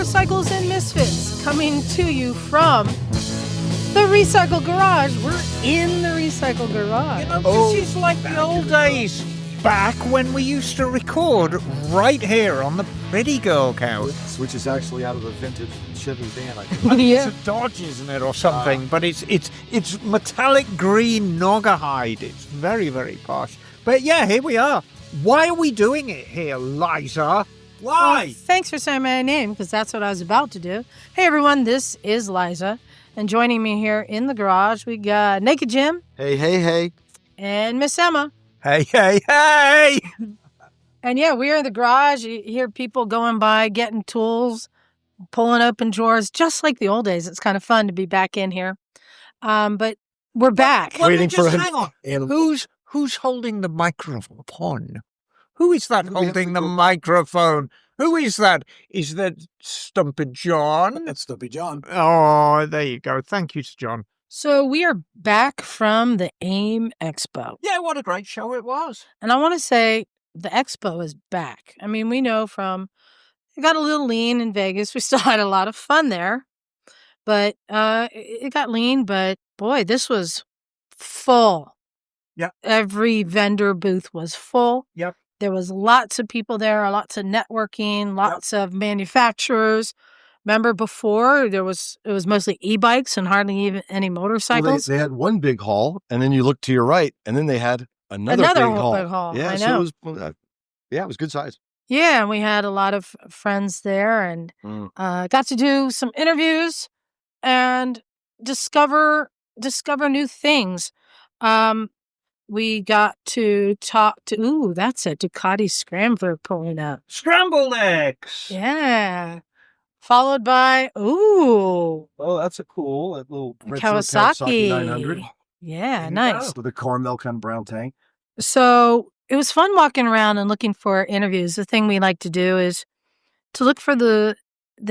Motorcycles and Misfits, coming to you from the Recycle Garage. We're in the Recycle Garage. You know, this is like the old days back when we used to record right here on the Pretty Girl couch. Which is actually out of a vintage Chevy van, I think. Yeah. It's a Dodge, isn't it, or something? But it's metallic green Naugahyde. It's very, very posh. But yeah, here we are. Why are we doing it here, Liza? Why? Well, thanks for saying my name, because that's what I was about to do. Hey, everyone, this is Liza. And joining me here in the garage, we got Naked Jim. Hey, hey, hey. And Miss Emma. Hey, hey, hey! And yeah, we're in the garage. You hear people going by, getting tools, pulling open drawers, just like the old days. It's kind of fun to be back in here. But we're back. Waiting for hang on. Who's holding the microphone? Who is that holding the microphone? Who is that? Is that Stumpy John? That's Stumpy John. Oh, there you go. Thank you to John. So we are back from the AimExpo. Yeah, what a great show it was. And I want to say the expo is back. I mean, we know it got a little lean in Vegas. We still had a lot of fun there. But it got lean. But boy, this was full. Yeah. Every vendor booth was full. Yep. There was lots of people there, lots of networking, lots of manufacturers. Remember before it was mostly e-bikes and hardly even any motorcycles. Well, they had one big hall, and then you look to your right, and then they had another big hall. I Yeah, know. So it was good size. Yeah, and we had a lot of friends there, and got to do some interviews and discover new things. We got to talk to, that's a Ducati Scrambler pulling up. Scrambled eggs. Yeah. Followed by, oh, that's a cool little Kawasaki 900. Yeah, nice. With a caramel kind of brown tank. So it was fun walking around and looking for interviews. The thing we like to do is to look for the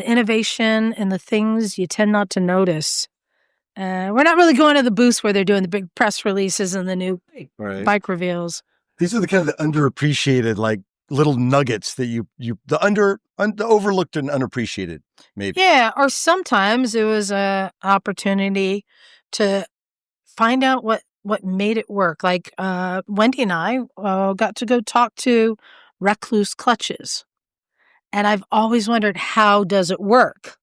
innovation and the things you tend not to notice. We're not really going to the booths where they're doing the big press releases and the new bike reveals. These are the kind of the underappreciated, like little nuggets that the overlooked and unappreciated, maybe. Yeah, or sometimes it was an opportunity to find out what made it work. Like Wendy and I got to go talk to Rekluse clutches, and I've always wondered, how does it work?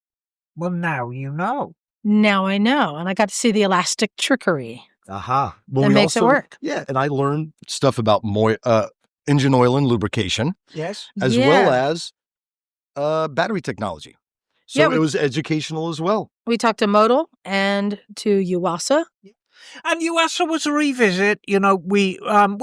Well, now you know. Now I know, and I got to see the elastic trickery. Aha. That makes it work. Yeah, and I learned stuff about engine oil and lubrication. Yes. As well as battery technology. So it was educational as well. We talked to Motul and to Yuasa. And Yuasa was a revisit. You know, we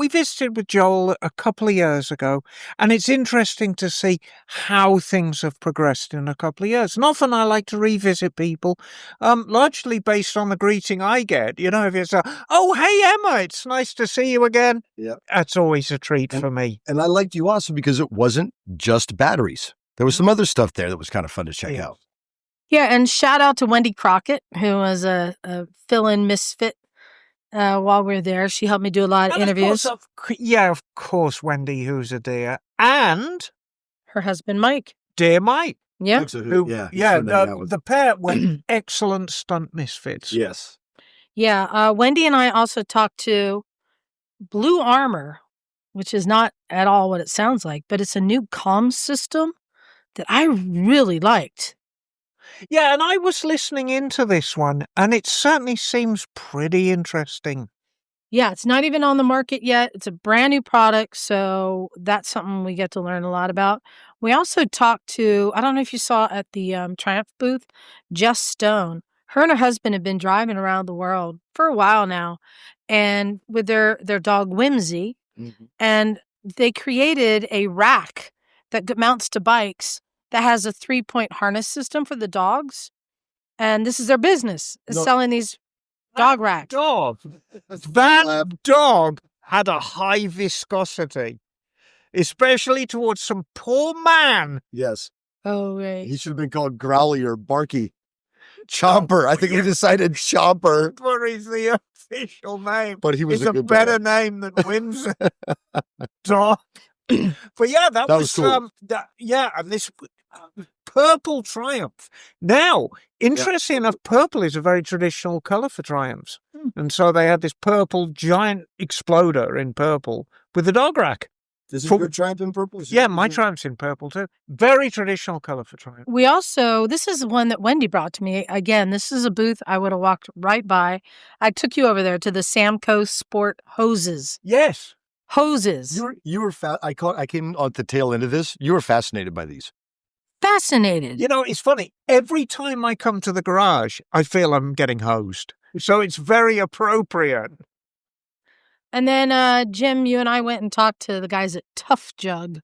visited with Joel a couple of years ago, and it's interesting to see how things have progressed in a couple of years. And often I like to revisit people, largely based on the greeting I get. You know, if it's oh, hey, Emma, it's nice to see you again. Yeah. That's always a treat for me. And I liked Yuasa because it wasn't just batteries. There was some other stuff there that was kind of fun to check out. Yeah, and shout out to Wendy Crockett, who was a fill-in misfit. While we were there, she helped me do a lot of interviews. Of course, Wendy, who's a dear, and her husband Mike. Dear Mike. Yeah. The pair were excellent stunt misfits. Yes. Yeah. Wendy and I also talked to Blue Armor, which is not at all what it sounds like, but it's a new comm system that I really liked. Yeah, and I was listening into this one, and it certainly seems pretty interesting. Yeah, it's not even on the market yet. It's a brand new product, so that's something we get to learn a lot about. We also talked to, I don't know if you saw at the Triumph booth, Jess Stone. Her and her husband have been driving around the world for a while now, and with their dog Whimsy, and they created a rack that mounts to bikes that has a 3-point harness system for the dogs. And this is their business, selling these dog racks. That dog had a high viscosity, especially towards some poor man. Yes. Oh, right. He should have been called Growly or Barky. Chomper. I think we decided Chomper. What is the official name? But he was a better name than Whimsy. Dog. But yeah, that was cool. and this purple Triumph. Now, interesting enough, purple is a very traditional color for Triumphs. And so they had this purple giant exploder in purple with the dog rack. Is your Triumph in purple? Yeah, my Triumph's in purple too. Very traditional color for Triumph. We also, this is one that Wendy brought to me. Again, this is a booth I would have walked right by. I took you over there to the Samco Sport hoses. Yes. Hoses. You were I came on the tail end of this. You were fascinated by these. Fascinated. You know, it's funny. Every time I come to the garage, I feel I'm getting hosed. So it's very appropriate. And then, Jim, you and I went and talked to the guys at Tuff Jug.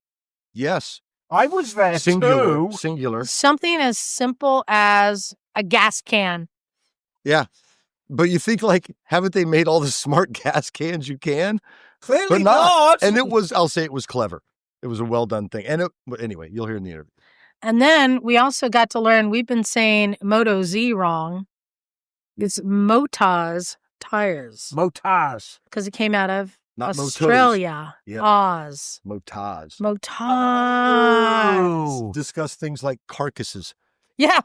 Yes. I was there too. Singular. Something as simple as a gas can. Yeah. But you think, like, haven't they made all the smart gas cans you can? Clearly But not. not. And I'll say it was clever. It was a well done thing. But anyway, you'll hear in the interview. And then we also got to learn, we've been saying Motoz wrong. It's Motoz tires. Motoz. Because it came out of Not Australia. Yep. Oz. Motoz. Motoz. Discuss things like carcasses. Yeah.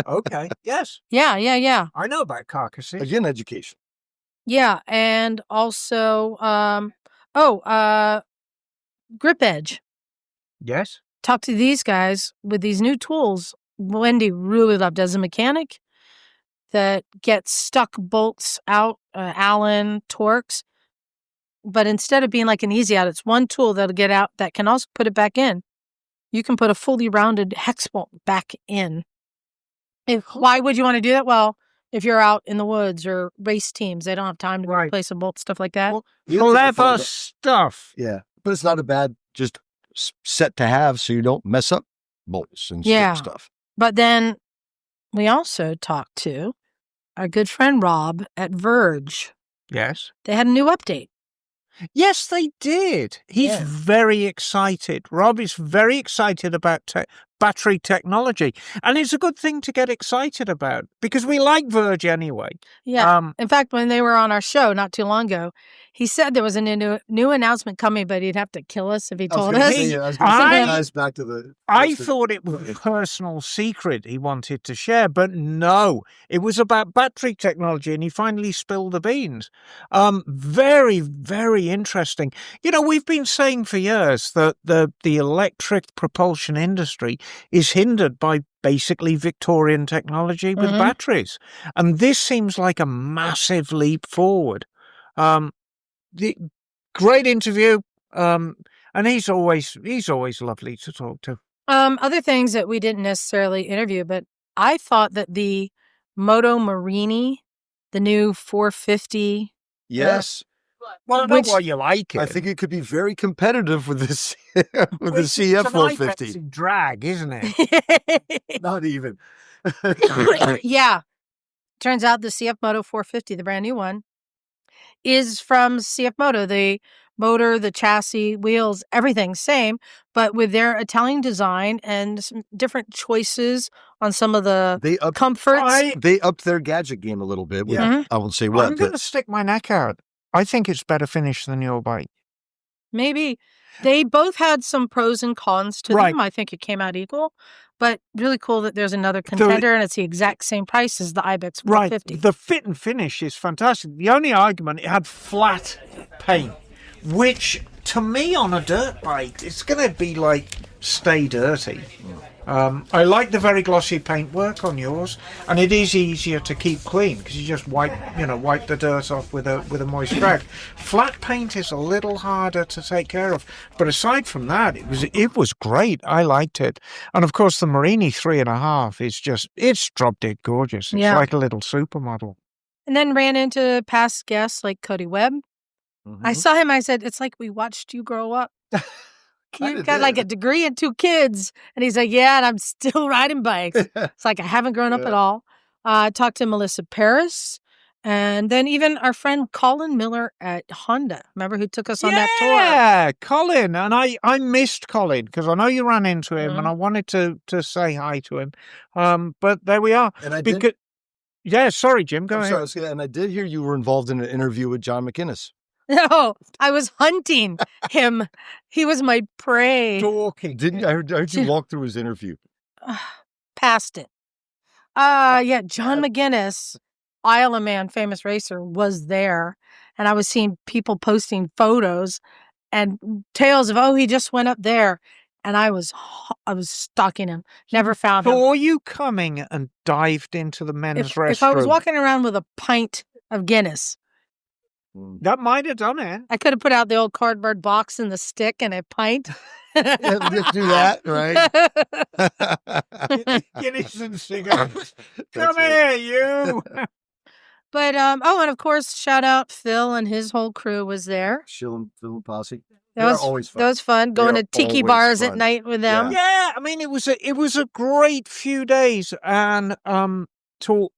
Okay. Yes. Yeah. I know about carcasses. Again, education. Yeah. And also, Grip Edge. Yes. Talk to these guys with these new tools. Wendy really loved as a mechanic that gets stuck bolts out, Allen, Torx. But instead of being like an easy out, it's one tool that'll get out that can also put it back in. You can put a fully rounded hex bolt back in. Why would you want to do that? Well, if you're out in the woods or race teams, they don't have time to replace a bolt, stuff like that. Well, clever stuff. Yeah. But it's not a bad just set to have so you don't mess up bolts and stuff. But then we also talked to our good friend Rob at Verge. Yes. They had a new update. Yes, they did. He's very excited. Rob is very excited about battery technology. And it's a good thing to get excited about because we like Verge anyway. Yeah. In fact, when they were on our show not too long ago, he said there was a new announcement coming, but he'd have to kill us if he told us. I thought it was a personal secret he wanted to share, but no, it was about battery technology, and he finally spilled the beans. Very, very interesting. You know, we've been saying for years that the electric propulsion industry is hindered by basically Victorian technology with batteries, and this seems like a massive leap forward. Great interview, and he's always lovely to talk to. Other things that we didn't necessarily interview, but I thought that the Moto Marini, the new 450. Yes. Well, I know why you like it. I think it could be very competitive with this with the CF 450. It's drag, isn't it? Not even. Yeah. Turns out the CF Moto 450, the brand new one, is from CF Moto. The motor, the chassis, wheels, everything same, but with their Italian design and some different choices on some of the comforts. They upped their gadget game a little bit. I won't say what. I'm going to stick my neck out. I think it's better finished than your bike. Maybe. They both had some pros and cons to them. I think it came out equal. But really cool that there's another contender and it's the exact same price as the Ibex 450. Right. The fit and finish is fantastic. The only argument, it had flat paint, which to me on a dirt bike, it's going to be like stay dirty. I like the very glossy paintwork on yours, and it is easier to keep clean because you just wipe the dirt off with a moist rag. Flat paint is a little harder to take care of, but aside from that, it was great. I liked it, and of course the Marini 3.5 it's drop dead gorgeous. It's like a little supermodel. And then ran into past guests like Cody Webb. I saw him. I said, "It's like we watched you grow up." You've got like a degree and 2 kids. And he's like, yeah, and I'm still riding bikes. It's like, I haven't grown up at all. Talked to Melissa Paris. And then even our friend Colin Miller at Honda. Remember who took us on that tour? Yeah, Colin. And I missed Colin because I know you ran into him and I wanted to say hi to him. But there we are. And I did. Yeah, sorry, Jim. Go ahead. Sorry, and I did hear you were involved in an interview with John McInnes. No, I was hunting him. He was my prey. Stalking. Didn't I heard you walk through his interview? Past it. Yeah, John McGinnis, Isle of Man, famous racer, was there. And I was seeing people posting photos and tales of, he just went up there. And I was stalking him. Never found him. Saw you coming and dived into the men's restroom. If I was walking around with a pint of Guinness, that might have done it. I could have put out the old cardboard box and the stick and a pint. Yeah, just do that, right? Guinness and cigarettes. Come here, you. But, and of course, shout out Phil and his whole crew was there. Phil and Posse. That was always fun. That was fun, going to tiki bars at night with them. Yeah, I mean, it was a great few days. And to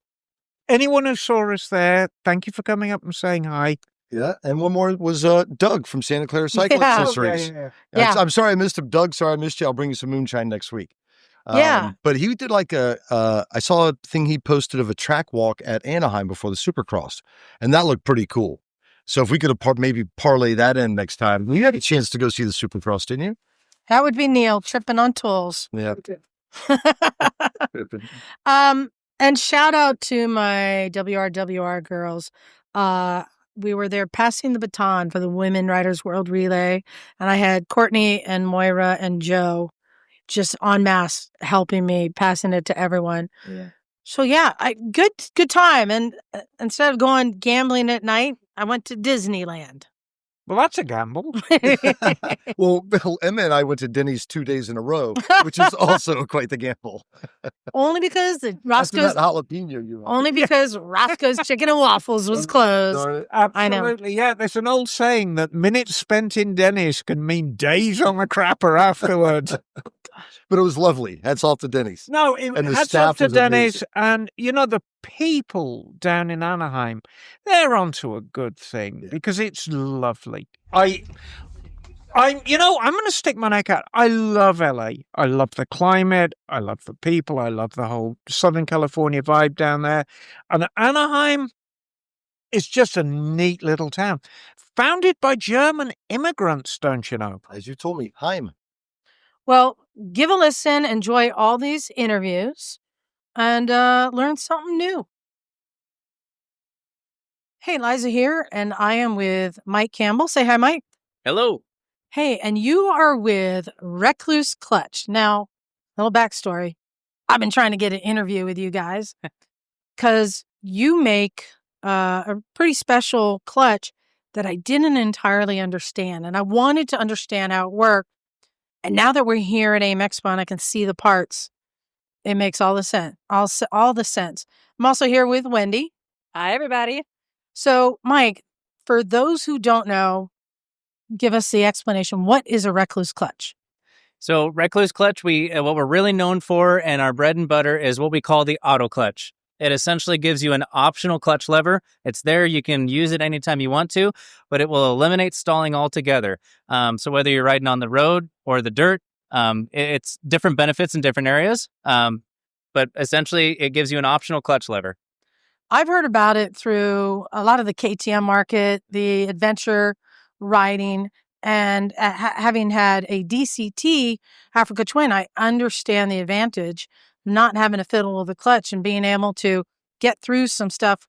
anyone who saw us there, thank you for coming up and saying hi. Yeah, and one more was Doug from Santa Clara Cycle Accessories. Yeah. I'm sorry I missed him. Doug, sorry I missed you. I'll bring you some moonshine next week. But he did like I saw a thing he posted of a track walk at Anaheim before the Supercross, and that looked pretty cool. So if we could have maybe parlay that in next time. You had a chance to go see the Supercross, didn't you? That would be Neil tripping on tools. Yeah. And shout out to my WRWR girls. We were there passing the baton for the Women Riders World Relay, and I had Courtney and Moira and Joe just en masse helping me, passing it to everyone. Yeah. So good time. And instead of going gambling at night, I went to Disneyland. Well, that's a gamble. Well, Emma and I went to Denny's 2 days in a row, which is also quite the gamble. Only because Roscoe's Roscoe's Chicken and Waffles was closed. Absolutely, I know. Yeah. There's an old saying that minutes spent in Denny's can mean days on the crapper afterwards. But it was lovely. Hats off to Denny's. No, hats off to Denny's, amazing. and the people down in Anaheim, they're onto a good thing because it's lovely. I'm going to stick my neck out. I love LA. I love the climate. I love the people. I love the whole Southern California vibe down there. And Anaheim is just a neat little town, founded by German immigrants, don't you know? As you told me, Heim. Well, give a listen, enjoy all these interviews, and learn something new. Hey, Liza here, and I am with Mike Campbell. Say hi, Mike. Hello. Hey, and you are with Rekluse Clutch. Now, little backstory. I've been trying to get an interview with you guys because you make a pretty special clutch that I didn't entirely understand, and I wanted to understand how it worked. And now that we're here at AimExpo and I can see the parts, it makes all the sense. All the sense. I'm also here with Wendy. Hi, everybody. So, Mike, for those who don't know, give us the explanation. What is a Rekluse clutch? So Rekluse clutch, what we're really known for and our bread and butter is what we call the auto clutch. It essentially gives you an optional clutch lever. It's there. You can use it anytime you want to, but it will eliminate stalling altogether. So whether you're riding on the road or the dirt, it's different benefits in different areas. But essentially, it gives you an optional clutch lever. I've heard about it through a lot of the KTM market, the adventure riding, and having had a DCT Africa Twin, I understand the advantage not having to fiddle with the clutch and being able to get through some stuff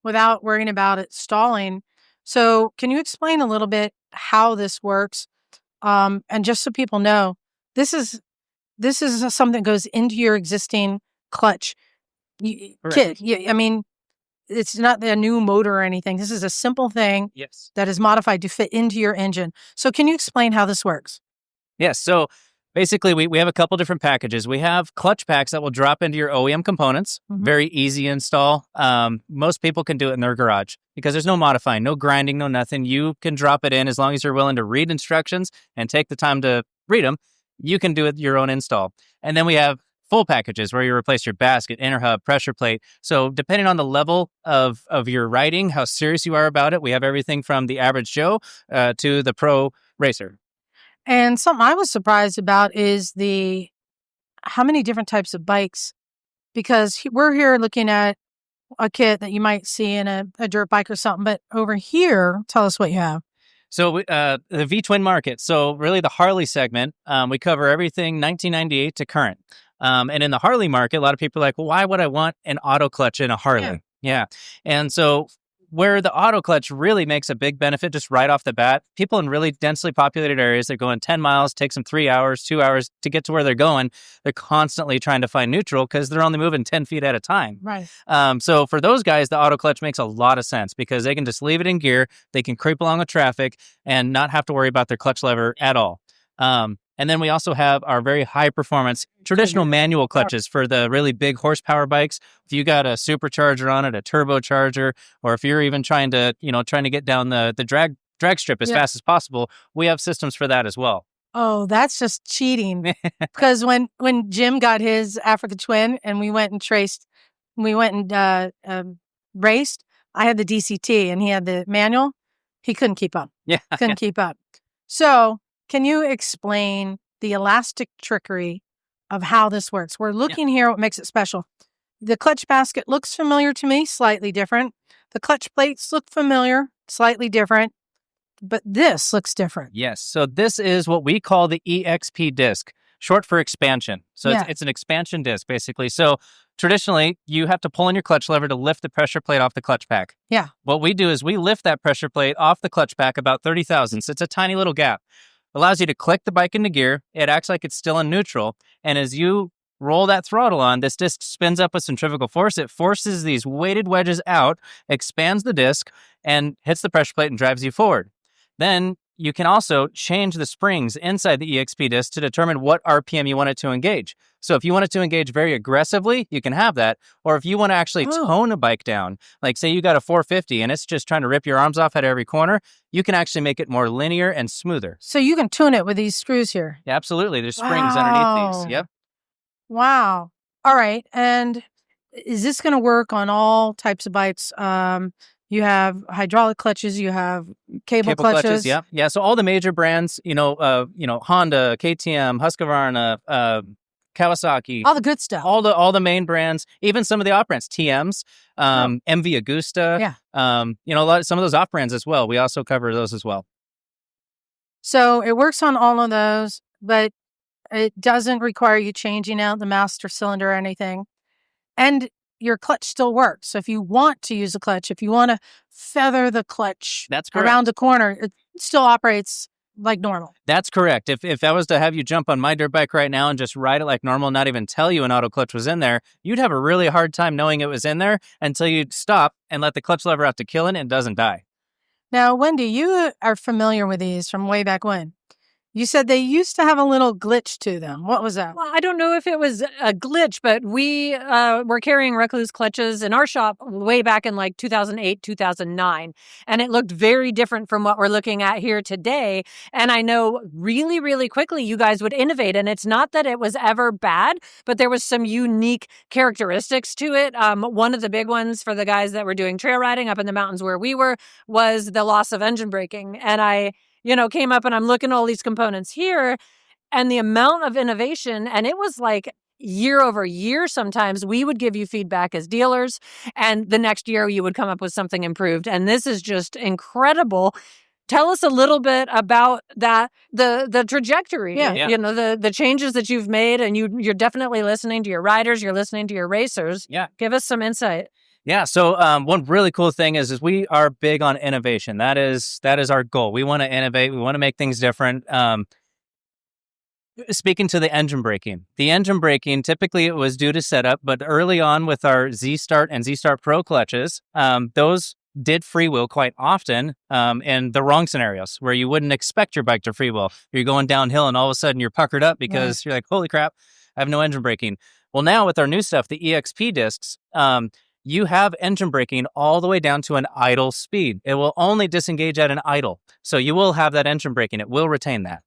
without worrying about it stalling. So can you explain a little bit how this works? And just so people know, this is something that goes into your existing clutch kit. I mean, it's not a new motor or anything. This is a simple thing that is modified to fit into your engine. So can you explain how this works? Yes. So basically, we have a couple different packages. We have clutch packs that will drop into your OEM components. Mm-hmm. Very easy install. Most people can do it in their garage because there's no modifying, no grinding, no nothing. You can drop it in as long as you're willing to read instructions and take the time to read them. You can do it your own install. And then we have full packages where you replace your basket, inner hub, pressure plate. So depending on the level of your riding, how serious you are about it, we have everything from the average Joe to the pro racer. And something I was surprised about is how many different types of bikes, because we're here looking at a kit that you might see in a dirt bike or something, but over here, tell us what you have. So the V-twin market, so really the Harley segment, we cover everything 1998 to current. And in the Harley market, a lot of people are like, well, why would I want an auto clutch in a Harley? Yeah. And so where the auto clutch really makes a big benefit just right off the bat, people in really densely populated areas, they're going 10 miles, takes them 3 hours, 2 hours to get to where they're going. They're constantly trying to find neutral because they're only moving 10 feet at a time. Right. So for those guys, the auto clutch makes a lot of sense because they can just leave it in gear. They can creep along with traffic and not have to worry about their clutch lever at all. And then we also have our very high performance traditional manual clutches for the really big horsepower bikes. If you got a supercharger on it, a turbocharger, or if you're even trying to get down the drag strip as fast as possible, we have systems for that as well. Oh, that's just cheating. Because when Jim got his Africa Twin and we went and raced, I had the DCT and he had the manual. He couldn't keep up. Couldn't keep up. So can you explain the elastic trickery of how this works? We're looking here, what makes it special. The clutch basket looks familiar to me, slightly different. The clutch plates look familiar, slightly different. But this looks different. Yes. So this is what we call the EXP disc, short for expansion. So it's an expansion disc, basically. So traditionally, you have to pull in your clutch lever to lift the pressure plate off the clutch pack. Yeah. What we do is we lift that pressure plate off the clutch pack about 30 thousandths. It's a tiny little gap. Allows you to click the bike into gear. It acts like it's still in neutral. And as you roll that throttle on, this disc spins up with centrifugal force. It forces these weighted wedges out, expands the disc, and hits the pressure plate and drives you forward. Then you can also change the springs inside the EXP disc to determine what RPM you want it to engage. So if you want it to engage very aggressively, you can have that. Or if you want to actually tone a bike down, like say you got a 450 and it's just trying to rip your arms off at every corner, you can actually make it more linear and smoother. So you can tune it with these screws here. Yeah, absolutely. There's springs underneath these. Yep. Wow. All right. And is this going to work on all types of bikes? You have hydraulic clutches, you have cable clutches. Yeah. So all the major brands, Honda, KTM, Husqvarna, Kawasaki, all the good stuff. All the main brands, even some of the off brands, TMs, MV Agusta. Yeah. Some of those off brands as well. We also cover those as well. So it works on all of those, but it doesn't require you changing out the master cylinder or anything. And your clutch still works. So if you want to use a clutch, if you want to feather the clutch around the corner, it still operates like normal. That's correct. If I was to have you jump on my dirt bike right now and just ride it like normal, not even tell you an auto clutch was in there, you'd have a really hard time knowing it was in there until you stop and let the clutch lever out to kill it and it doesn't die. Now, Wendy, you are familiar with these from way back when. You said they used to have a little glitch to them. What was that? Well, I don't know if it was a glitch, but we were carrying Rekluse clutches in our shop way back in like 2008, 2009. And it looked very different from what we're looking at here today. And I know really, really quickly you guys would innovate. And it's not that it was ever bad, but there was some unique characteristics to it. One of the big ones for the guys that were doing trail riding up in the mountains where we were was the loss of engine braking. And I came up and I'm looking at all these components here and the amount of innovation. And it was like year over year. Sometimes we would give you feedback as dealers and the next year you would come up with something improved. And this is just incredible. Tell us a little bit about that, the trajectory, the changes that you've made, and you're definitely listening to your riders. You're listening to your racers. Yeah. Give us some insight. Yeah. So one really cool thing is we are big on innovation. That is our goal. We want to innovate. We want to make things different. Speaking to the engine braking, typically it was due to setup, but early on with our Z-Start and Z-Start Pro clutches, those did freewheel quite often in the wrong scenarios where you wouldn't expect your bike to freewheel. You're going downhill and all of a sudden you're puckered up because you're like, holy crap, I have no engine braking. Well, now with our new stuff, the EXP discs, you have engine braking all the way down to an idle speed. It will only disengage at an idle. So you will have that engine braking. It will retain that.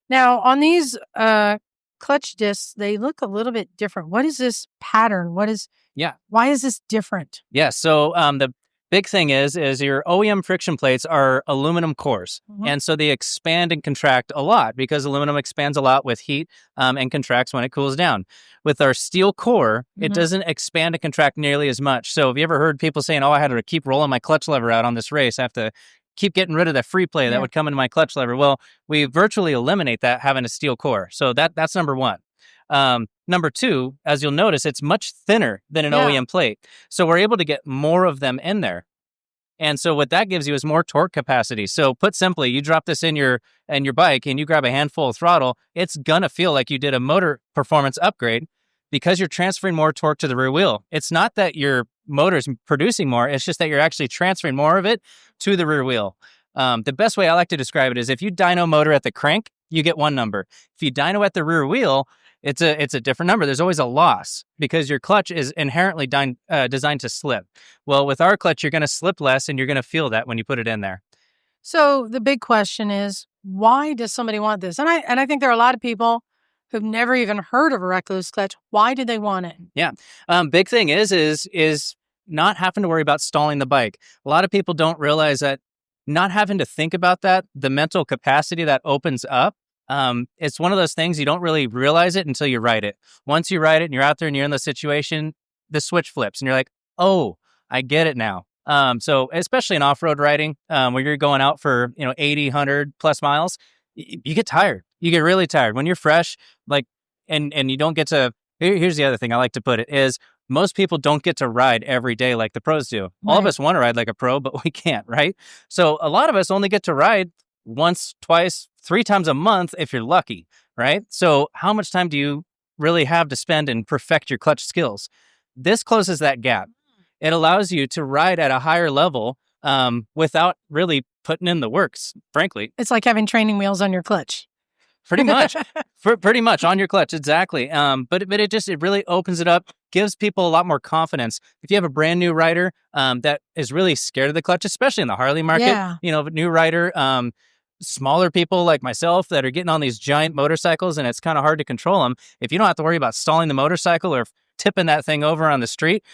Now, on these clutch discs, they look a little bit different. What is this pattern? Why is this different? Yeah, so the big thing is your OEM friction plates are aluminum cores. Mm-hmm. And so they expand and contract a lot because aluminum expands a lot with heat and contracts when it cools down. With our steel core, it doesn't expand and contract nearly as much. So have you ever heard people saying, I had to keep rolling my clutch lever out on this race. I have to keep getting rid of that free play that would come into my clutch lever. Well, we virtually eliminate that having a steel core. So that's number one. Number two, as you'll notice, it's much thinner than an OEM plate. So we're able to get more of them in there. And so what that gives you is more torque capacity. So put simply, you drop this in your bike and you grab a handful of throttle, it's going to feel like you did a motor performance upgrade because you're transferring more torque to the rear wheel. It's not that your motor's producing more, it's just that you're actually transferring more of it to the rear wheel. The best way I like to describe it is if you dyno motor at the crank, you get one number. If you dyno at the rear wheel, it's a different number. There's always a loss because your clutch is inherently designed to slip. Well, with our clutch, you're going to slip less and you're going to feel that when you put it in there. So the big question is, why does somebody want this? And I think there are a lot of people who've never even heard of a Rekluse clutch. Why do they want it? Yeah. Big thing is not having to worry about stalling the bike. A lot of people don't realize that not having to think about that, the mental capacity that opens up, it's one of those things you don't really realize it until you ride it. Once you ride it and you're out there and you're in the situation, the switch flips and you're like, oh, I get it now. So especially in off-road riding, where you're going out for 80, 100 plus miles, you get tired. You get really tired when you're fresh. And you don't get to. Here's the other thing I like to put it is most people don't get to ride every day like the pros do. Right. All of us want to ride like a pro, but we can't, right? So a lot of us only get to ride once, twice, 3 times a month if you're lucky, right? So how much time do you really have to spend and perfect your clutch skills? This closes that gap. It allows you to ride at a higher level without really putting in the works, frankly. It's like having training wheels on your clutch. Pretty much. Pretty much on your clutch, exactly. But it really opens it up, gives people a lot more confidence. If you have a brand new rider that is really scared of the clutch, especially in the Harley market, new rider, smaller people like myself that are getting on these giant motorcycles and it's kind of hard to control them. If you don't have to worry about stalling the motorcycle or tipping that thing over on the street,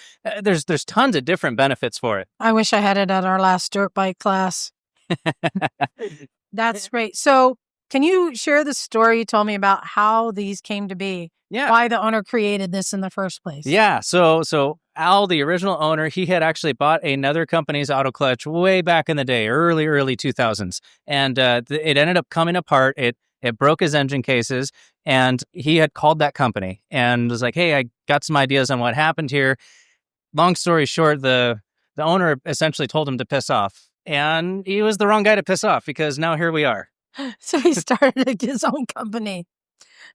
there's tons of different benefits for it. I wish I had it at our last dirt bike class. That's great. So can you share the story you told me about how these came to be? Yeah. Why the owner created this in the first place? Yeah. So Al, the original owner, he had actually bought another company's auto clutch way back in the day, early 2000s. And it ended up coming apart. It broke his engine cases. And he had called that company and was like, hey, I got some ideas on what happened here. Long story short, the owner essentially told him to piss off. And he was the wrong guy to piss off because now here we are. So he started his own company.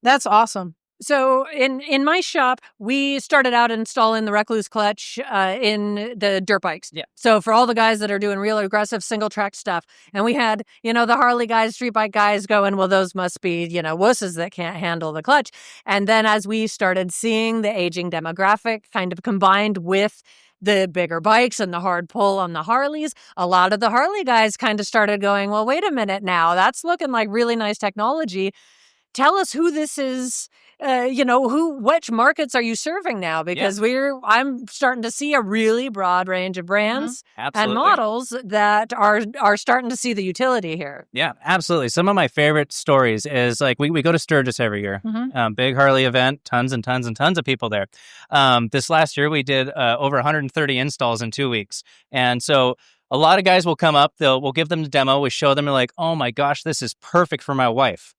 That's awesome. So in my shop, we started out installing the Rekluse clutch in the dirt bikes. Yeah. So for all the guys that are doing real aggressive single track stuff, and we had, the Harley guys, street bike guys going, well, those must be, wusses that can't handle the clutch. And then as we started seeing the aging demographic kind of combined with the bigger bikes and the hard pull on the Harleys, a lot of the Harley guys kind of started going, well, wait a minute now, that's looking like really nice technology. Tell us who this is, which markets are you serving now? Because I'm starting to see a really broad range of brands and models that are starting to see the utility here. Yeah, absolutely. Some of my favorite stories is like we go to Sturgis every year, big Harley event, tons and tons and tons of people there. This last year we did over 130 installs in 2 weeks. And so a lot of guys will come up, we'll give them the demo, we show them, they're like, oh my gosh, this is perfect for my wife.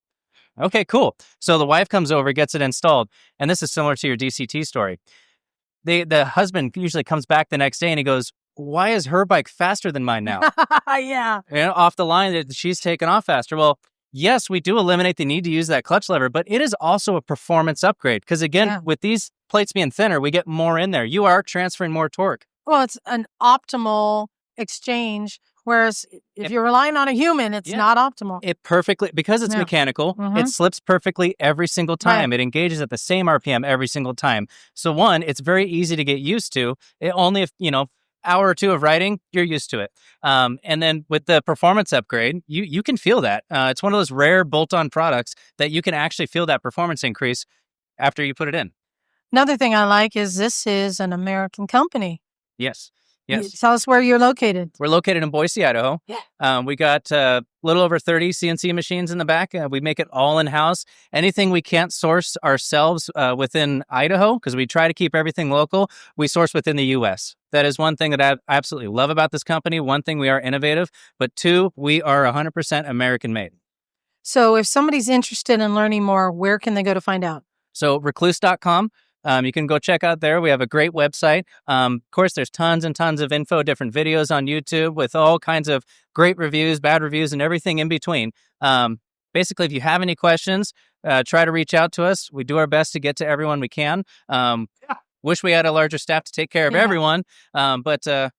Okay, cool. So the wife comes over, gets it installed. And this is similar to your DCT story. The husband usually comes back the next day and he goes, why is her bike faster than mine now? Yeah. Off the line that she's taken off faster. Well, yes, we do eliminate the need to use that clutch lever, but it is also a performance upgrade. Because again, with these plates being thinner, we get more in there. You are transferring more torque. Well, it's an optimal exchange. Whereas if you're relying on a human, it's not optimal. It perfectly, because it's mechanical, it slips perfectly every single time. Right. It engages at the same RPM every single time. So one, it's very easy to get used to. Only if, hour or two of riding, you're used to it. And then with the performance upgrade, you can feel that. It's one of those rare bolt-on products that you can actually feel that performance increase after you put it in. Another thing I like is this is an American company. Yes. Tell us where you're located. We're located in Boise, Idaho. Yeah. We got a little over 30 CNC machines in the back. We make it all in-house. Anything we can't source ourselves within Idaho, because we try to keep everything local, we source within the U.S. That is one thing that I absolutely love about this company. One thing, we are innovative. But two, we are 100% American-made. So if somebody's interested in learning more, where can they go to find out? So Rekluse.com. You can go check out there. We have a great website. Of course, there's tons and tons of info, different videos on YouTube with all kinds of great reviews, bad reviews, and everything in between. Basically, if you have any questions, try to reach out to us. We do our best to get to everyone we can. Wish we had a larger staff to take care of everyone. But you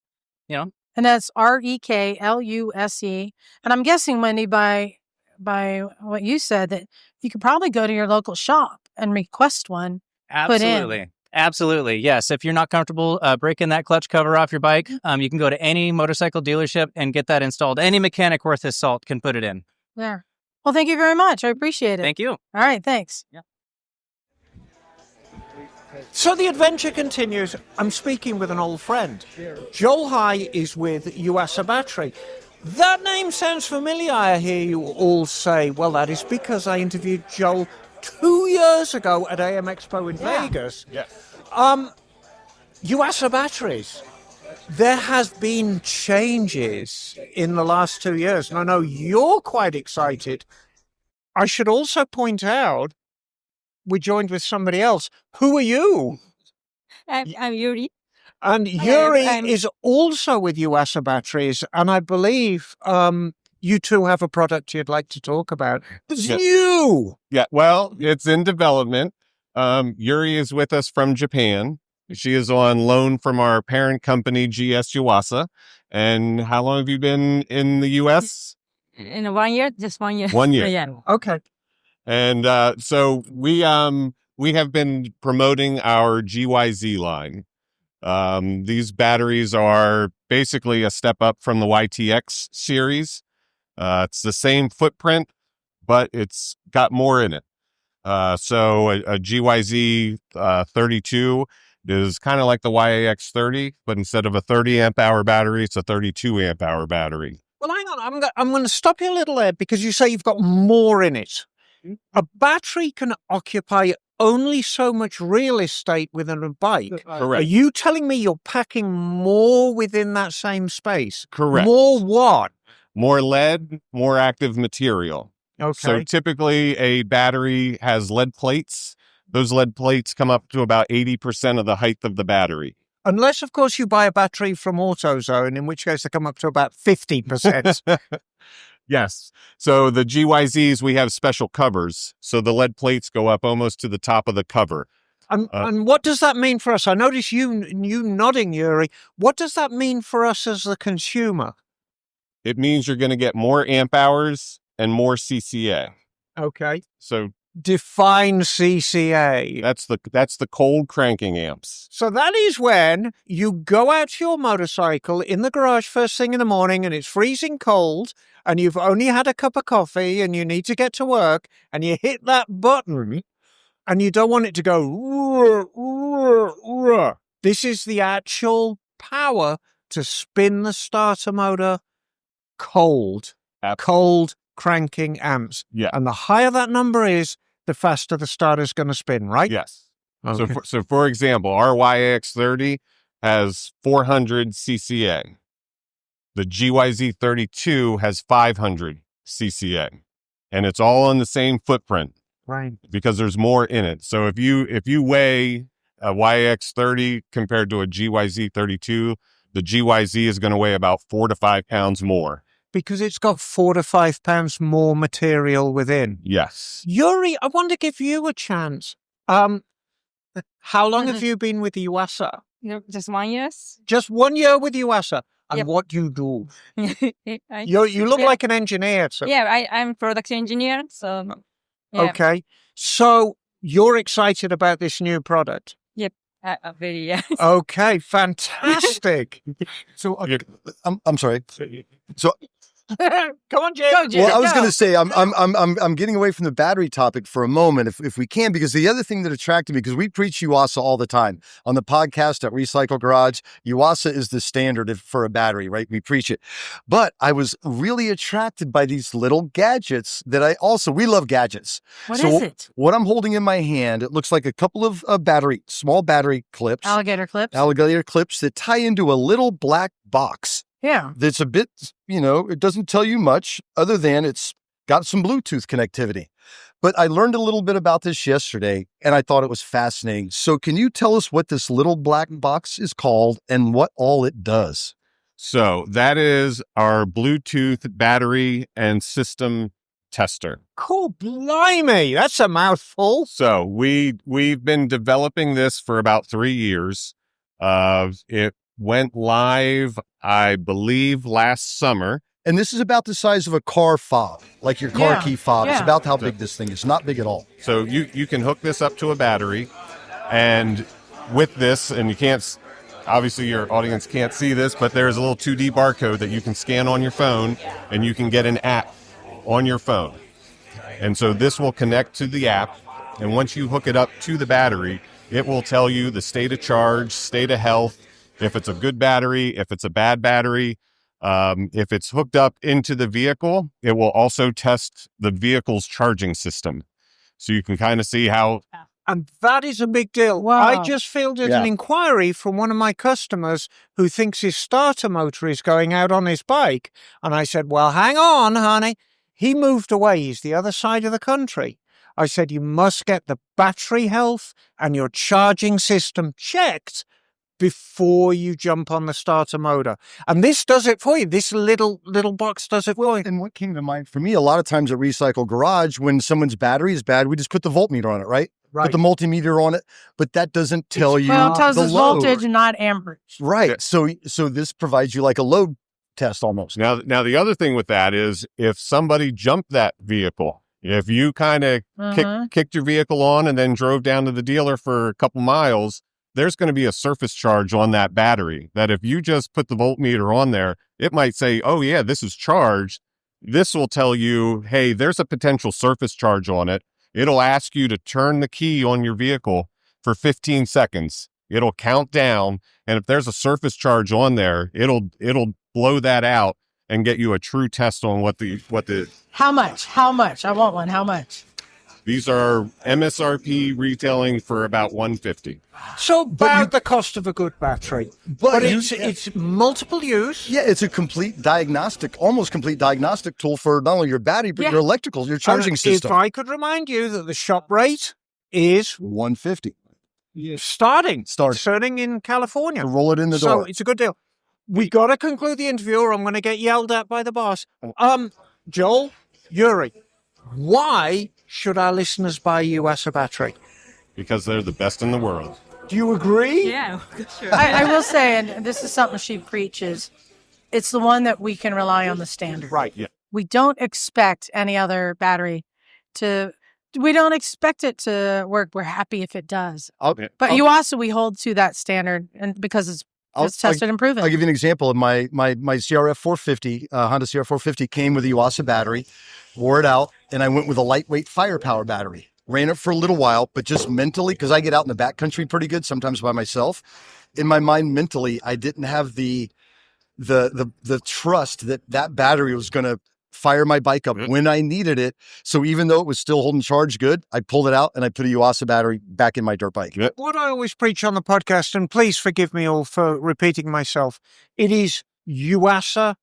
know. And that's Rekluse. And I'm guessing, Wendy, by what you said, that you could probably go to your local shop and request one. Absolutely. Absolutely. Yes. If you're not comfortable breaking that clutch cover off your bike, you can go to any motorcycle dealership and get that installed. Any mechanic worth his salt can put it in. Yeah. Well, thank you very much. I appreciate it. Thank you. All right. Thanks. Yeah. So the adventure continues. I'm speaking with an old friend. Joel High is with Yuasa Battery. That name sounds familiar, I hear you all say. Well, that is because I interviewed Joel 2 years ago at AimExpo in Vegas. Yeah. Yuasa Batteries. There has been changes in the last 2 years, and I know you're quite excited. I should also point out, we joined with somebody else. Who are you? I'm Yuri. And Yuri is also with Yuasa Batteries, and I believe you two have a product you'd like to talk about. It's new! Yeah, well, it's in development. Yuri is with us from Japan. She is on loan from our parent company, GS Yuasa. And how long have you been in the U.S.? In 1 year, just 1 year. 1 year. Yeah. Okay. And so we have been promoting our GYZ line. These batteries are basically a step up from the YTX series. It's the same footprint, but it's got more in it. So a GYZ 32 is kind of like the YAX 30, but instead of a 30 amp hour battery, it's a 32 amp hour battery. Well, hang on. I'm going to stop you a little there because you say you've got more in it. A battery can occupy only so much real estate within a bike. Correct. Are you telling me you're packing more within that same space? Correct. More what? More lead, more active material. Okay. So typically a battery has lead plates. Those lead plates come up to about 80% of the height of the battery. Unless, of course, you buy a battery from AutoZone, in which case they come up to about 50%. Yes. So the GYZs, we have special covers. So the lead plates go up almost to the top of the cover. And what does that mean for us? I notice you nodding, Yuri. What does that mean for us as the consumer? It means you're going to get more amp hours and more CCA. Okay. So define CCA. That's the cold cranking amps. So that is when you go out to your motorcycle in the garage first thing in the morning and it's freezing cold and you've only had a cup of coffee and you need to get to work and you hit that button and you don't want it to go roar, roar, roar. This is the actual power to spin the starter motor cold. Cold cranking amps. Yeah. And the higher that number is, the faster the starter's going to spin, right? Yes. Okay. So for example, our YAX30 has 400 CCA. The GYZ 32 has 500 CCA. And it's all on the same footprint. Right. Because there's more in it. So if you weigh a YAX30 compared to a GYZ 32, the GYZ is going to weigh about 4 to 5 pounds more. Because it's got 4 to 5 pounds more material within. Yes. Yuri, I want to give you a chance. How long have you been with Yuasa? Just 1 year. Just 1 year with Yuasa. And Yep. what do you do? I- You look like an engineer. So. yeah, I'm a product engineer. So, yeah, Okay. So you're excited about this new product? very, yeah. Okay, fantastic. So I'm sorry. So Come on, Jim. Go, Jim. well, I was go. going to say I'm getting away from the battery topic for a moment, if we can, because the other thing that attracted me, because we preach Yuasa all the time on the podcast at Recycle Garage. Yuasa is the standard for a battery, right? We preach it, but I was really attracted by these little gadgets that we love gadgets. What is it? What I'm holding in my hand, it looks like a couple of small battery clips, Alligator clips. alligator clips that tie into a little black box. Yeah. That's a bit, it doesn't tell you much other than it's got some Bluetooth connectivity. But I learned a little bit about this yesterday, and I thought it was fascinating. So can you tell us what this little black box is called and what all it does? So that is our Bluetooth battery and system tester. Cool, blimey, that's a mouthful. So we've been developing this for about 3 years. It went live, I believe, last summer. And this is about the size of a car fob, like your car key fob. It's about how big this thing is. Not big at all. So you can hook this up to a battery, and with this, and you can't, obviously your audience can't see this, but there's a little 2D barcode that you can scan on your phone, and you can get an app on your phone. And so this will connect to the app, and once you hook it up to the battery, it will tell you the state of charge, state of health, if it's a good battery, if it's a bad battery. If it's hooked up into the vehicle, it will also test the vehicle's charging system. So you can kind of see how. And that is a big deal. Wow. I just fielded an inquiry from one of my customers who thinks his starter motor is going out on his bike. And I said, well, hang on, honey. He moved away. He's the other side of the country. I said, you must get the battery health and your charging system checked before you jump on the starter motor. And this does it for you. This little box does it for you. And what came to mind for me, a lot of times at Recycle Garage, when someone's battery is bad, we just put the voltmeter on it, right? Put the multimeter on it, but that doesn't tell you Well, it tells the us load. voltage, not amperage. Right. So this provides you like a load test almost. Now the other thing with that is if somebody jumped that vehicle, if you kind of kicked your vehicle on and then drove down to the dealer for a couple miles, there's going to be a surface charge on that battery that if you just put the voltmeter on there, it might say, oh yeah, this is charged. This will tell you, hey, there's a potential surface charge on it. It'll ask you to turn the key on your vehicle for 15 seconds. It'll count down. And if there's a surface charge on there, it'll blow that out and get you a true test on what the. How much? I want one. How much? These are MSRP retailing for about $150. So about the cost of a good battery. But it's multiple use. Yeah, it's a almost complete diagnostic tool for not only your battery, but your electrical, your charging system. If I could remind you that the shop rate is $150. Starting in California. To roll it in the door. So it's a good deal. We got to conclude the interview or I'm going to get yelled at by the boss. Joel, Yuri, why should our listeners buy a Yuasa battery? Because they're the best in the world. Do you agree? Yeah, sure. I will say, and this is something she preaches, it's the one that we can rely on the standard. Right. Yeah. We don't expect any other battery we don't expect it to work. We're happy if it does. But Yuasa, we hold to that standard and because it's tested and proven. I'll give you an example of my CRF 450, Honda CRF 450 came with a Yuasa battery, wore it out, and I went with a lightweight firepower battery. Ran it for a little while, but just mentally, because I get out in the backcountry pretty good, sometimes by myself. In my mind, mentally, I didn't have the trust that battery was going to fire my bike up when I needed it. So even though it was still holding charge good, I pulled it out and I put a Yuasa battery back in my dirt bike. Yep. What I always preach on the podcast, and please forgive me all for repeating myself, it is Yuasa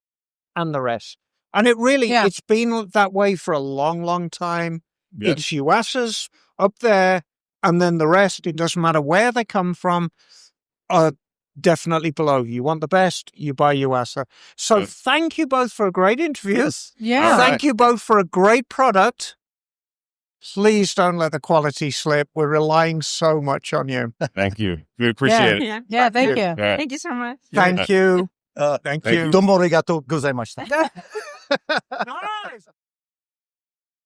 and the rest. And it really, it's been that way for a long, long time. Yep. It's Yuasa's up there, and then the rest, it doesn't matter where they come from, are definitely below. You want the best, you buy Yuasa. So thank you both for a great interview. Yes. Yeah. Thank you both for a great product. Please don't let the quality slip. We're relying so much on you. Thank you. We appreciate it. Yeah, thank you. All right. Thank you so much. Thank you. Thank you. Domo arigato gozaimashita. Nice.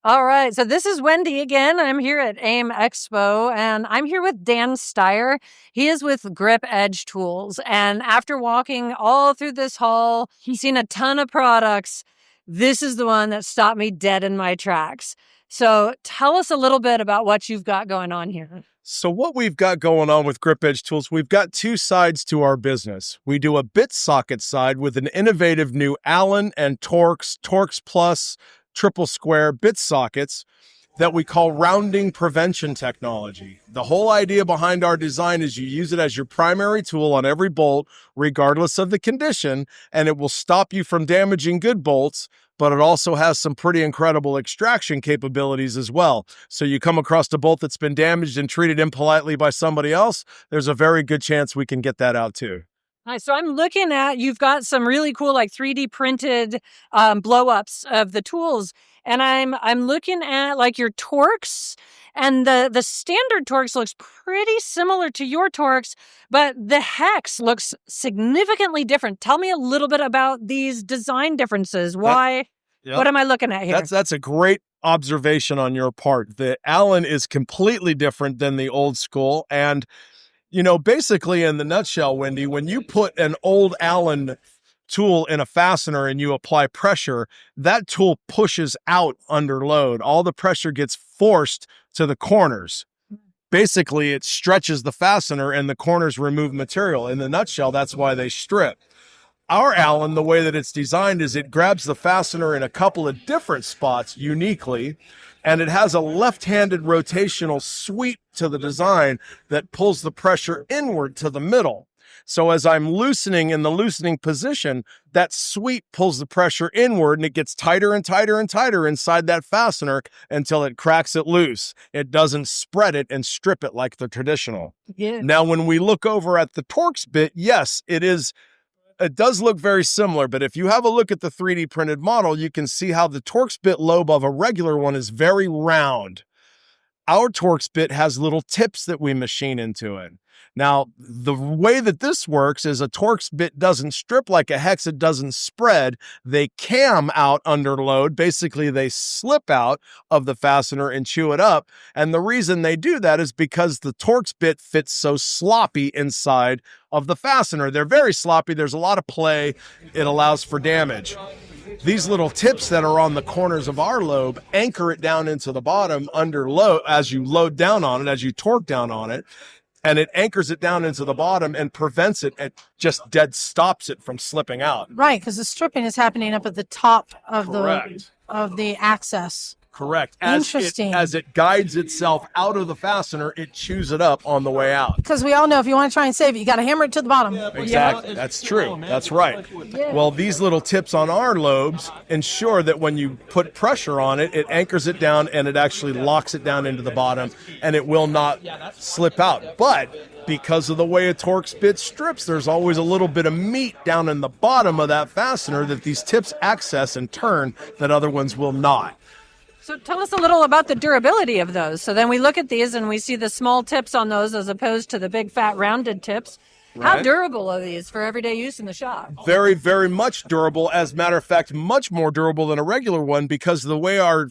All right. So this is Wendy again. I'm here at AimExpo, and I'm here with Dan Steyer. He is with Grip Edge Tools. And after walking all through this hall, he's seen a ton of products. This is the one that stopped me dead in my tracks. So tell us a little bit about what you've got going on here. So what we've got going on with Grip Edge Tools, we've got two sides to our business. We do a bit socket side with an innovative new Allen and Torx Plus triple square bit sockets that we call rounding prevention technology. The whole idea behind our design is you use it as your primary tool on every bolt, regardless of the condition, and it will stop you from damaging good bolts but it also has some pretty incredible extraction capabilities as well. So you come across a bolt that's been damaged and treated impolitely by somebody else, there's a very good chance we can get that out too. Nice. So I'm looking at, you've got some really cool like 3D printed blow-ups of the tools. And I'm looking at like your Torx, and the standard Torx looks pretty similar to your Torx, but the hex looks significantly different. Tell me a little bit about these design differences. Why? Yep. What am I looking at here? That's a great observation on your part. The Allen is completely different than the old school. And, you know, basically in the nutshell, Wendy, when you put an old Allen tool in a fastener and you apply pressure, that tool pushes out under load. All the pressure gets forced to the corners. Basically, it stretches the fastener and the corners remove material. In the nutshell, that's why they strip. Our Allen, the way that it's designed is it grabs the fastener in a couple of different spots uniquely, and it has a left-handed rotational sweep to the design that pulls the pressure inward to the middle. So as I'm loosening in the loosening position, that sweep pulls the pressure inward and it gets tighter and tighter and tighter inside that fastener until it cracks it loose. It doesn't spread it and strip it like the traditional. Yeah. Now, when we look over at the Torx bit, yes, it does look very similar, but if you have a look at the 3D printed model, you can see how the Torx bit lobe of a regular one is very round. Our Torx bit has little tips that we machine into it. Now, the way that this works is a Torx bit doesn't strip like a hex, it doesn't spread. They cam out under load. Basically, they slip out of the fastener and chew it up. And the reason they do that is because the Torx bit fits so sloppy inside of the fastener. They're very sloppy. There's a lot of play. It allows for damage. These little tips that are on the corners of our lobe anchor it down into the bottom under load as you load down on it, as you torque down on it. And it anchors it down into the bottom and prevents it, and just dead stops it from slipping out. Right, because the stripping is happening up at the top of Correct. the access. Correct. Interesting. As it guides itself out of the fastener, it chews it up on the way out. Because we all know if you want to try and save it, you got to hammer it to the bottom. Exactly. That's true. That's right. Well, these little tips on our lobes ensure that when you put pressure on it, it anchors it down and it actually locks it down into the bottom, and it will not slip out. But because of the way a Torx bit strips, there's always a little bit of meat down in the bottom of that fastener that these tips access and turn that other ones will not. So tell us a little about the durability of those. So then we look at these and we see the small tips on those as opposed to the big fat rounded tips. Right. How durable are these for everyday use in the shop? Very, very much durable. As a matter of fact, much more durable than a regular one, because the way our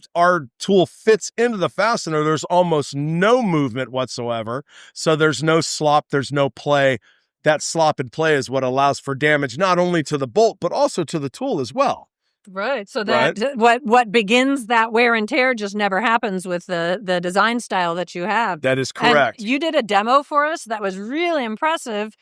tool fits into the fastener, there's almost no movement whatsoever. So there's no slop, there's no play. That slop and play is what allows for damage, not only to the bolt, but also to the tool as well. Right. So that what begins that wear and tear just never happens with the design style that you have. That is correct. And you did a demo for us that was really impressive,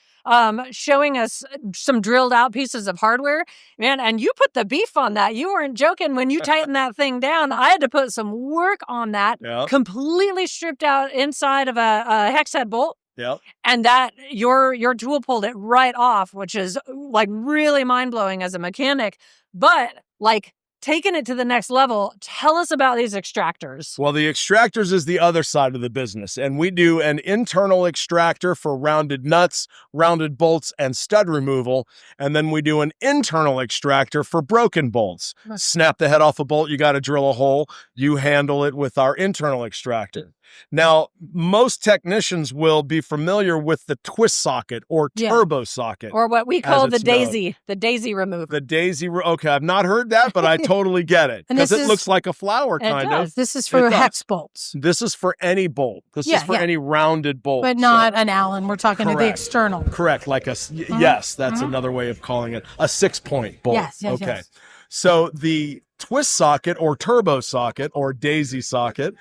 showing us some drilled out pieces of hardware. Man, and you put the beef on that. You weren't joking when you tightened that thing down. I had to put some work on that. Yep. Completely stripped out inside of a hex head bolt. Yep. And that your tool pulled it right off, which is like really mind-blowing as a mechanic. But like taking it to the next level, tell us about these extractors. Well, the extractors is the other side of the business, and we do an internal extractor for rounded nuts, rounded bolts, and stud removal, and then we do an internal extractor for broken bolts. Snap the head off a bolt, you got to drill a hole, you handle it with our internal extractor. Now, most technicians will be familiar with the twist socket or turbo socket. Or what we call the daisy remover. The daisy, okay, I've not heard that, but I totally get it. Because it looks like a flower, kind of. This is for hex bolts. This is for any bolt. This is for any rounded bolt. But not an Allen. We're talking to the external. Correct, like a, yes, that's another way of calling it. A 6-point bolt. Yes. So the twist socket or turbo socket or daisy socket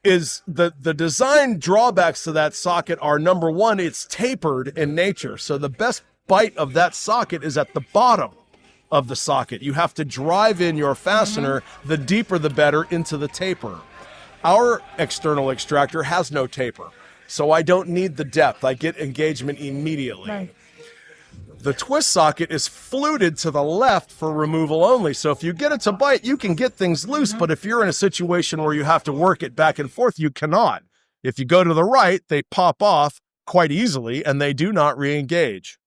is the design drawbacks to that socket are, number one, it's tapered in nature. So the best bite of that socket is at the bottom of the socket. You have to drive in your fastener, the deeper the better, into the taper. Our external extractor has no taper, so I don't need the depth. I get engagement immediately. Right. The twist socket is fluted to the left for removal only. So if you get it to bite, you can get things loose. But if you're in a situation where you have to work it back and forth, you cannot. If you go to the right, they pop off quite easily and they do not re-engage.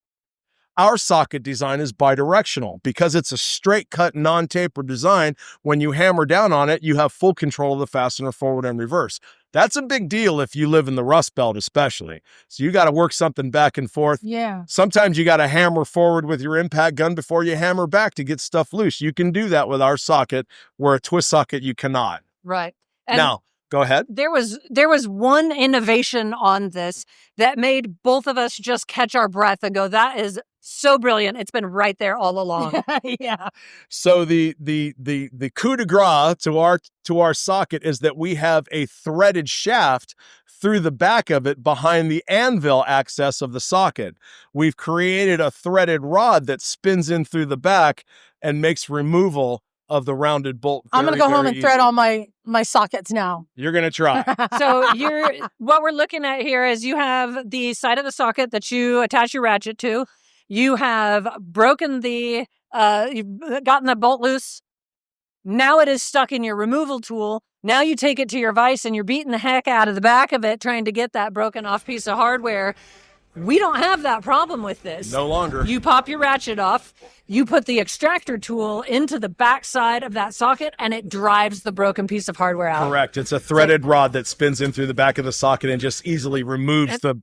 Our socket design is bidirectional. Because it's a straight cut, non-tapered design, when you hammer down on it, you have full control of the fastener forward and reverse. That's a big deal if you live in the Rust Belt, especially. So you got to work something back and forth. Yeah. Sometimes you got to hammer forward with your impact gun before you hammer back to get stuff loose. You can do that with our socket, where a twist socket you cannot. Right. And Now, go ahead. there was one innovation on this that made both of us just catch our breath and go, that is so brilliant. It's been right there all along. Yeah. So the coup de grace to our socket is that we have a threaded shaft through the back of it behind the anvil access of the socket. We've created a threaded rod that spins in through the back and makes removal of the rounded bolt. I'm going to go home and thread all my sockets now. You're going to try. So what we're looking at here is you have the side of the socket that you attach your ratchet to. You have broken you've gotten the bolt loose. Now it is stuck in your removal tool. Now you take it to your vise and you're beating the heck out of the back of it trying to get that broken off piece of hardware. We don't have that problem with this. No longer. You pop your ratchet off, you put the extractor tool into the back side of that socket, and it drives the broken piece of hardware out. Correct. It's a threaded rod that spins in through the back of the socket and just easily removes the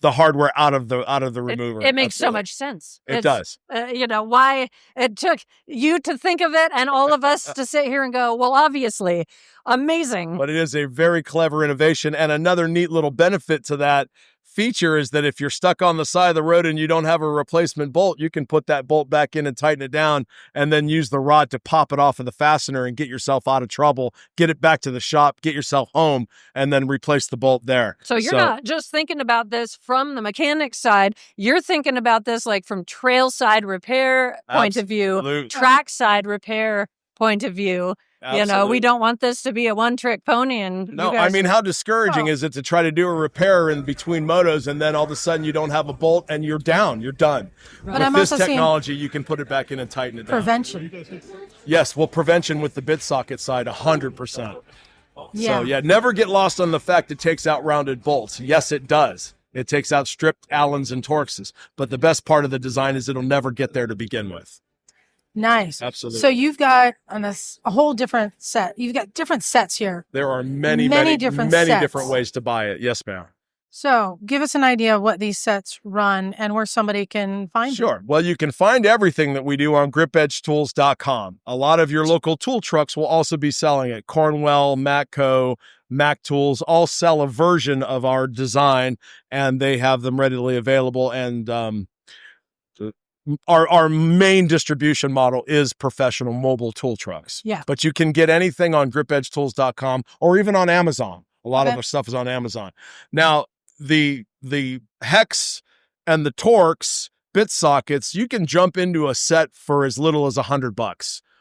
hardware out of the remover. It makes so much sense. It does. Why it took you to think of it and all of us to sit here and go, well, obviously, amazing. But it is a very clever innovation, and another neat little benefit to that feature is that if you're stuck on the side of the road and you don't have a replacement bolt, you can put that bolt back in and tighten it down and then use the rod to pop it off of the fastener and get yourself out of trouble, get it back to the shop, get yourself home, and then replace the bolt there. So you're not just thinking about this from the mechanic side, you're thinking about this like from trail side repair point of view, track side repair point of view. Absolutely. We don't want this to be a one-trick pony. And no, I mean, how discouraging is it to try to do a repair in between motos and then all of a sudden you don't have a bolt and you're down, you're done. But with I'm this also technology, you can put it back in and tighten it down. Prevention. Yes, well, prevention with the bit socket side, 100%. Yeah. So, never get lost on the fact it takes out rounded bolts. Yes, it does. It takes out stripped Allens and Torxes. But the best part of the design is it'll never get there to begin with. Nice. Absolutely. So you've got a whole different set. You've got different sets here. There are many different ways to buy it. Yes, ma'am. So give us an idea of what these sets run and where somebody can find Sure. them. Well, you can find everything that we do on gripedgetools.com. A lot of your local tool trucks will also be selling it. Cornwell, Matco, Mac Tools all sell a version of our design, and they have them readily available. And our main distribution model is professional mobile tool trucks. Yeah. But you can get anything on gripedgetools.com or even on Amazon. A lot of our stuff is on Amazon. Now, the hex and the Torx bit sockets, you can jump into a set for as little as $100.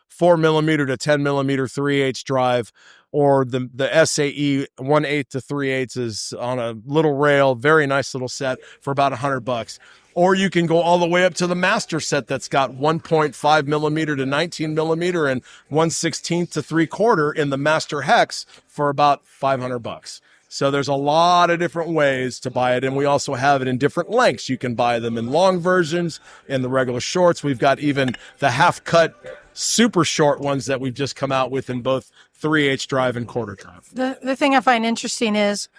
4mm to 10mm 3/8 drive, or the SAE 1/8 to 3/8 is on a little rail, very nice little set for about $100. Or you can go all the way up to the master set that's got 1.5mm to 19mm and 1/16 to 3/4 in the master hex for about $500. So there's a lot of different ways to buy it, and we also have it in different lengths. You can buy them in long versions, in the regular shorts. We've got even the half-cut super short ones that we've just come out with in both 3/8 drive and quarter drive. The thing I find interesting is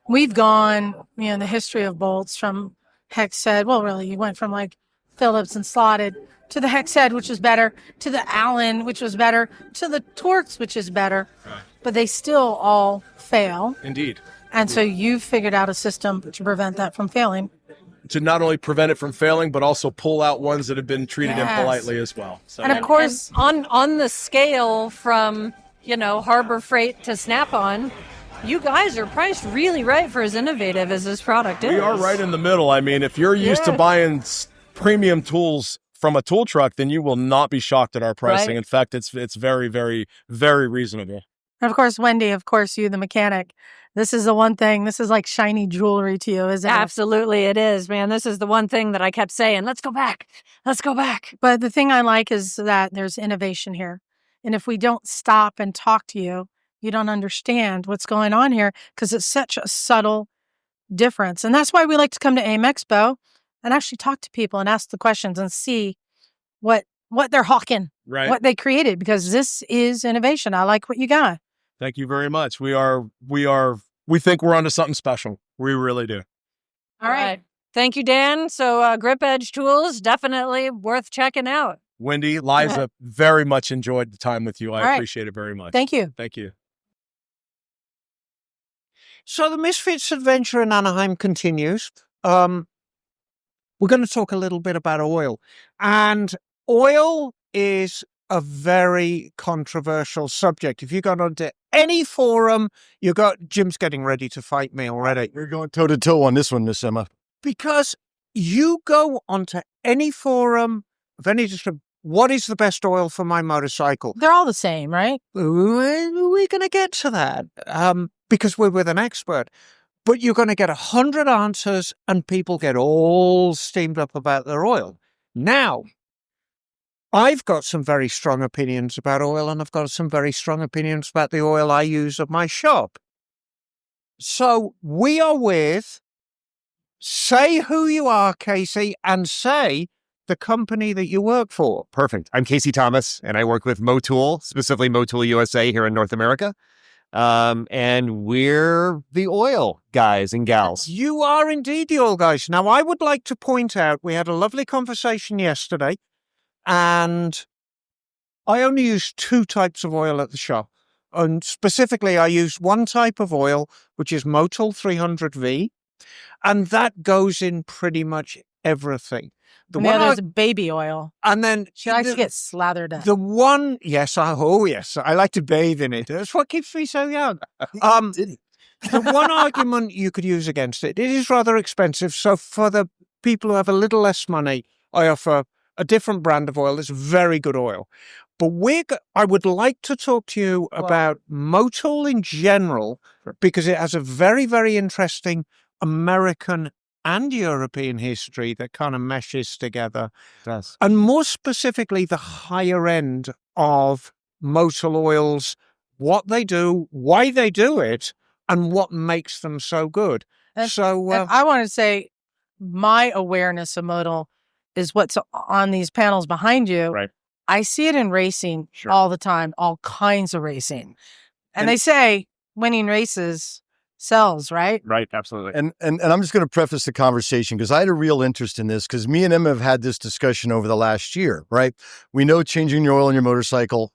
we've gone, the history of bolts from hex head. Well, really, you went from like Phillips and slotted to the hex head, which is better, to the Allen, which was better, to the Torx, which is better. Right. But they still all fail. Indeed. And so you've figured out a system to prevent that from failing. To not only prevent it from failing, but also pull out ones that have been treated impolitely as well. So. And of course, on the scale from, Harbor Freight to Snap-on, you guys are priced really right for as innovative as this product is. We are right in the middle. I mean, if you're used to buying premium tools from a tool truck, then you will not be shocked at our pricing. Right. In fact, it's very, very, very reasonable. And of course, Wendy, you, the mechanic, This is the one thing. This is like shiny jewelry to you, isn't it? Absolutely, it is, man. This is the one thing that I kept saying, let's go back. Let's go back. But the thing I like is that there's innovation here. And if we don't stop and talk to you, you don't understand what's going on here because it's such a subtle difference. And that's why we like to come to AimExpo and actually talk to people and ask the questions and see what they're hawking, Right. what they created, because this is innovation. I like what you got. Thank you very much. We think we're onto something special. We really do. All right. Thank you, Dan. So Grip Edge Tools, definitely worth checking out. Wendy, Liza, very much enjoyed the time with you. I All right. appreciate it very much. Thank you. Thank you. So the Misfits adventure in Anaheim continues. We're going to talk a little bit about oil. And oil is a very controversial subject. If you go onto any forum, Jim's getting ready to fight me already. We're going toe-to-toe on this one, Miss Emma. Because you go onto any forum of any description, what is the best oil for my motorcycle? They're all the same, right? We're going to get to that because we're with an expert. But you're going to get 100 answers and people get all steamed up about their oil. Now, I've got some very strong opinions about oil, and I've got some very strong opinions about the oil I use at my shop. So we are with, say who you are, Casey, and say the company that you work for. Perfect. I'm Casey Thomas, and I work with Motul, specifically Motul USA here in North America. And we're the oil guys and gals. You are indeed the oil guys. Now, I would like to point out, we had a lovely conversation yesterday, and I only use 2 types of oil at the shop. And specifically, I use one type of oil, which is Motul 300V, and that goes in pretty much everything. There's baby oil. And then She likes to get slathered up. the one, yes, I like to bathe in it. That's what keeps me so young. The one argument you could use against it is rather expensive. So for the people who have a little less money, I offer a different brand of oil. It's very good oil. But I would like to talk to you about Motul in general, because it has a very, very interesting American and European history that kind of meshes together. Yes. And more specifically, the higher end of Motul oils, what they do, why they do it, and what makes them so good. And So I want to say my awareness of Motul is what's on these panels behind you. Right. I see it in racing all the time, all kinds of racing. And they say winning races sells, right? Right. Absolutely. And I'm just going to preface the conversation because I had a real interest in this because me and Emma have had this discussion over the last year, right? We know changing your oil in your motorcycle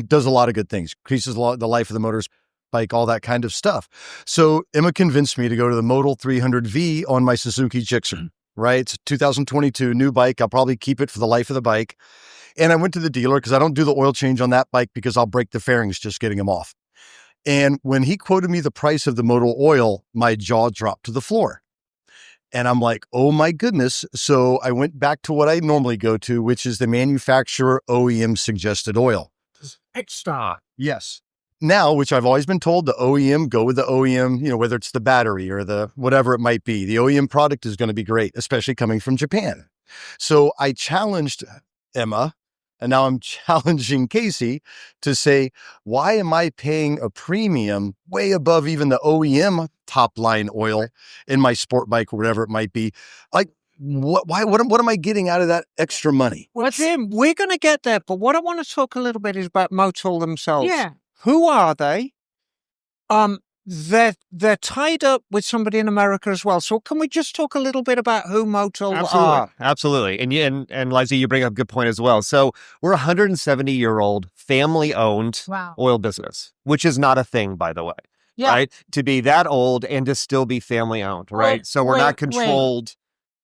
does a lot of good things, increases the life of the motorcycle, all that kind of stuff. So Emma convinced me to go to the Motul 300V on my Suzuki Gixxer, right? It's a 2022 new bike. I'll probably keep it for the life of the bike. And I went to the dealer because I don't do the oil change on that bike because I'll break the fairings just getting them off. And when he quoted me the price of the Motul oil, my jaw dropped to the floor. And I'm like, oh my goodness. So I went back to what I normally go to, which is the manufacturer OEM suggested oil. X-Star. Yes. Now, which I've always been told, the OEM, go with the OEM, whether it's the battery or the whatever it might be. The OEM product is going to be great, especially coming from Japan. So I challenged Emma, and now I'm challenging Casey to say, why am I paying a premium way above even the OEM top line oil in my sport bike or whatever it might be? Like, what am I getting out of that extra money? Well, Jim, we're going to get there, but what I want to talk a little bit is about Motul themselves. Yeah. Who are they? They're tied up with somebody in America as well. So can we just talk a little bit about who Motul are? Absolutely. And Liza, you bring up a good point as well. So we're a 170-year-old family-owned oil business, which is not a thing, by the way. Yeah. Right? To be that old and to still be family-owned, right? So we're not controlled.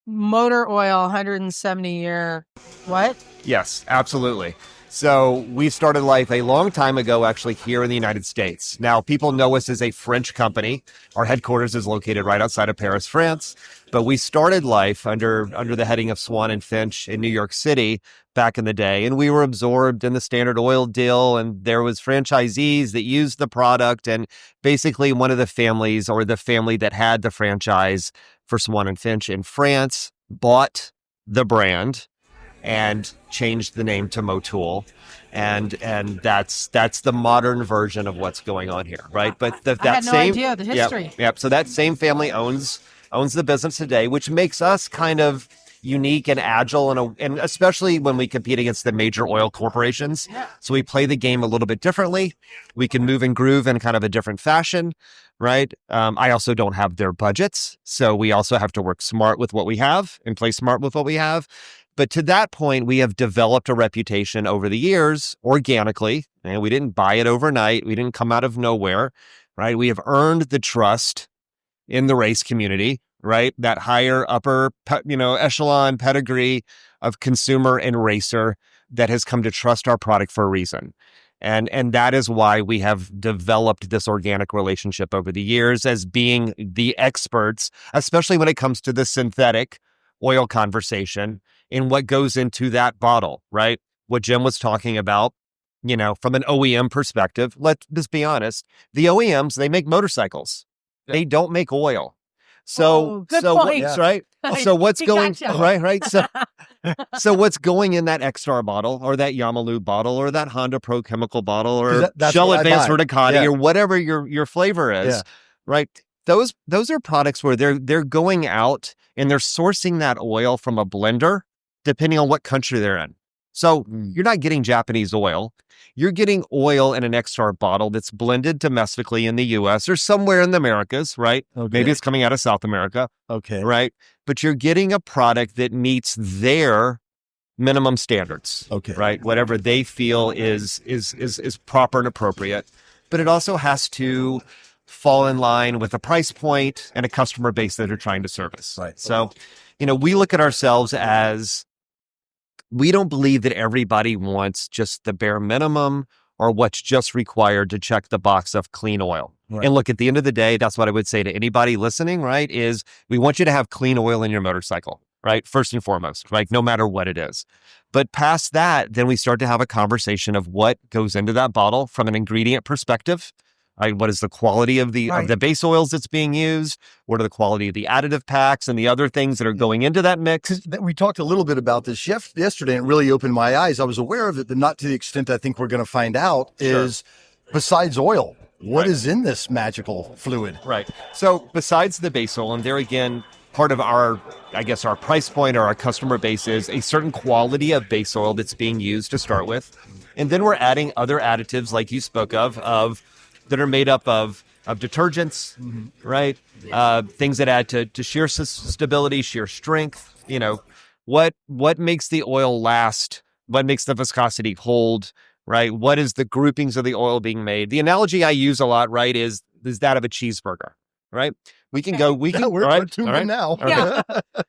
Motor oil, 170-year. What? Yes, absolutely. So we started life a long time ago, actually, here in the United States. Now, people know us as a French company. Our headquarters is located right outside of Paris, France. But we started life under the heading of Swan and Finch in New York City back in the day. And we were absorbed in the Standard Oil deal. And there was franchisees that used the product. And basically one of the families, or the family that had the franchise for Swan and Finch in France, bought the brand and changed the name to Motul. And that's the modern version of what's going on here, right? But I had no idea the history. Yep. So that same family owns the business today, which makes us kind of unique and agile, and especially when we compete against the major oil corporations. Yeah. So we play the game a little bit differently. We can move and groove in kind of a different fashion, right? I also don't have their budgets, so we also have to work smart with what we have and play smart with what we have. But to that point, we have developed a reputation over the years organically, and we didn't buy it overnight. We didn't come out of nowhere, right? We have earned the trust in the race community, right? That higher upper, echelon pedigree of consumer and racer that has come to trust our product for a reason. And that is why we have developed this organic relationship over the years as being the experts, especially when it comes to the synthetic oil conversation in what goes into that bottle, right? What Jim was talking about, from an OEM perspective, let's just be honest. The OEMs, they make motorcycles. They don't make oil. So right? So what's going right? So what's going in that X-Star bottle, or that Yamalu bottle, or that Honda Pro Chemical bottle, or Shell Advanced Verticati, or whatever your flavor is, right? Those are products where they're going out and they're sourcing that oil from a blender, depending on what country they're in. So you're not getting Japanese oil. You're getting oil in an X-Star bottle that's blended domestically in the U.S. or somewhere in the Americas, right? Okay. Maybe it's coming out of South America. Okay. Right? But you're getting a product that meets their minimum standards. Okay. Right? Whatever they feel is proper and appropriate. But it also has to fall in line with a price point and a customer base that they're trying to service. Right. So, we look at ourselves as, we don't believe that everybody wants just the bare minimum or what's just required to check the box of clean oil. Right. And look, at the end of the day, that's what I would say to anybody listening, right? Is we want you to have clean oil in your motorcycle, right? First and foremost, right? No matter what it is. But past that, then we start to have a conversation of what goes into that bottle from an ingredient perspective. Right? What is the quality of the base oils that's being used? What are the quality of the additive packs and the other things that are going into that mix? We talked a little bit about this yesterday, and it really opened my eyes. I was aware of it, but not to the extent I think we're going to find out. Is besides oil, what is in this magical fluid? Right. So besides the base oil, and there again, part of our price point or our customer base is a certain quality of base oil that's being used to start with. And then we're adding other additives like you spoke of that are made up of detergents, right? Things that add to shear stability, shear strength. What makes the oil last? What makes the viscosity hold? Right? What is the groupings of the oil being made? The analogy I use a lot, right, is that of a cheeseburger, right? We're tuned in now. Okay. Yeah.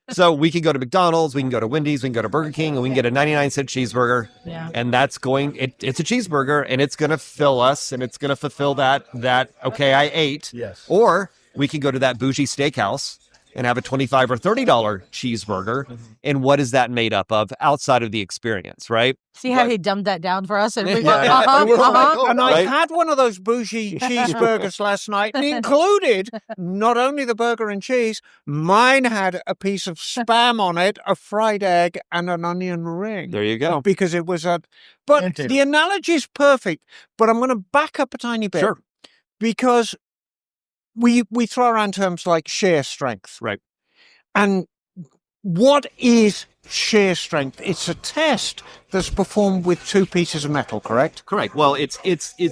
So we can go to McDonald's, we can go to Wendy's, we can go to Burger King, and we can get a 99-cent cheeseburger. Yeah. And that's it's a cheeseburger, and it's going to fill us, and it's going to fulfill that, okay, I ate. Yes. Or we can go to that bougie steakhouse and have a $25 or $30 cheeseburger. And what is that made up of outside of the experience, right? See how he dumbed that down for us? And And I had one of those bougie cheeseburgers last night, and included not only the burger and cheese, mine had a piece of Spam on it, a fried egg, and an onion ring. There you go. Because it was but the analogy is perfect, but I'm going to back up a tiny bit. Sure. Because we throw around terms like shear strength. Right. And what is shear strength? It's a test that's performed with two pieces of metal, correct? Correct. Well,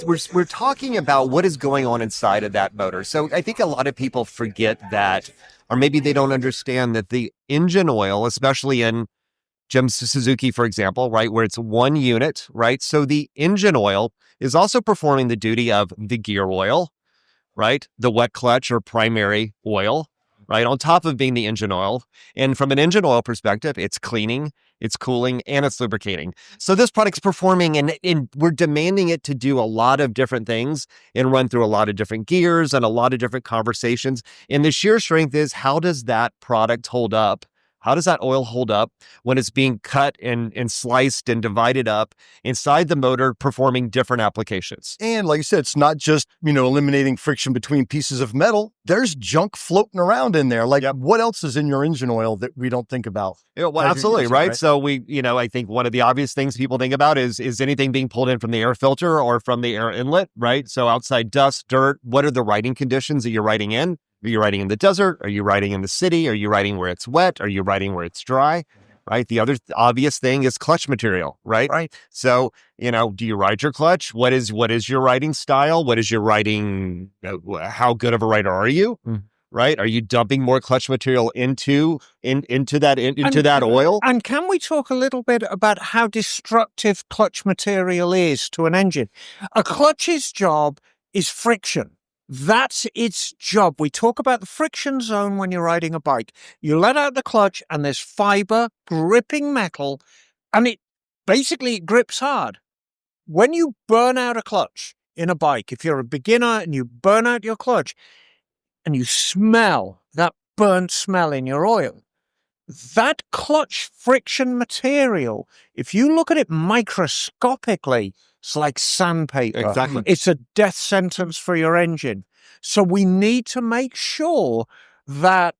we're talking about what is going on inside of that motor. So I think a lot of people forget that, or maybe they don't understand that the engine oil, especially in Jim's Suzuki, for example, right, where it's one unit, right? So the engine oil is also performing the duty of the gear oil, right? The wet clutch or primary oil, right? On top of being the engine oil. And from an engine oil perspective, it's cleaning, it's cooling, and it's lubricating. So this product's performing, and we're demanding it to do a lot of different things and run through a lot of different gears and a lot of different conversations. And the sheer strength is, how does that product hold up? How does that oil hold up when it's being cut and sliced and divided up inside the motor, performing different applications? And like I said, it's not just, eliminating friction between pieces of metal. There's junk floating around in there. Like, what else is in your engine oil that we don't think about? Yeah, well, absolutely, right? So I think one of the obvious things people think about is anything being pulled in from the air filter or from the air inlet, right? So outside dust, dirt, what are the riding conditions that you're riding in? Are you riding in the desert? Are you riding in the city? Are you riding where it's wet? Are you riding where it's dry? Right. The other obvious thing is clutch material, right? Right. So, do you ride your clutch? What is your riding style? What is your riding? How good of a rider are you? Right? Are you dumping more clutch material into that oil? And can we talk a little bit about how destructive clutch material is to an engine? A clutch's job is friction. That's its job. We talk about the friction zone when you're riding a bike. You let out the clutch and there's fiber gripping metal, and it basically grips hard. When you burn out a clutch in a bike, if you're a beginner and you burn out your clutch and you smell that burnt smell in your oil, that clutch friction material, if you look at it microscopically, it's like sandpaper. Exactly. It's a death sentence for your engine. So we need to make sure that,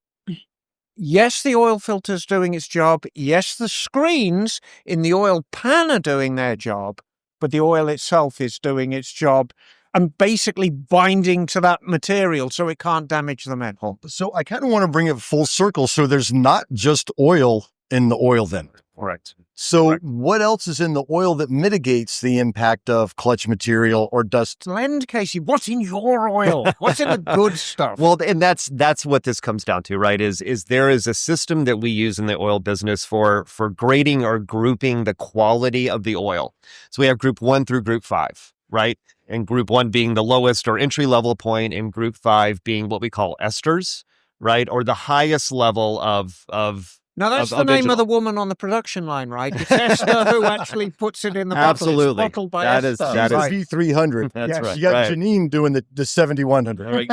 yes, the oil filter's doing its job. Yes, the screens in the oil pan are doing their job, but the oil itself is doing its job and basically binding to that material so it can't damage the metal. So I kind of want to bring it full circle. So there's not just oil in the oil then. Correct. So what else is in the oil that mitigates the impact of clutch material or dust? Blend, Casey, what's in your oil? What's in the good stuff? Well, and that's what this comes down to, right? Is there is a system that we use in the oil business for grading or grouping the quality of the oil. So we have group 1 through group 5, right? And group 1 being the lowest or entry level point, and group 5 being what we call esters, right? Or the highest level of Now, that's the name of the woman on the production line, right? It's Esther who actually puts it in the bottle. Absolutely. It's bottled by That Esther. is- that is- V300. That's right. You got right. Janine doing the 7100.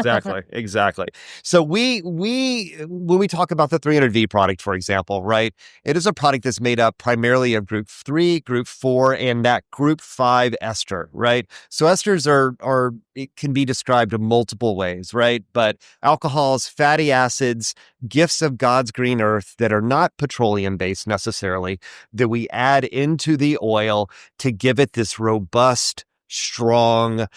Exactly. So we when we talk about the 300V product, for example, right, it is a product that's made up primarily of group 3, group 4, and that group 5 ester, right? So esters are it can be described in multiple ways, right? But alcohols, fatty acids, gifts of God's green earth that are not petroleum based necessarily, that we add into the oil to give it this robust, strong,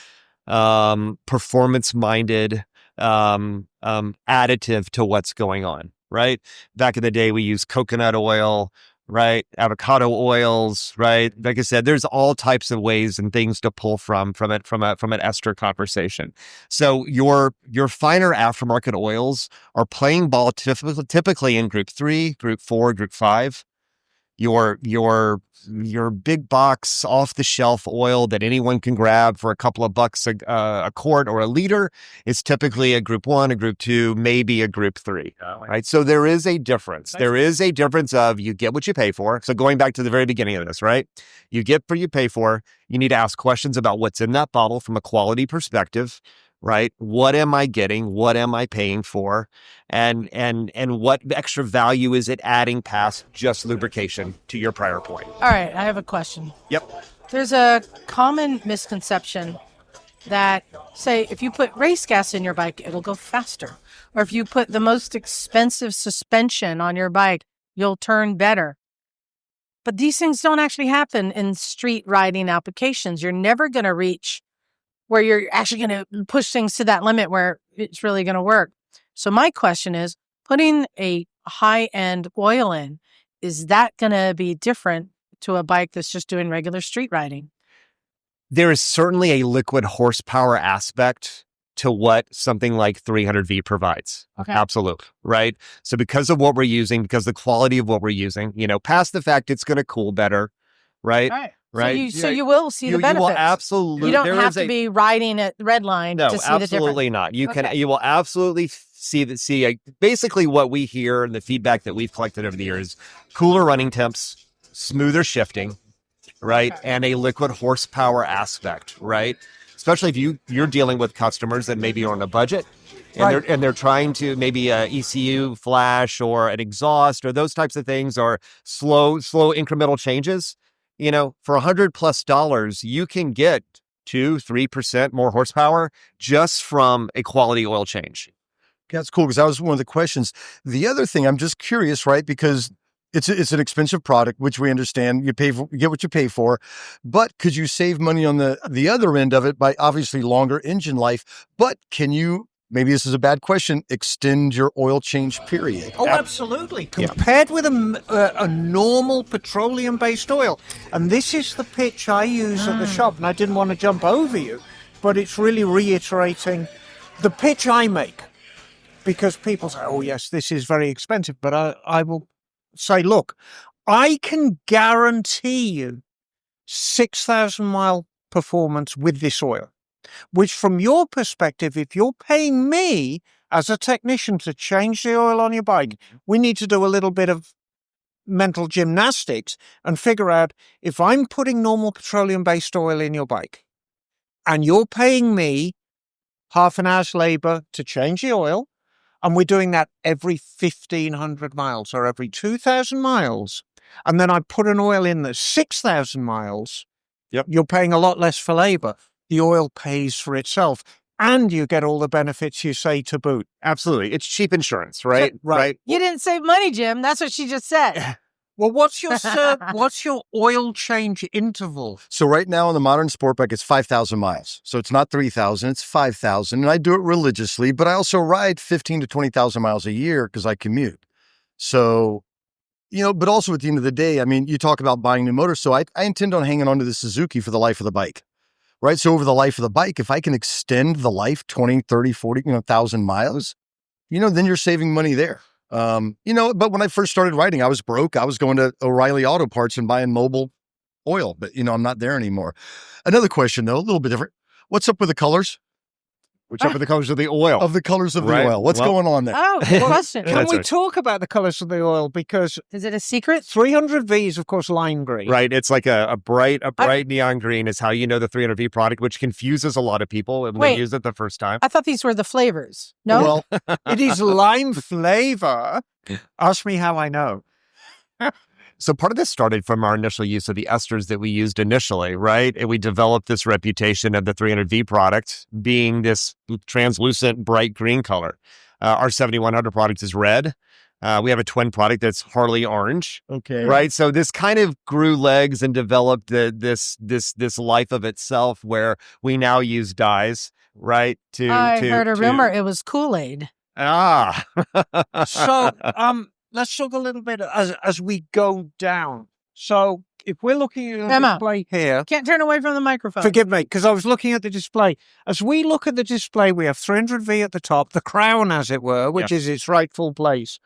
performance minded additive to what's going on, right? Back in the day, we used coconut oil, right? Avocado oils, right? Like I said, there's all types of ways and things to pull from an ester conversation. So your finer aftermarket oils are playing ball typically in group 3, group 4, group 5. Your big box off the shelf oil that anyone can grab for a couple of bucks a quart or a liter is typically a group 1, a group 2, maybe a group 3, right? So there is a difference. There is a difference of you get what you pay for. So going back to the very beginning of this, right? You get what you pay for. You need to ask questions about what's in that bottle from a quality perspective, right? What am I getting? What am I paying for? And what extra value is it adding past just lubrication, to your prior point? All right, I have a question. Yep. There's a common misconception that, say, if you put race gas in your bike, it'll go faster. Or if you put the most expensive suspension on your bike, you'll turn better. But these things don't actually happen in street riding applications. You're never going to reach where you're actually going to push things to that limit where it's really going to work. So my question is, putting a high-end oil in, is that going to be different to a bike that's just doing regular street riding? There is certainly a liquid horsepower aspect to what something like 300V provides. Okay. Absolutely. Right. So because of what we're using, because the quality of what we're using, past the fact it's going to cool better. Right. All right. Right. So you will see the benefits. You will absolutely. You don't have to be riding at red line to see the difference. No, absolutely not. You will absolutely see basically what we hear and the feedback that we've collected over the years: cooler running temps, smoother shifting, right? And a liquid horsepower aspect, right? Especially if you're dealing with customers that maybe are on a budget and they're trying to maybe a ECU flash or an exhaust or those types of things, or slow incremental changes. You know, for $100+ you can get 2-3% more horsepower just from a quality oil change. That's cool, because that was one of the questions. The other thing, I'm just curious, right? Because it's an expensive product, which we understand. You get what you pay for, but could you save money on the other end of it by obviously longer engine life? But can you, maybe this is a bad question, extend your oil change period? Oh, absolutely. Compared with a normal petroleum-based oil. And this is the pitch I use at the shop, and I didn't want to jump over you, but it's really reiterating the pitch I make. Because people say, oh, yes, this is very expensive. But I will say, look, I can guarantee you 6,000-mile performance with this oil. Which, from your perspective, if you're paying me as a technician to change the oil on your bike, we need to do a little bit of mental gymnastics and figure out, if I'm putting normal petroleum-based oil in your bike and you're paying me half an hour's labor to change the oil, and we're doing that every 1,500 miles or every 2,000 miles, and then I put an oil in that's 6,000 miles, you're paying a lot less for labor. The oil pays for itself, and you get all the benefits you say to boot. Absolutely. It's cheap insurance, right? Right. You didn't save money, Jim. That's what she just said. Well, what's your oil change interval? So right now on the modern sport bike, it's 5,000 miles. So it's not 3,000, it's 5,000. And I do it religiously, but I also ride 15 to 20,000 miles a year because I commute. So, you know, but also at the end of the day, I mean, you talk about buying new motors. So I intend on hanging on to the Suzuki for the life of the bike. Right. So over the life of the bike, if I can extend the life 20, 30, 40, 1,000 miles, then you're saving money there. But when I first started riding, I was broke. I was going to O'Reilly Auto Parts and buying mobile oil, but I'm not there anymore. Another question though, a little bit different. What's up with the colors? What's up with the colors of the oil? Of the colors of the oil. What's going on there? Oh, good question. Can we talk about the colors of the oil? Because is it a secret? 300V is, of course, lime green. Right. It's like a bright neon green is how you know the 300V product, which confuses a lot of people when they use it the first time. I thought these were the flavors. No? Well, it is lime flavor. Ask me how I know. So part of this started from our initial use of the esters that we used initially, right? And we developed this reputation of the 300V product being this translucent, bright green color. Our 7100 product is red. We have a twin product that's Harley orange. Okay. Right. So this kind of grew legs and developed this life of itself, where we now use dyes, right? I heard a rumor it was Kool-Aid. So, let's talk a little bit as we go down. So if we're looking at the display here... Can't turn away from the microphone. Forgive me, because I was looking at the display. As we look at the display, we have 300V at the top, the crown, as it were, which is its rightful place.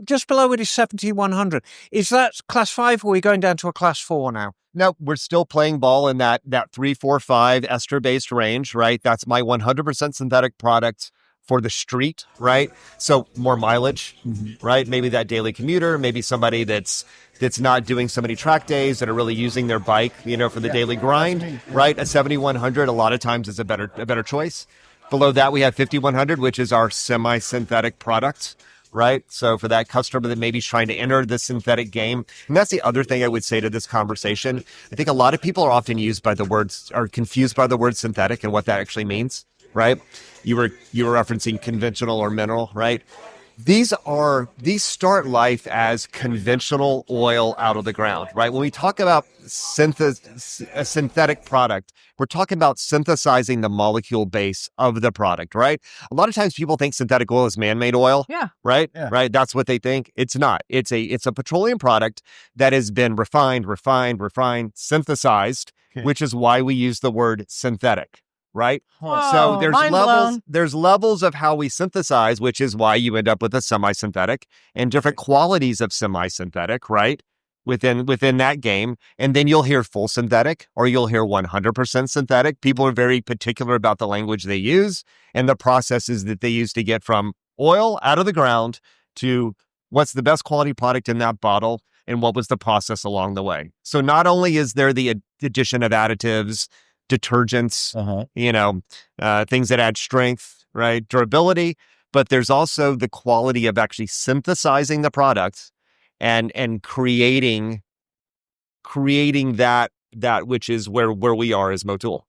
Just below it is 7100. Is that class 5, or are we going down to a class 4 now? No, we're still playing ball in that 3, 4, 5 ester-based range, right? That's my 100% synthetic product for the street, right? So more mileage, right? Maybe that daily commuter, maybe somebody that's not doing so many track days that are really using their bike, for the daily grind, right? A 7100 a lot of times is a better choice. Below that, we have 5100, which is our semi-synthetic product, right? So for that customer that maybe is trying to enter the synthetic game. And that's the other thing I would say to this conversation. I think a lot of people are often confused by the word synthetic and what that actually means. Right? You were referencing conventional or mineral, right? These start life as conventional oil out of the ground, right? When we talk about a synthetic product, we're talking about synthesizing the molecule base of the product, right? A lot of times people think synthetic oil is man-made oil. Yeah. Right? Yeah. Right. That's what they think. It's not. It's a petroleum product that has been refined, synthesized, which is why we use the word synthetic. Right? Whoa, so there's levels of how we synthesize, which is why you end up with a semi-synthetic and different qualities of semi-synthetic, right? Within that game. And then you'll hear full synthetic or you'll hear 100% synthetic. People are very particular about the language they use and the processes that they use to get from oil out of the ground to what's the best quality product in that bottle and what was the process along the way. So not only is there the addition of additives, detergents, things that add strength, right, durability, but there's also the quality of actually synthesizing the product and creating that which is where we are as Motul.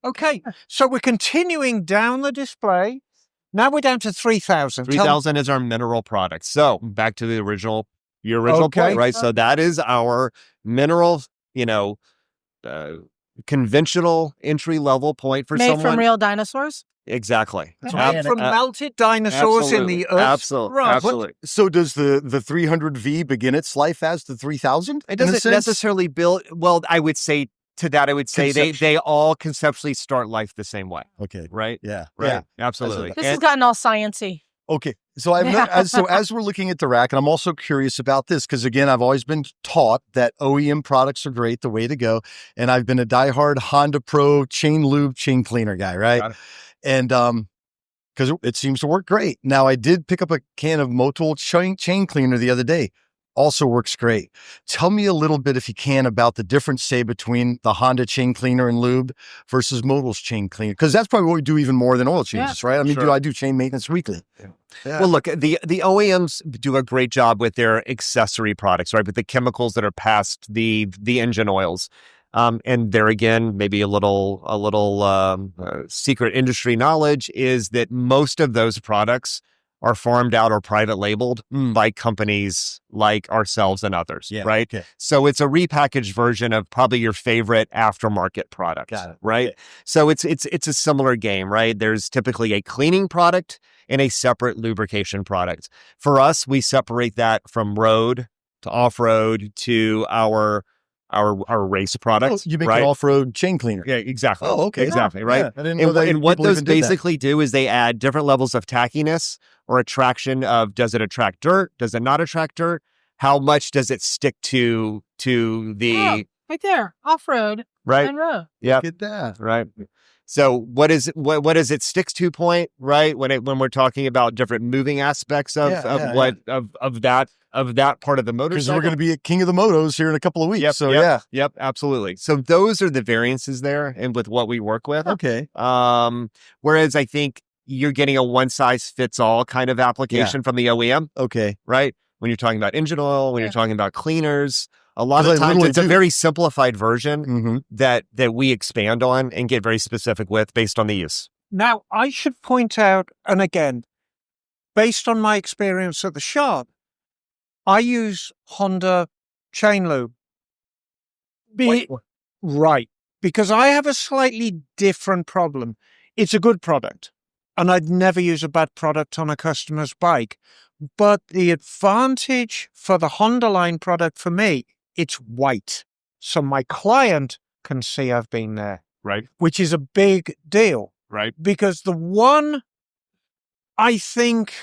Okay, so we're continuing down the display. Now we're down to 3,000. 3,000 is our mineral product. So back to your original point, right? So that is our mineral, conventional entry level point for Made someone. from real dinosaurs? Exactly. Made from melted dinosaurs in the Earth's Absolutely. crust. Absolutely. So does the 300V begin its life as the 3000? It doesn't necessarily build. Well, I would say they all conceptually start life the same way. Okay. Right. Yeah. Right. Yeah. Absolutely. This has gotten all sciencey. Okay. So as we're looking at the rack, and I'm also curious about this because again, I've always been taught that OEM products are great, the way to go, and I've been a diehard Honda Pro chain lube, chain cleaner guy, right? And because it seems to work great. Now I did pick up a can of Motul chain cleaner the other day. Also works great. Tell me a little bit, if you can, about the difference, say, between the Honda chain cleaner and lube versus Motul's chain cleaner, because that's probably what we do even more than oil changes, right? I mean, I do chain maintenance weekly. Yeah. Well, look, the OEMs do a great job with their accessory products, right? With the chemicals that are past the engine oils. And there again, maybe a little secret industry knowledge is that most of those products are farmed out or private labeled by companies like ourselves and others, right? Okay. So it's a repackaged version of probably your favorite aftermarket product, right? Okay. So it's a similar game, right? There's typically a cleaning product and a separate lubrication product. For us, we separate that from road to off-road to our race products. You make an off-road chain cleaner. Yeah, exactly. Oh, okay. Exactly, right? Yeah, I didn't know that. And what those basically do is they add different levels of tackiness or attraction of, does it attract dirt? Does it not attract dirt? How much does it stick to the... right there, off-road and road. Yeah. Look at that. Right. So what is it sticks to point, right? When we're talking about different moving aspects of that part of the motorcycle. Because we're going to be at King of the Motos here in a couple of weeks. Yep, absolutely. So those are the variances there and with what we work with. Okay. Whereas I think you're getting a one size fits all kind of application from the OEM. Okay. Right? When you're talking about engine oil, when you're talking about cleaners, a lot of times it's a very simplified version that we expand on and get very specific with based on the use. Now, I should point out, and again, based on my experience at the shop, I use Honda chain lube. Right. Because I have a slightly different problem. It's a good product, and I'd never use a bad product on a customer's bike. But the advantage for the Honda line product for me, it's white. So my client can see I've been there. Right. Which is a big deal. Right. Because the one, I think,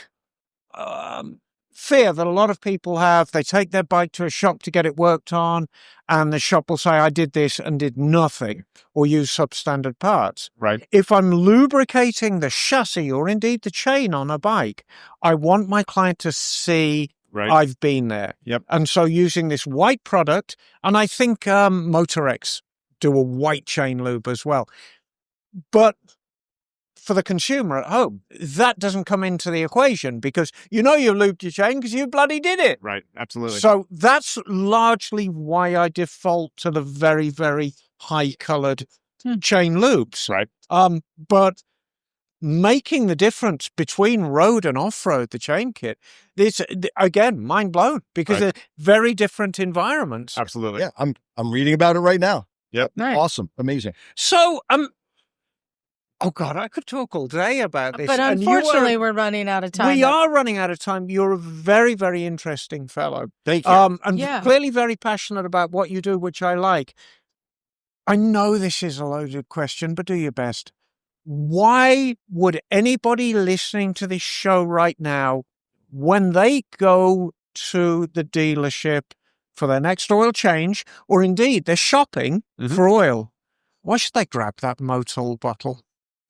fear that a lot of people have, they take their bike to a shop to get it worked on, and the shop will say, I did this and did nothing, or use substandard parts. Right. If I'm lubricating the chassis or indeed the chain on a bike, I want my client to see I've been there. Yep. And so using this white product, and I think Motorex do a white chain lube as well. But for the consumer at home, that doesn't come into the equation because you lubed your chain because you bloody did it. Right. Absolutely. So that's largely why I default to the very, very high-colored chain lubes. Right. But making the difference between road and off-road, the chain kit, this again, mind blown because they're very different environments. Absolutely. Yeah, I'm reading about it right now. Yep. Nice. Awesome. Amazing. So, oh God, I could talk all day about this. But unfortunately, we're running out of time. We are running out of time. You're a very, very interesting fellow. Thank you. And clearly very passionate about what you do, which I like. I know this is a loaded question, but do your best. Why would anybody listening to this show right now, when they go to the dealership for their next oil change, or indeed they're shopping for oil, why should they grab that Motul bottle?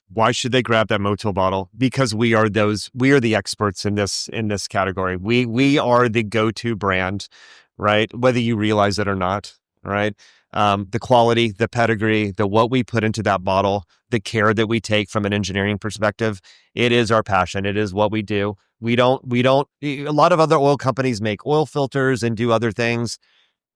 Why should they grab that Motul bottle? Because we are the experts in this category. We are the go-to brand right? Whether you realize it or not, right? The quality, the pedigree, what we put into that bottle, the care that we take from an engineering perspective, it is our passion. It is what we do. A lot of other oil companies make oil filters and do other things.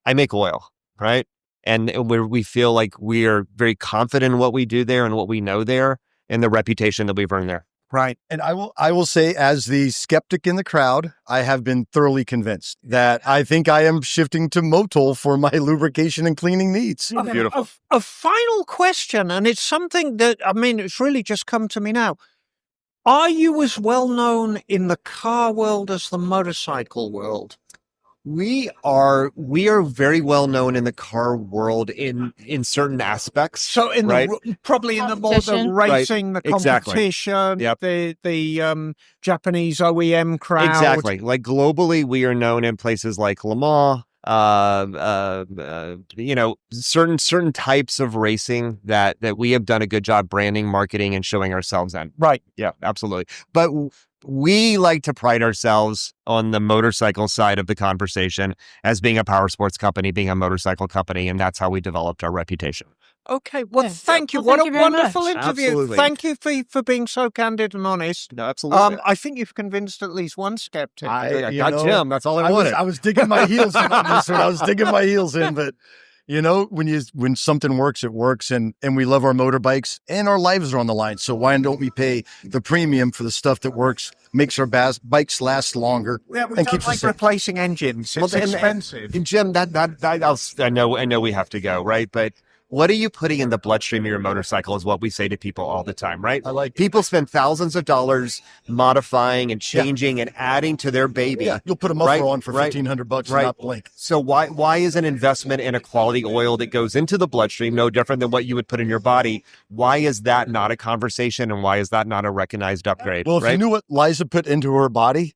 I make oil, right? And we feel like we are very confident in what we do there and what we know there and the reputation that we've earned there. Right. And I will say, as the skeptic in the crowd, I have been thoroughly convinced that I think I am shifting to Motul for my lubrication and cleaning needs. Beautiful. A final question, and it's something that, it's really just come to me now. Are you as well known in the car world as the motorcycle world? We are very well known in the car world in certain aspects. So probably in the more the racing, the competition, the Japanese OEM crowd. Exactly. Like globally, we are known in places like Le Mans, certain types of racing that we have done a good job branding, marketing, and showing ourselves in. Right. Yeah, absolutely. But we like to pride ourselves on the motorcycle side of the conversation as being a power sports company, being a motorcycle company, and that's how we developed our reputation. Okay, well, thank you. What a wonderful interview. Absolutely. Thank you for being so candid and honest. No, absolutely. I think you've convinced at least one skeptic. I got Jim. That's all I wanted. I was digging my heels in on this one. I was digging my heels in, but when something works, it works, and we love our motorbikes and our lives are on the line. So why don't we pay the premium for the stuff that works, makes our bikes last longer, and keeps us safe? Replacing engines. It's expensive. And Jim, I know we have to go, right? But what are you putting in the bloodstream of your motorcycle is what we say to people all the time, right? People spend thousands of dollars modifying and changing and adding to their baby. Yeah, you'll put a muffler on for $1,500 and not blink. So why is an investment in a quality oil that goes into the bloodstream no different than what you would put in your body? Why is that not a conversation, and why is that not a recognized upgrade? Well, if you knew what Liza put into her body.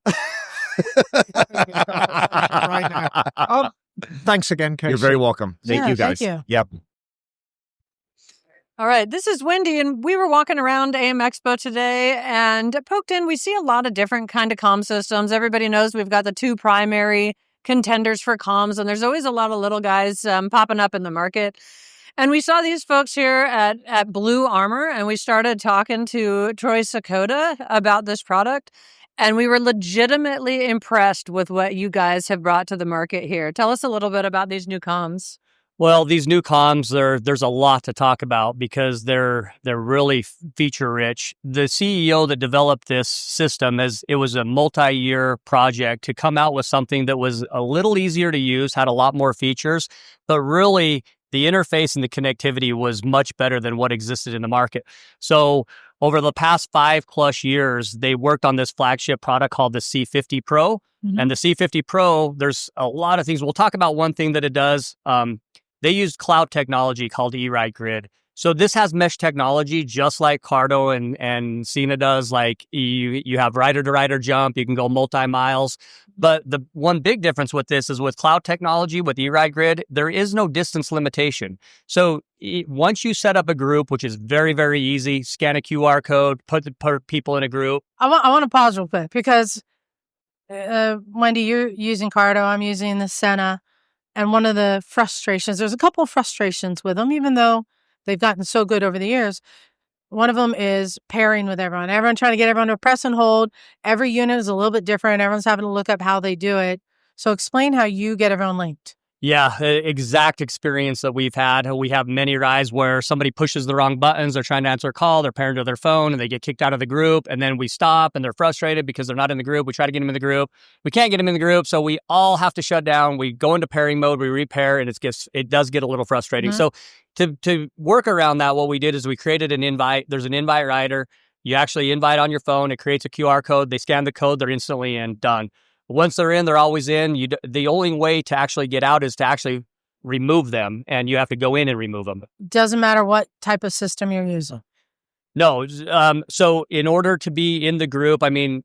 Right now. Thanks again, Casey. You're very welcome. Thank you, guys. Thank you. Yep. All right, this is Wendy, and we were walking around AimExpo today and poked in. We see a lot of different kind of comm systems. Everybody knows we've got the two primary contenders for comms, and there's always a lot of little guys popping up in the market. And we saw these folks here at Blue Armor, and we started talking to Troy Sakota about this product, and we were legitimately impressed with what you guys have brought to the market here. Tell us a little bit about these new comms. Well, these new comms, there's a lot to talk about because they're really feature rich. The CEO that developed this system, it was a multi-year project to come out with something that was a little easier to use, had a lot more features, but really the interface and the connectivity was much better than what existed in the market. So over the past 5+ years, they worked on this flagship product called the C50 Pro. Mm-hmm. And the C50 Pro, there's a lot of things. We'll talk about one thing that it does. They used cloud technology called eRide Grid. So this has mesh technology, just like Cardo and Cena does. Like you have rider-to-rider jump, you can go multi-miles. But the one big difference with this is with cloud technology, with eRide Grid, there is no distance limitation. So once you set up a group, which is very, very easy, scan a QR code, put people in a group. I want to pause real quick because, Wendy, you're using Cardo, I'm using the Senna. And one of the frustrations, there's a couple of frustrations with them, even though they've gotten so good over the years. One of them is pairing with everyone. Everyone trying to get everyone to press and hold. Every unit is a little bit different. Everyone's having to look up how they do it. So explain how you get everyone linked. Yeah, exact experience that we've had. We have many rides where somebody pushes the wrong buttons. They're trying to answer a call. They're pairing to their phone and they get kicked out of the group. And then we stop and they're frustrated because they're not in the group. We try to get them in the group. We can't get them in the group. So we all have to shut down. We go into pairing mode. We repair and it does get a little frustrating. Mm-hmm. So to work around that, what we did is we created an invite. There's an invite rider. You actually invite on your phone. It creates a QR code. They scan the code. They're instantly in. Done. Once they're in, they're always in. The only way to actually get out is to actually remove them, and you have to go in and remove them. Doesn't matter what type of system you're using. No. So in order to be in the group,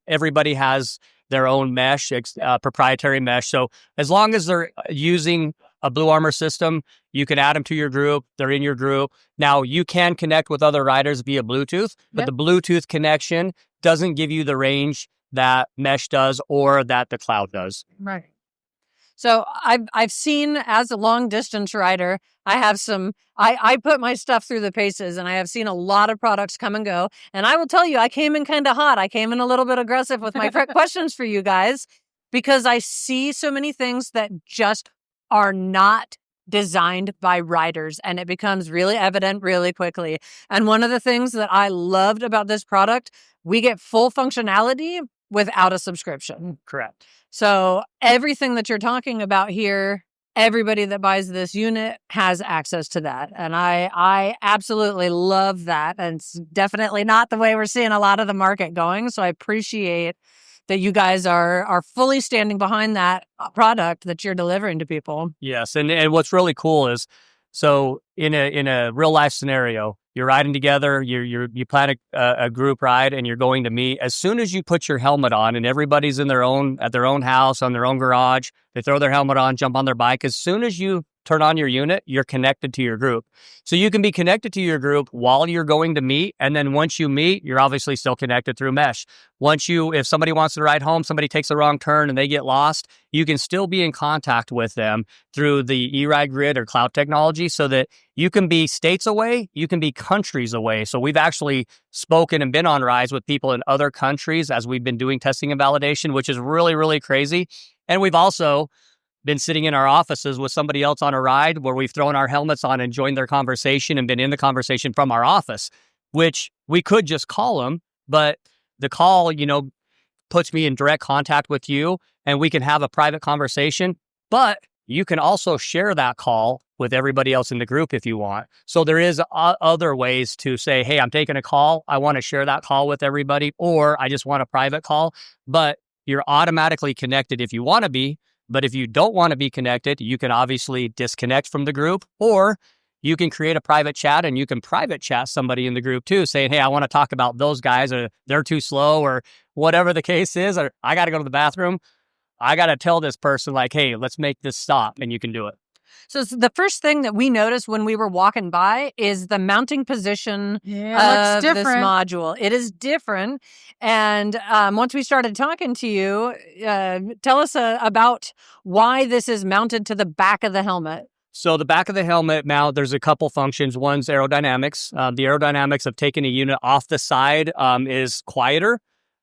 everybody has their own mesh, proprietary mesh. So as long as they're using a Blue Armor system, you can add them to your group. They're in your group. Now, you can connect with other riders via Bluetooth, but the Bluetooth connection doesn't give you the range that mesh does or that the cloud does. Right. So I've seen, as a long distance rider, I have I put my stuff through the paces, and I have seen a lot of products come and go. And I will tell you, I came in kind of hot. I came in a little bit aggressive with my questions for you guys, because I see so many things that just are not designed by riders, and it becomes really evident really quickly. And one of the things that I loved about this product, we get full functionality without a subscription. Correct. So everything that you're talking about here, everybody that buys this unit has access to that. And I absolutely love that. And it's definitely not the way we're seeing a lot of the market going. So I appreciate that you guys are fully standing behind that product that you're delivering to people. Yes. And what's really cool is, so in a real life scenario, you're riding together, you plan a group ride, and you're going to meet. As soon as you put your helmet on, and everybody's at their own house, on their own garage, they throw their helmet on, jump on their bike. As soon as you turn on your unit, you're connected to your group. So you can be connected to your group while you're going to meet. And then once you meet, you're obviously still connected through mesh. If somebody wants to ride home, somebody takes a wrong turn and they get lost, you can still be in contact with them through the eRide Grid or cloud technology, so that you can be states away, you can be countries away. So we've actually spoken and been on rides with people in other countries as we've been doing testing and validation, which is really, really crazy. And we've also been sitting in our offices with somebody else on a ride where we've thrown our helmets on and joined their conversation and been in the conversation from our office, which we could just call them, but the call, puts me in direct contact with you, and we can have a private conversation. But you can also share that call with everybody else in the group if you want. So there is other ways to say, hey, I'm taking a call. I want to share that call with everybody, or I just want a private call. But you're automatically connected if you want to be. But if you don't want to be connected, you can obviously disconnect from the group, or you can create a private chat and you can private chat somebody in the group too, saying, hey, I want to talk about those guys, or they're too slow, or whatever the case is, or I got to go to the bathroom. I got to tell this person, like, hey, let's make this stop, and you can do it. So the first thing that we noticed when we were walking by is the mounting position of this module. It is different. And once we started talking to you, tell us about why this is mounted to the back of the helmet. So the back of the helmet mount, there's a couple functions. One's aerodynamics. The aerodynamics of taking a unit off the side is quieter,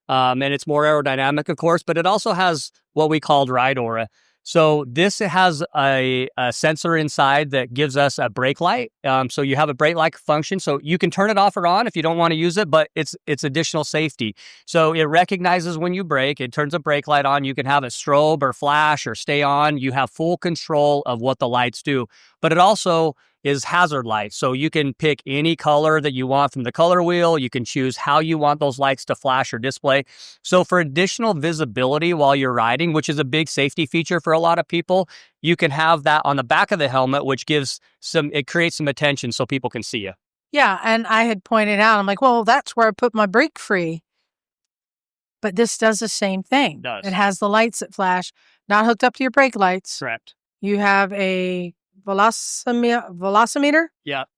and it's more aerodynamic, of course, but it also has what we called ride aura. So this has a sensor inside that gives us a brake light. So you have a brake light function. So you can turn it off or on if you don't want to use it, but it's additional safety. So it recognizes when you brake, it turns a brake light on. You can have it strobe or flash or stay on. You have full control of what the lights do. But it also is hazard lights. So you can pick any color that you want from the color wheel. You can choose how you want those lights to flash or display. So for additional visibility while you're riding, which is a big safety feature for a lot of people, you can have that on the back of the helmet, which it creates some attention so people can see you. Yeah. And I had pointed out, I'm like, well, that's where I put my brake free. But this does the same thing. It has the lights that flash, not hooked up to your brake lights. Correct. You have a velocimeter,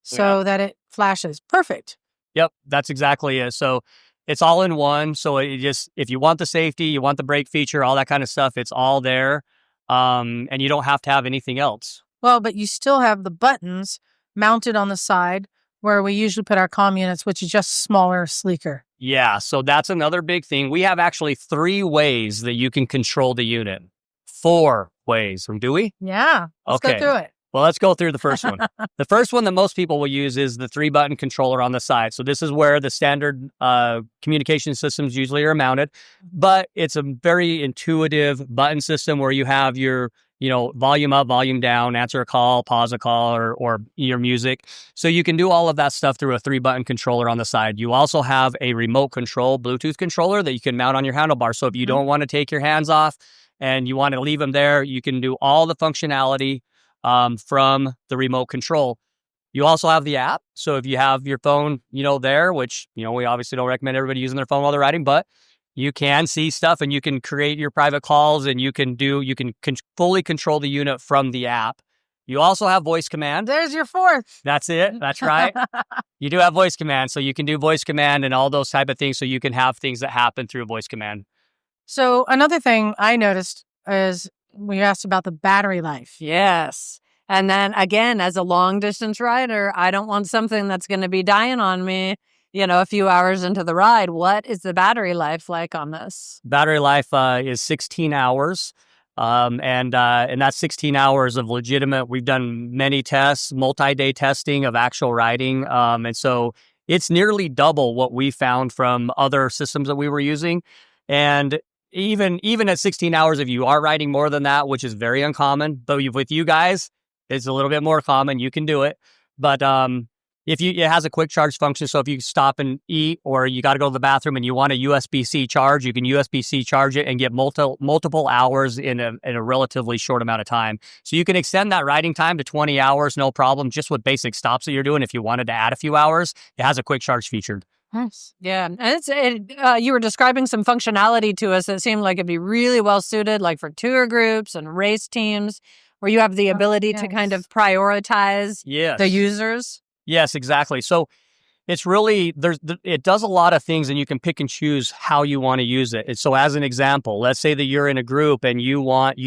so that it flashes. Perfect. Yep, that's exactly it. So it's all in one. So if you want the safety, you want the brake feature, all that kind of stuff, it's all there, and you don't have to have anything else. Well, but you still have the buttons mounted on the side where we usually put our comm units, which is just smaller, sleeker. Yeah, so that's another big thing. We have actually 3 ways that you can control the unit. 4 ways, do we? Yeah, let's go through it. Well, let's go through the first one. The first one that most people will use is the 3-button controller on the side. So this is where the standard communication systems usually are mounted, but it's a very intuitive button system where you have your, volume up, volume down, answer a call, pause a call, or your music. So you can do all of that stuff through a 3-button controller on the side. You also have a remote control Bluetooth controller that you can mount on your handlebar. So if you don't want to take your hands off and you want to leave them there, you can do all the functionality from the remote control. You also have the app. So if you have your phone, there, which, we obviously don't recommend everybody using their phone while they're riding, but you can see stuff and you can create your private calls and you can fully control the unit from the app. You also have voice command. There's your 4th. That's it. That's right. You do have voice command. So you can do voice command and all those type of things. So you can have things that happen through voice command. So another thing I noticed is we asked about the battery life. Yes. And then again, as a long distance rider, I don't want something that's going to be dying on me, a few hours into the ride. What is the battery life like on this? Battery life is 16 hours. And that's 16 hours of legitimate. We've done many tests, multi-day testing of actual riding. And so it's nearly double what we found from other systems that we were using. And even at 16 hours, if you are riding more than that, which is very uncommon, but with you guys, it's a little bit more common. You can do it. But it has a quick charge function. So if you stop and eat, or you got to go to the bathroom and you want a USB-C charge, you can USB-C charge it and get multiple hours in a relatively short amount of time. So you can extend that riding time to 20 hours, no problem, just with basic stops that you're doing. If you wanted to add a few hours, it has a quick charge feature. Nice. Yeah. And you were describing some functionality to us that seemed like it'd be really well suited, like for tour groups and race teams, where you have the ability to kind of prioritize the users. Yes, exactly. So it's really, it does a lot of things, and you can pick and choose how you want to use it. And so as an example, let's say that you're in a group and you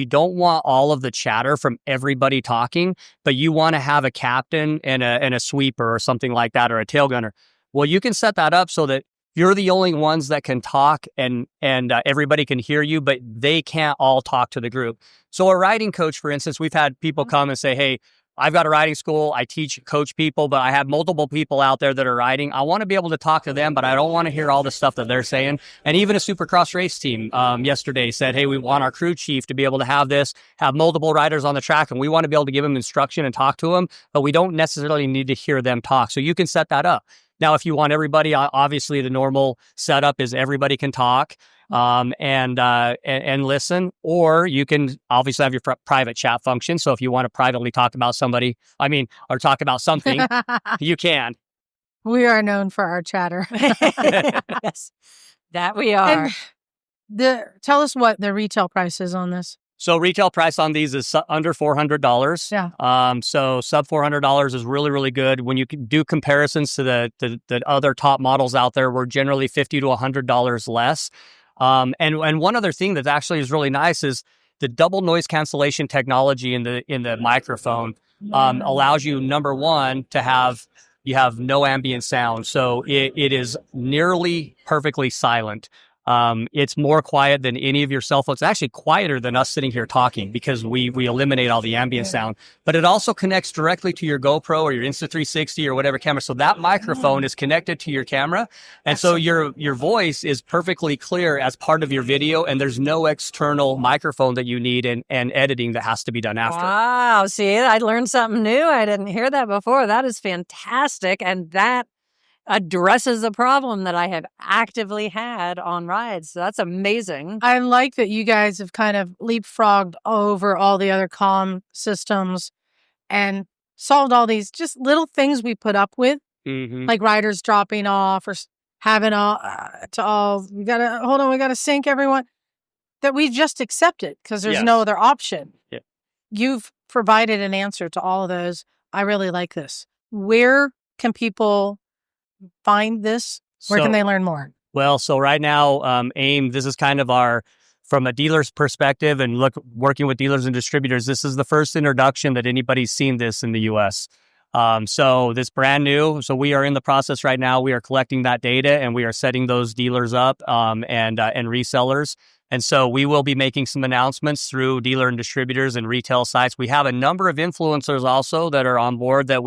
don't want all of the chatter from everybody talking, but you want to have a captain and a sweeper or something like that, or a tail gunner. Well, you can set that up so that you're the only ones that can talk and everybody can hear you, but they can't all talk to the group. So a riding coach, for instance, we've had people come and say, hey, I've got a riding school. I coach people, but I have multiple people out there that are riding. I want to be able to talk to them, but I don't want to hear all the stuff that they're saying. And even a Supercross race team yesterday said, hey, we want our crew chief to be able to have multiple riders on the track, and we want to be able to give them instruction and talk to them, but we don't necessarily need to hear them talk. So you can set that up. Now, if you want everybody, obviously the normal setup is everybody can talk and listen, or you can obviously have your private chat function. So if you want to privately talk about somebody, or talk about something, you can. We are known for our chatter. Yes, that we are. And tell us what the retail price is on this. So retail price on these is under $400. Yeah. So sub $400 is really, really good. When you do comparisons to the other top models out there, we're generally $50 to $100 less. And one other thing that actually is really nice is the double noise cancellation technology in the microphone allows you, number one, to have no ambient sound. So it is nearly perfectly silent. It's more quiet than any of your cell phones. It's actually quieter than us sitting here talking, because we eliminate all the ambient sound. But it also connects directly to your GoPro or your Insta360 or whatever camera. So that microphone is connected to your camera. And so your voice is perfectly clear as part of your video, and there's no external microphone that you need and editing that has to be done after. Wow. See, I learned something new. I didn't hear that before. That is fantastic. And that addresses a problem that I have actively had on rides. So that's amazing. I like that you guys have kind of leapfrogged over all the other comm systems and solved all these just little things we put up with, like riders dropping off or having we gotta sync everyone, that we just accept it because there's no other option. Yeah. You've provided an answer to all of those. I really like this. Where can people find this? Where can they learn more? Well, so right now, AIM, this is kind of from a dealer's perspective and working with dealers and distributors, this is the first introduction that anybody's seen this in the U.S. So this brand new. So we are in the process right now. We are collecting that data and we are setting those dealers up and resellers. And so we will be making some announcements through dealer and distributors and retail sites. We have a number of influencers also that are on board that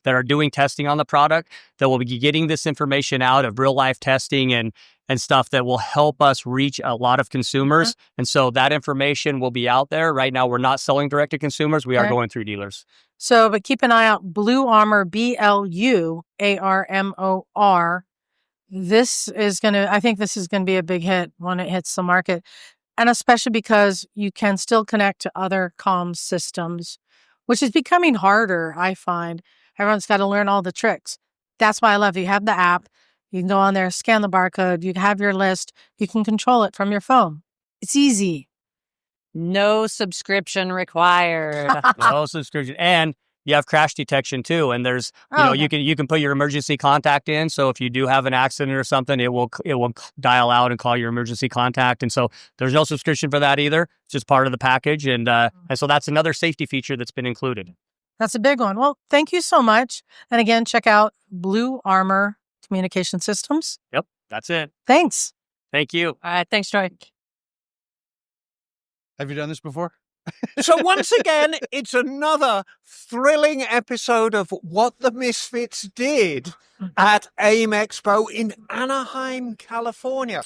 are doing testing on the product, that will be getting this information out of real life testing and stuff that will help us reach a lot of consumers. And so that information will be out there. Right now, we're not selling direct to consumers. We are going through dealers. So, but keep an eye out. Blue Armor, BLUARMOR. I think this is going to be a big hit when it hits the market. And especially because you can still connect to other comm systems, which is becoming harder, I find. Everyone's got to learn all the tricks. That's why I love it. You have the app. You can go on there, scan the barcode. You have your list. You can control it from your phone. It's easy. No subscription required. No subscription. And you have crash detection too, and there's you can put your emergency contact in. So if you do have an accident or something, it will dial out and call your emergency contact. And so there's no subscription for that either. It's just part of the package, and so that's another safety feature that's been included. That's a big one. Well, thank you so much. And again, check out Blue Armor Communication Systems. Yep, that's it. Thanks. Thank you. All right, thanks, Troy. Have you done this before? So once again, it's another thrilling episode of What the Misfits Did at AimExpo in Anaheim, California.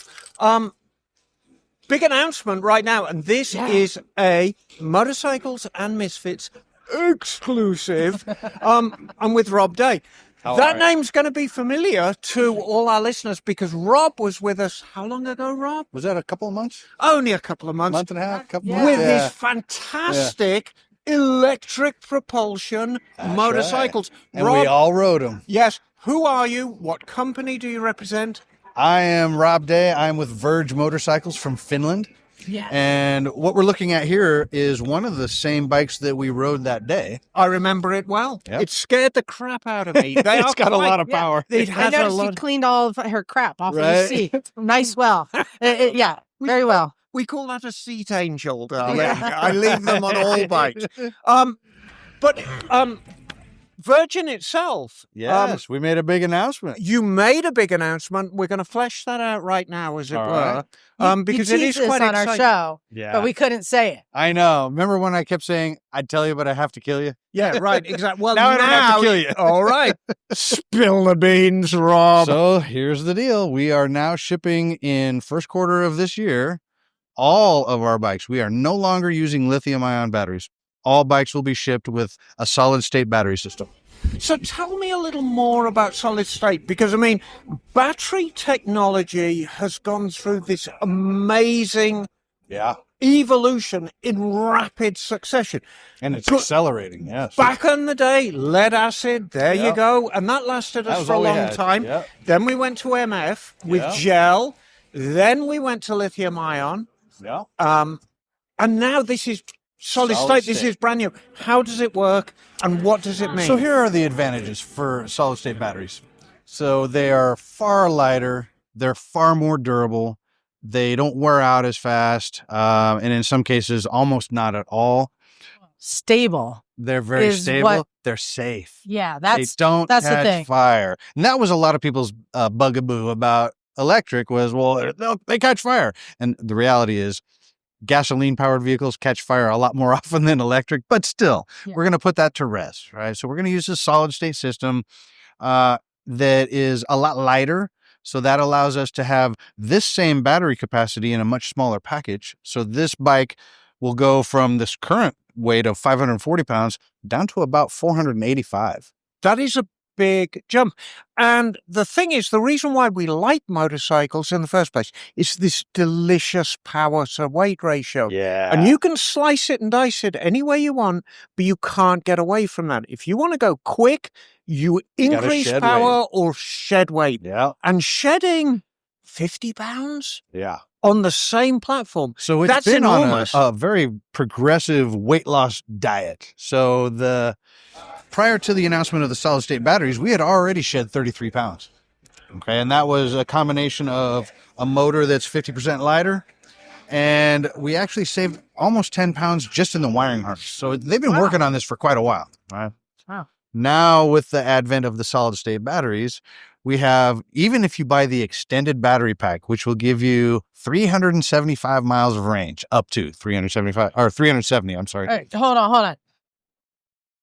Big announcement right now, and this is a Motorcycles and Misfits exclusive. I'm with Rob Day. That name's going to be familiar to all our listeners because Rob was with us. How long ago, Rob? Was that a couple of months? Only a couple of months. Month and a half? With his fantastic electric propulsion motorcycles. Right. And Rob, we all rode them. Yes. Who are you? What company do you represent? I am Rob Day. I'm with Verge Motorcycles from Finland. Yeah. And what we're looking at here is one of the same bikes that we rode that day. I remember it well. Yep. It scared the crap out of me. It's got a lot of power. It I has a noticed lot. you cleaned all of her crap off of the Right. seat. Nice, well. Yeah, very well. We call that a seat angel, darling. I leave them on all bikes. But Virgin itself. Yes, we made a big announcement. You made a big announcement. We're going to flesh that out right now, as it All were, right. because you it is teased quite this on exciting. our show, Yeah. but we couldn't say it. I know. Remember when I kept saying, I'd tell you, but I have to kill you? Yeah, right. Exactly. Well, Now I don't have to kill you. All right. Spill the beans, Rob. So here's the deal. We are now shipping in first quarter of this year, all of our bikes. We are no longer using lithium-ion batteries. All bikes will be shipped with a solid-state battery system. So tell me a little more about solid state, because I mean, battery technology has gone through this amazing evolution in rapid succession. And it's accelerating, yes. Back in the day, lead acid, there you go, and that lasted us for a long time. Yep. Then we went to MF with gel, then we went to lithium ion, Yeah. and now this is solid state. This is brand new. How does it work, and what does it mean? So here are the advantages for solid-state batteries. So they are far lighter, they're far more durable, they don't wear out as fast, and in some cases, almost not at all. Stable. They're very Is stable. what- They're safe. Yeah, They don't that's the catch thing. fire. And that was a lot of people's bugaboo about electric was, well, they catch fire. And the reality is, gasoline-powered vehicles catch fire a lot more often than electric, but still, we're going to put that to rest, right? So we're going to use a solid-state system that is a lot lighter, so that allows us to have this same battery capacity in a much smaller package. So this bike will go from this current weight of 540 pounds down to about 485. That is a big jump. And the thing is, the reason why we like motorcycles in the first place is this delicious power to weight ratio. Yeah. And you can slice it and dice it any way you want, but you can't get away from that. If you want to go quick, you increase shed power weight. or shed weight. Yeah. And shedding 50 pounds Yeah. on the same platform. So it's That's been enormous. on a very progressive weight loss diet. So prior to the announcement of the solid state batteries, we had already shed 33 pounds. Okay. And that was a combination of a motor that's 50% lighter. And we actually saved almost 10 pounds just in the wiring harness. So they've been working on this for quite a while. Right. Wow. Now with the advent of the solid state batteries, we have, even if you buy the extended battery pack, which will give you 375 miles of range, up to 370, I'm sorry. Hey, hold on.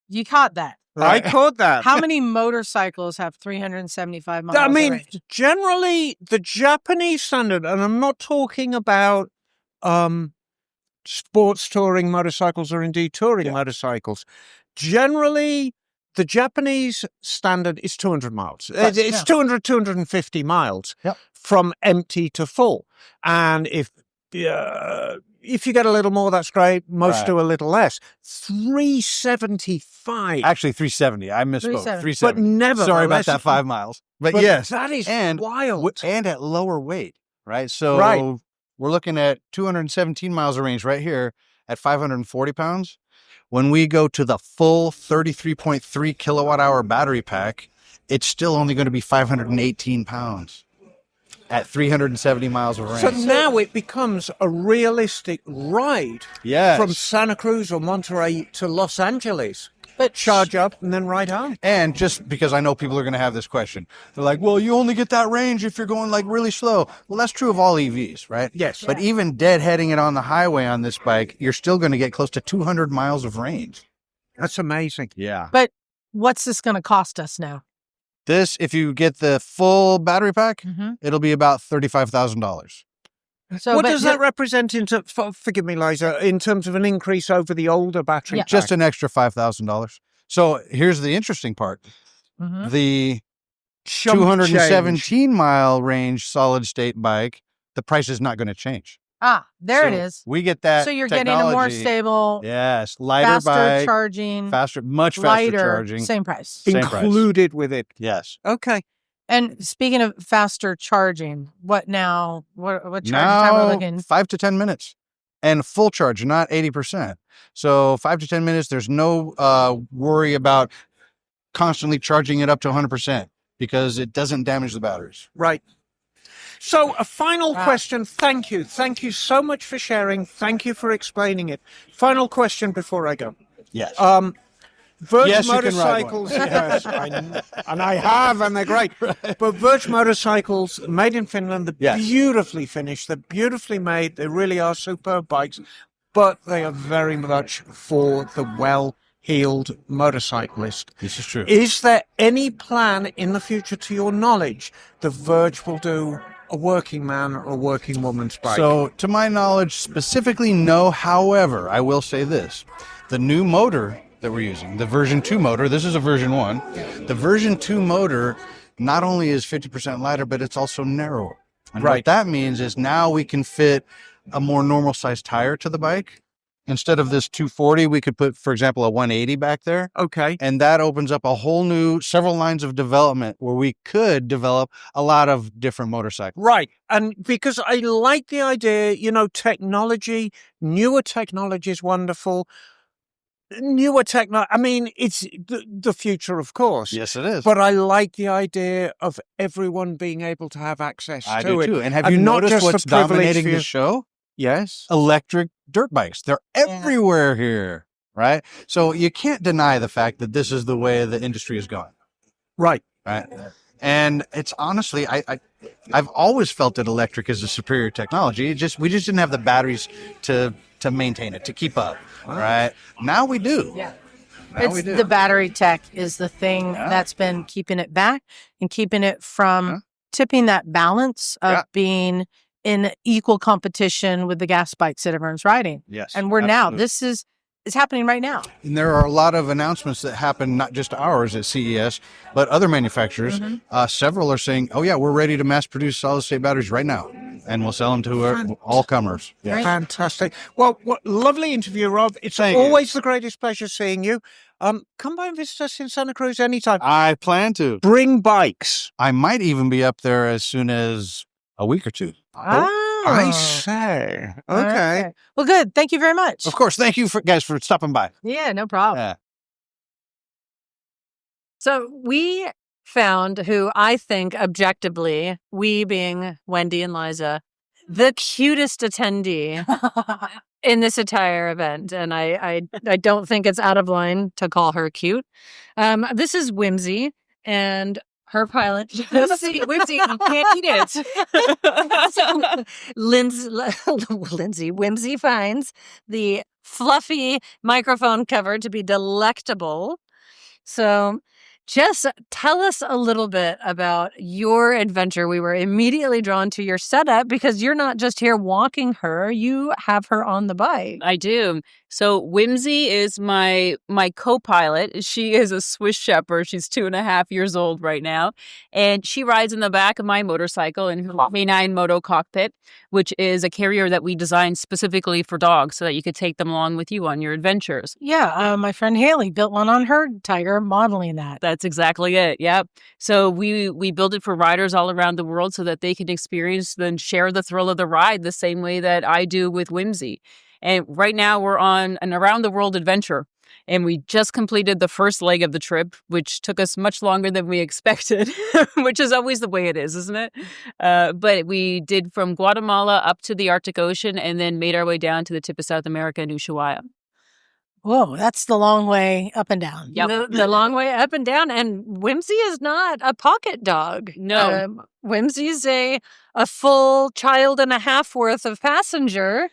You caught that. I caught that. How many motorcycles have 375 miles I of mean, range? generally, the Japanese standard, and I'm not talking about sports touring motorcycles or indeed touring motorcycles. Generally, the Japanese standard is 200 miles. It's 200, 250 miles from empty to full. And if you get a little more, that's great. Most do a little less. 375. Actually, 370. I misspoke. 370. But never. Sorry about that 5 miles. But yes. That is and wild. And at lower weight, right? So we're looking at 217 miles of range right here at 540 pounds. When we go to the full 33.3 kilowatt hour battery pack, it's still only going to be 518 pounds at 370 miles of range. So now it becomes a realistic ride from Santa Cruz or Monterey to Los Angeles. But charge up and then ride home. And just because I know people are going to have this question, they're like, well, you only get that range if you're going like really slow. Well, that's true of all EVs, right? Yes. But even deadheading it on the highway on this bike, you're still going to get close to 200 miles of range. That's amazing. Yeah. But what's this going to cost us now? This, if you get the full battery pack, it'll be about $35,000. So, what does that represent forgive me, Liza, in terms of an increase over the older battery pack? Just an extra $5,000. So here's the interesting part. The 217 mile range solid state bike, the price is not going to change. There it is. We get that. So you're getting a more stable, lighter faster bike, charging, much faster lighter, charging, same price, included with it. Yes. Okay. And speaking of faster charging, what now? What charging time are we looking? 5 to 10 minutes, and full charge, not 80%. So 5 to 10 minutes. There's no worry about constantly charging it up to 100% because it doesn't damage the batteries. Right. So a final question. Thank you. Thank you so much for sharing. Thank you for explaining it. Final question before I go. Yes. Verge motorcycles, yes, and I have, and they're great. But Verge motorcycles, made in Finland, they're beautifully finished, they're beautifully made, they really are superb bikes, but they are very much for the well-heeled motorcyclist. This is true. Is there any plan in the future, to your knowledge, the Verge will do a working man or a working woman's bike? So, to my knowledge, specifically, no. However, I will say this. The new motor that we're using, the version 2 motor, this is a version 1. The version 2 motor not only is 50% lighter, but it's also narrower. And what that means is now we can fit a more normal sized tire to the bike. Instead of this 240, we could put, for example, a 180 back there. Okay. And that opens up a whole new, several lines of development where we could develop a lot of different motorcycles. Right. And because I like the idea, technology, newer technology is wonderful. Newer technology, I mean, it's the future, of course. Yes, it is. But I like the idea of everyone being able to have access to it. I do too. And have you noticed what's dominating the show? Yes. Electric dirt bikes. They're everywhere here, right? So you can't deny the fact that this is the way the industry is going. Right. Right. And it's honestly, I've always felt that electric is a superior technology. We just didn't have the batteries to maintain it, to keep up. Right. Now we do. Yeah. The battery tech is the thing that's been keeping it back and keeping it from tipping that balance of being in equal competition with the gas bikes that everyone's riding. Yes. And we're now, this is happening right now. And there are a lot of announcements that happen, not just ours at CES, but other manufacturers. Several are saying, oh yeah, we're ready to mass produce solid state batteries right now. And we'll sell them to all comers. Yeah. Fantastic. Well, what lovely interview, Rob. It's always the greatest pleasure seeing you. Come by and visit us in Santa Cruz anytime. I plan to. Bring bikes. I might even be up there as soon as a week or two. I say. Okay. Well, good. Thank you very much. Of course. Thank you guys for stopping by. Yeah, no problem. Yeah. So we found who I think objectively, we being Wendy and Liza, the cutest attendee in this entire event. And I don't think it's out of line to call her cute. This is Whimsy and her pilot. Whimsy, you can't eat it. Whimsy finds the fluffy microphone cover to be delectable. So Jess, tell us a little bit about your adventure. We were immediately drawn to your setup because you're not just here walking her, you have her on the bike. I do. So Whimsy is my co-pilot. She is a Swiss Shepherd. She's 2.5 years old right now. And she rides in the back of my motorcycle in her K9 Moto cockpit, which is a carrier that we designed specifically for dogs so that you could take them along with you on your adventures. Yeah, my friend Haley built one on her Tiger, modeling that. That's exactly it. Yep. So we build it for riders all around the world so that they can experience and share the thrill of the ride the same way that I do with Whimsy. And right now we're on an around the world adventure. And we just completed the first leg of the trip, which took us much longer than we expected, which is always the way it is, isn't it? But we did from Guatemala up to the Arctic Ocean and then made our way down to the tip of South America in Ushuaia. Whoa, that's the long way up and down. Yep. The long way up and down. And Whimsy is not a pocket dog. No. Whimsy's a full child and a half worth of passenger.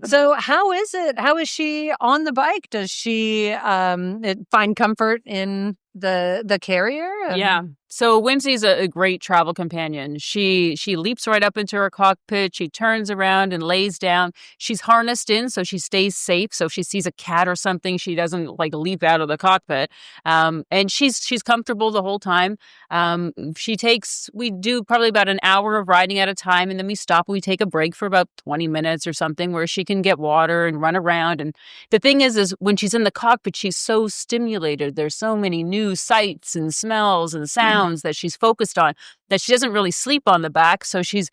So how is it? How is she on the bike? Does she find comfort in the carrier? Yeah. So Whimsy's a great travel companion. She leaps right up into her cockpit. She turns around and lays down. She's harnessed in, so she stays safe. So if she sees a cat or something, she doesn't like leap out of the cockpit. And she's comfortable the whole time. We do probably about an hour of riding at a time, and then we stop. We take a break for about 20 minutes or something where she can get water and run around. And the thing is when she's in the cockpit, she's so stimulated. There's so many new sights and smells and sounds that she's focused on that she doesn't really sleep on the back. So she's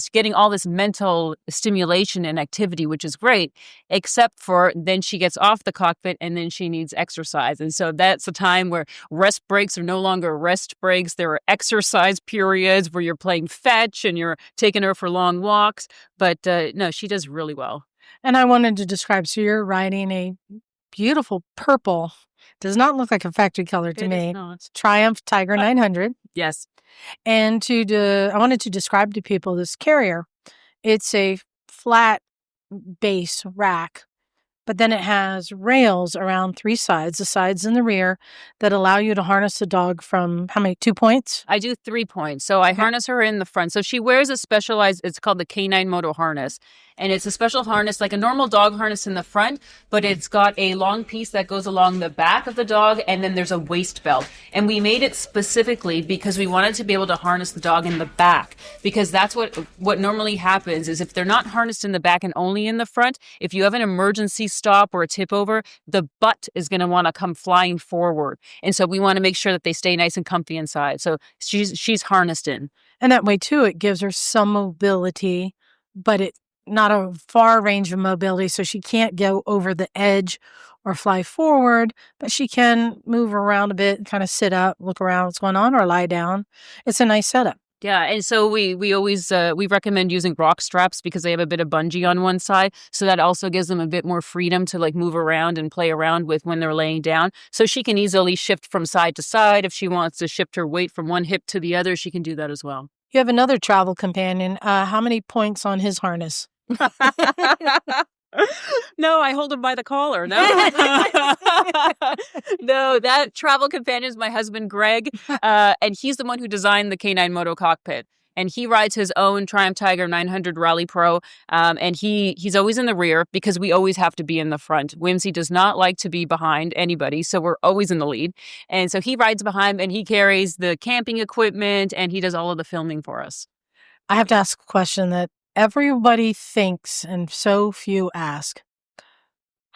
getting all this mental stimulation and activity, which is great, except for then she gets off the cockpit and then she needs exercise. And so that's a time where rest breaks are no longer rest breaks. There are exercise periods where you're playing fetch and you're taking her for long walks. But no, she does really well. And I wanted to describe, so you're riding a beautiful purple, does not look like a factory color to me. It's Triumph Tiger 900. Yes. And I wanted to describe to people this carrier. It's a flat base rack, but then it has rails around three sides, the sides and the rear, that allow you to harness the dog from, how many, 2 points? I do 3 points. So I harness her in the front. So she wears a specialized, it's called the K9 Moto harness. And it's a special harness, like a normal dog harness in the front, but it's got a long piece that goes along the back of the dog, and then there's a waist belt. And we made it specifically because we wanted to be able to harness the dog in the back, because that's what normally happens is if they're not harnessed in the back and only in the front, if you have an emergency stop or a tip over, the butt is going to want to come flying forward. And so we want to make sure that they stay nice and comfy inside. So she's harnessed in. And that way, too, it gives her some mobility, but it not a far range of mobility, so she can't go over the edge or fly forward, but she can move around a bit, kind of sit up, look around what's going on, or lie down. It's a nice setup. Yeah, and so we always we recommend using rock straps because they have a bit of bungee on one side, so that also gives them a bit more freedom to like move around and play around with when they're laying down. So she can easily shift from side to side. If she wants to shift her weight from one hip to the other, she can do that as well. You have another travel companion. How many points on his harness? No, I hold him by the collar. No, no, that travel companion is my husband, Greg, and he's the one who designed the K9 Moto cockpit. And he rides his own Triumph Tiger 900 Rally Pro, and he's always in the rear because we always have to be in the front. Whimsy does not like to be behind anybody, so we're always in the lead. And so he rides behind, and he carries the camping equipment, and he does all of the filming for us. I have to ask a question that everybody thinks and so few ask.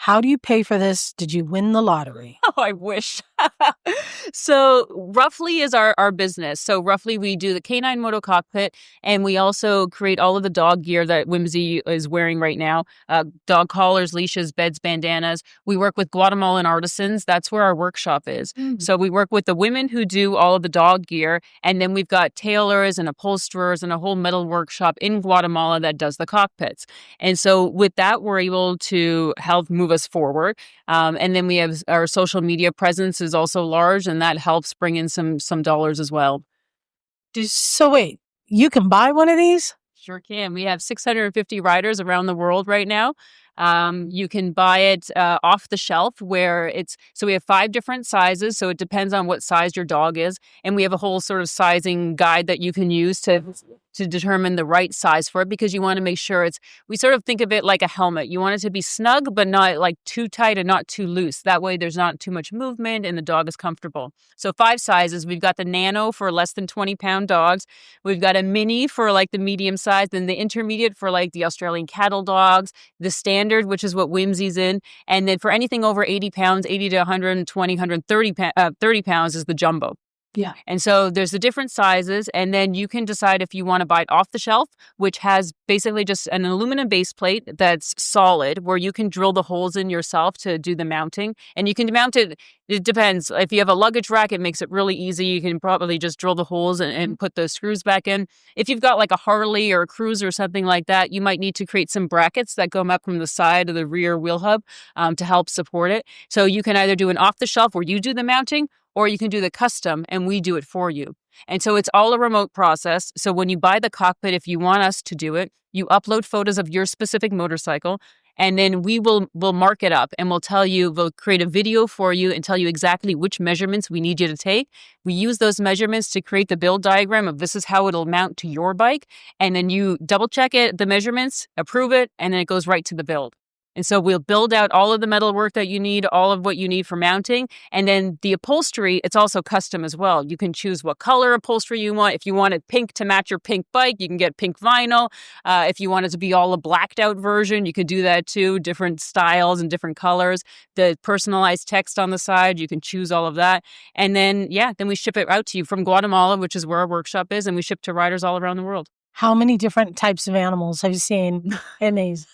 How do you pay for this? Did you win the lottery? Oh, I wish. So roughly is our business. So roughly we do the K9 Moto cockpit, and we also create all of the dog gear that Whimsy is wearing right now. Dog collars, leashes, beds, bandanas. We work with Guatemalan artisans. That's where our workshop is. So we work with the women who do all of the dog gear, and then we've got tailors and upholsterers and a whole metal workshop in Guatemala that does the cockpits. And so with that, we're able to help move us forward. And then we have our social media presence is also large, and that helps bring in some dollars as well. So wait, you can buy one of these? Sure can. We have 650 riders around the world right now. You can buy it off the shelf so we have 5 different sizes. So it depends on what size your dog is. And we have a whole sort of sizing guide that you can use to determine the right size for it, because you want to make sure we sort of think of it like a helmet. You want it to be snug, but not like too tight and not too loose. That way there's not too much movement and the dog is comfortable. So 5 sizes. We've got the nano for less than 20-pound dogs. We've got a mini for like the medium size, then the intermediate for like the Australian cattle dogs, the standard, which is what Whimsy's in. And then for anything over 80 pounds, 80 to 120, 130 30 pounds is the jumbo. Yeah. And so there's the different sizes, and then you can decide if you want to buy it off the shelf, which has basically just an aluminum base plate that's solid, where you can drill the holes in yourself to do the mounting. And you can mount it, it depends. If you have a luggage rack, it makes it really easy. You can probably just drill the holes and put the screws back in. If you've got like a Harley or a Cruiser or something like that, you might need to create some brackets that go up from the side of the rear wheel hub to help support it. So you can either do an off the shelf where you do the mounting, or you can do the custom and we do it for you. And so it's all a remote process. So when you buy the cockpit, if you want us to do it, you upload photos of your specific motorcycle, and then we'll mark it up and we'll create a video for you and tell you exactly which measurements we need you to take. We use those measurements to create the build diagram of this is how it'll mount to your bike. And then you double check it, the measurements, approve it, and then it goes right to the build. And so we'll build out all of the metal work that you need, all of what you need for mounting. And then the upholstery, it's also custom as well. You can choose what color upholstery you want. If you want it pink to match your pink bike, you can get pink vinyl. If you want it to be all a blacked out version, you could do that too. Different styles and different colors. The personalized text on the side, you can choose all of that. And then, then we ship it out to you from Guatemala, which is where our workshop is. And we ship to riders all around the world. How many different types of animals have you seen in these?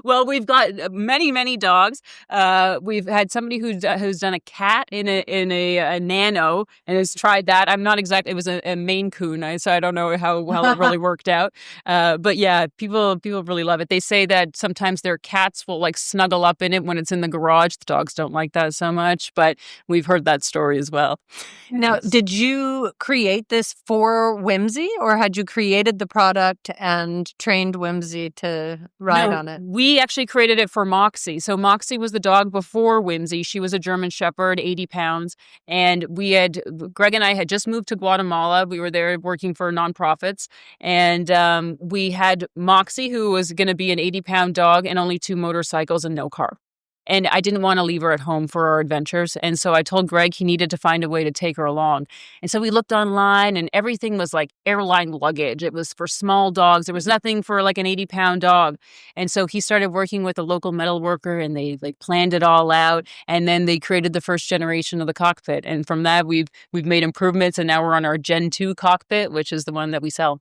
Well, we've got many, many dogs. We've had somebody who's done a cat in a nano and has tried that. I'm not exactly. It was a Maine Coon, so I don't know how well it really worked out. But yeah, people really love it. They say that sometimes their cats will like snuggle up in it when it's in the garage. The dogs don't like that so much, but we've heard that story as well. Now, did you create this for Whimsy, or had you created the product and trained Whimsy to ride on it? We actually created it for Moxie. So Moxie was the dog before Whimsy. She was a German Shepherd, 80 pounds. And Greg and I had just moved to Guatemala. We were there working for nonprofits. And we had Moxie, who was going to be an 80-pound dog and only 2 motorcycles and no car. And I didn't want to leave her at home for our adventures. And so I told Greg he needed to find a way to take her along. And so we looked online and everything was like airline luggage. It was for small dogs. There was nothing for like an 80-pound dog. And so he started working with a local metal worker and they like planned it all out. And then they created the first generation of the cockpit. And from that, we've made improvements. And now we're on our Gen 2 cockpit, which is the one that we sell.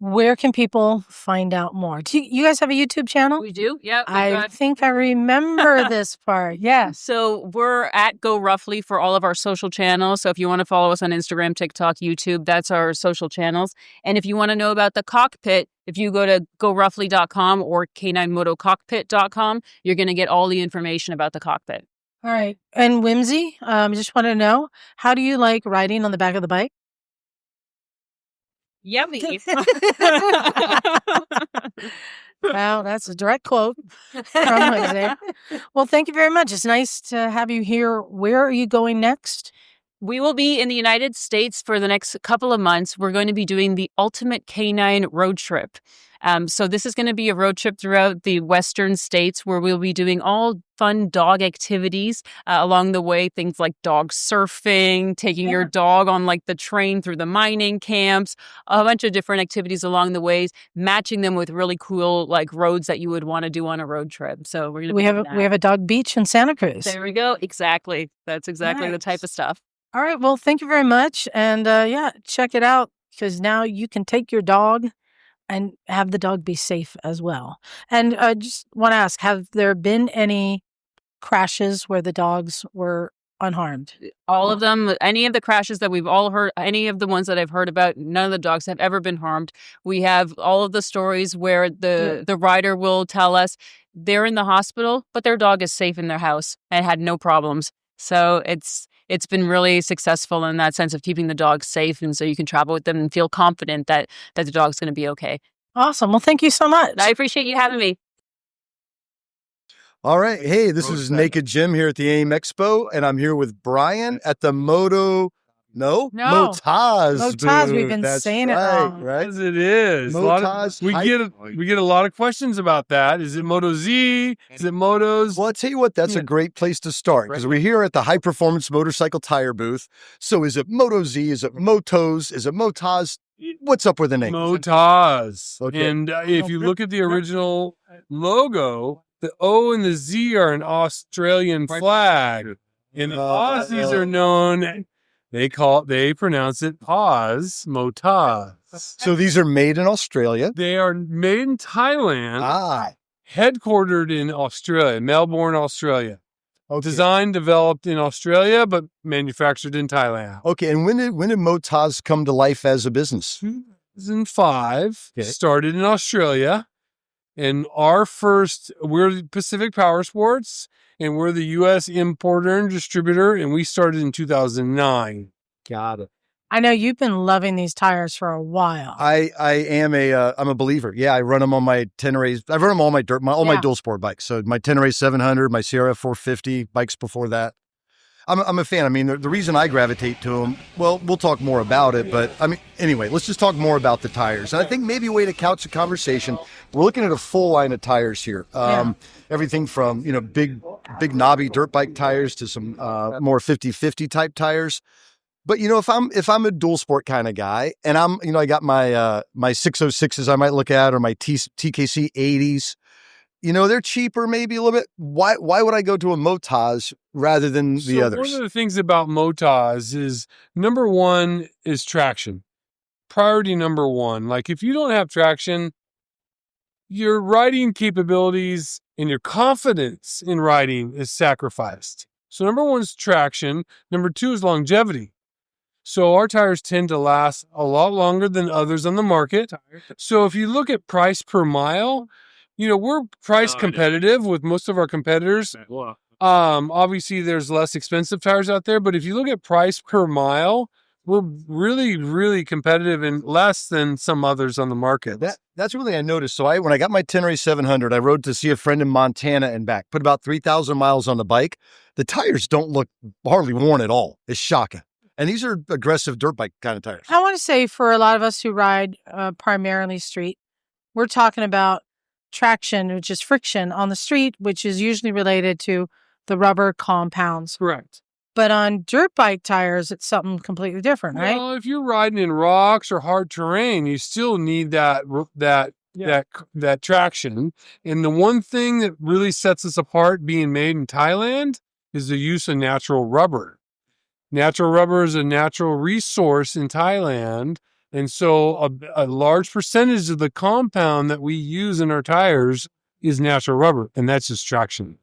Where can people find out more? Do you guys have a YouTube channel? We do, yeah. I think I remember this part, yes. So we're at Go Roughly for all of our social channels. So if you want to follow us on Instagram, TikTok, YouTube, that's our social channels. And if you want to know about the cockpit, if you go to goroughly.com or k9motocockpit.com, you're going to get all the information about the cockpit. All right. And Whimsy, just want to know, how do you like riding on the back of the bike? Yummy. Wow, that's a direct quote from Wednesday. Well, thank you very much. It's nice to have you here. Where are you going next? We will be in the United States for the next couple of months. We're going to be doing the Ultimate Canine Road Trip. So this is going to be a road trip throughout the western states where we'll be doing all fun dog activities along the way. Things like dog surfing, taking your dog on like the train through the mining camps, a bunch of different activities along the ways, matching them with really cool like roads that you would want to do on a road trip. So we're going to we have a dog beach in Santa Cruz. There we go. Exactly. That's exactly the type of stuff. All right. Well, thank you very much. And check it out because now you can take your dog and have the dog be safe as well. And just want to ask, have there been any crashes where the dogs were unharmed? All of them, any of the crashes that we've all heard, any of the ones that I've heard about, none of the dogs have ever been harmed. We have all of the stories where the rider will tell us they're in the hospital, but their dog is safe in their house and had no problems. So it's been really successful in that sense of keeping the dog safe. And so you can travel with them and feel confident that the dog's going to be okay. Awesome. Well, thank you so much. I appreciate you having me. All right. Hey, this is Naked Jim here at the AimExpo, and I'm here with Brian at the Motoz. Motoz. We've been saying it wrong. Right? As it is. Motoz. We get a lot of questions about that. Is it Moto Z? Is it Motoz? Well, I'll tell you what, that's a great place to start because we're here at the High Performance Motorcycle Tire booth. So is it Moto Z? Is it Motoz? Is it Motoz? What's up with the name? Motoz. Okay. And if you look at the original logo, the O and the Z are an Australian flag. And the Aussies are known They pronounce it Motoz. So these are made in Australia. They are made in Thailand, headquartered in Australia, Melbourne, Australia. Okay. Designed, developed in Australia, but manufactured in Thailand. Okay, and when did Motoz come to life as a business? 2005, started in Australia, and we're Pacific Power Sports, and we're the U.S. importer and distributor, and we started in 2009. Got it. I know you've been loving these tires for a while. I'm a believer. Yeah, I run them on my Tenerays. I run them on all my dual sport bikes. So my Tenere 700, my CRF 450 bikes before that. I'm a fan. I mean, the reason I gravitate to them, well, we'll talk more about it, but I mean, anyway, let's just talk more about the tires. And I think maybe a way to couch the conversation, we're looking at a full line of tires here. Everything from, big knobby dirt bike tires to some more 50-50 type tires. But if I'm a dual sport kind of guy, and I got my 606s I might look at, or my TKC 80s, they're cheaper maybe a little bit. Why would I go to a Motoz rather than the others? One of the things about Motoz is, number one is traction. Priority number one. Like, if you don't have traction, your riding capabilities and your confidence in riding is sacrificed. So number one is traction. Number two is longevity. So our tires tend to last a lot longer than others on the market. So if you look at price per mile, we're price competitive with most of our competitors. Obviously, there's less expensive tires out there, but if you look at price per mile, we're really, really competitive and less than some others on the market. That's really I noticed. So when I got my Tenere 700, I rode to see a friend in Montana and back. Put about 3,000 miles on the bike. The tires don't look hardly worn at all. It's shocking. And these are aggressive dirt bike kind of tires. I want to say for a lot of us who ride primarily street, we're talking about traction, which is friction on the street, which is usually related to the rubber compounds. Correct. But on dirt bike tires, it's something completely different, right? Well, if you're riding in rocks or hard terrain, you still need that traction. And the one thing that really sets us apart being made in Thailand is the use of natural rubber. Natural rubber is a natural resource in Thailand. And so a large percentage of the compound that we use in our tires is natural rubber, and that's just traction.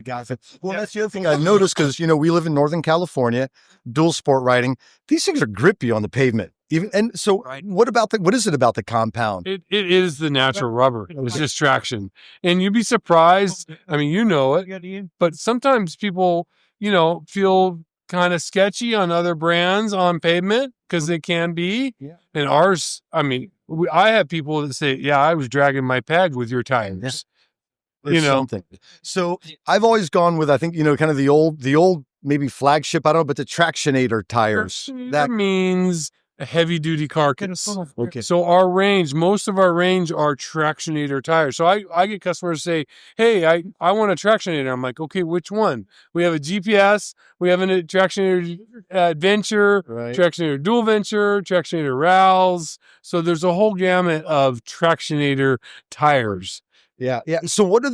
Got it. Well, that's the other thing I noticed because, we live in Northern California, dual sport riding. These things are grippy on the pavement. What is it about the compound? It is the natural rubber. It's just traction. And you'd be surprised. I mean, it, but sometimes people, feel kind of sketchy on other brands on pavement because they can be. Yeah. And ours, I have people that say, yeah, I was dragging my peg with your tires. Something. So I've always gone with, I think, kind of the old maybe flagship, I don't know, but the Tractionator tires. That means a heavy duty carcass. Okay. So most of our range are Tractionator tires. So I get customers say, hey, I want a Tractionator. I'm like, okay, which one? We have a GPS, we have a Tractionator Adventure, Tractionator Dual Venture, Tractionator Rals. So there's a whole gamut of Tractionator tires. Yeah. So what are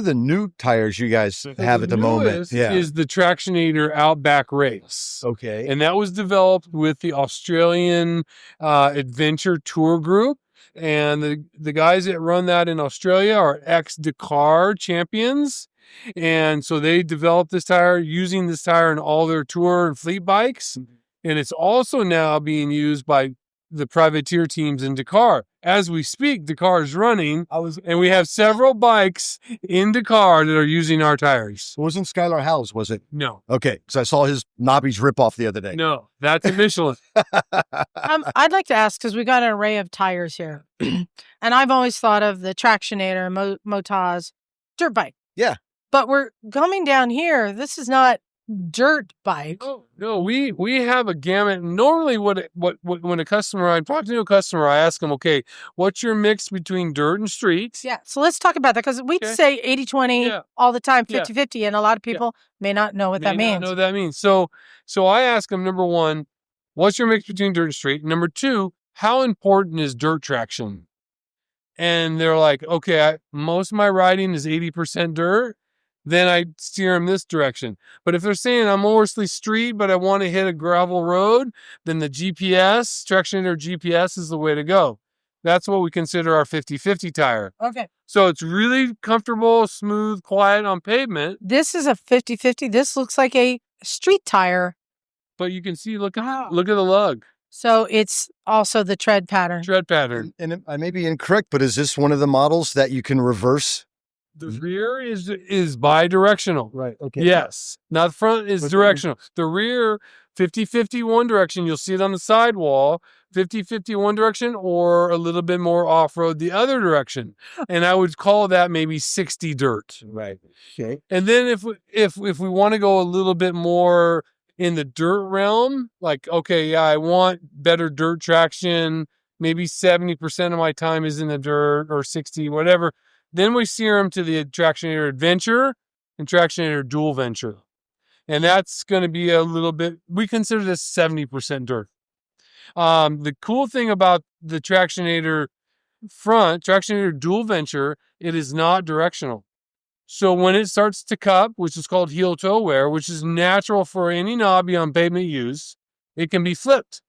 the new tires you guys have at the moment? Is the Tractionator Outback Race. Okay. And that was developed with the Australian Adventure Tour Group. And the guys that run that in Australia are ex-Dakar champions. And so they developed this tire using this tire in all their tour and fleet bikes. And it's also now being used by the privateer teams in Dakar. As we speak, Dakar is running, and we have several bikes in Dakar that are using our tires. It wasn't Skylar Howes, was it? No. Okay, because I saw his knobbies rip off the other day. No, that's a Michelin. I'd like to ask, because we got an array of tires here, and I've always thought of the Tractionator, Motoz, dirt bike. Yeah. But we're coming down here. This is not dirt bike. Oh, no, we have a gamut. Normally when I'm talking to a customer, I ask them, okay, what's your mix between dirt and street? Yeah. So let's talk about that, because we say 80-20 all the time, 50-50, and a lot of people may not know what that means. So I ask them, number one, what's your mix between dirt and street? Number two, how important is dirt traction? And they're like, okay, most of my riding is 80% dirt. then I steer them this direction. But if they're saying I'm mostly street, but I want to hit a gravel road, then the GPS, tractionator GPS is the way to go. That's what we consider our 50-50 tire. Okay. So it's really comfortable, smooth, quiet on pavement. This is a 50-50. This looks like a street tire. But you can see, look at the lug. So it's also the tread pattern. Tread pattern. And I may be incorrect, but is this one of the models that you can reverse? The rear is bi-directional. Right. Okay. Yes. Now the front is directional. The rear, 50-50 one direction. You'll see it on the sidewall. 50-50 one direction, or a little bit more off-road the other direction. And I would call that maybe 60 dirt. Right. Okay. And then if we want to go a little bit more in the dirt realm, like, okay, yeah, I want better dirt traction. Maybe 70% of my time is in the dirt, or 60, whatever. Then we steer them to the Tractionator Adventure and Tractionator Dual Venture. And that's going to be a little bit, we consider this 70% dirt. The cool thing about the Tractionator Tractionator Dual Venture, it is not directional. So when it starts to cup, which is called heel toe wear, which is natural for any knobby on pavement use, it can be flipped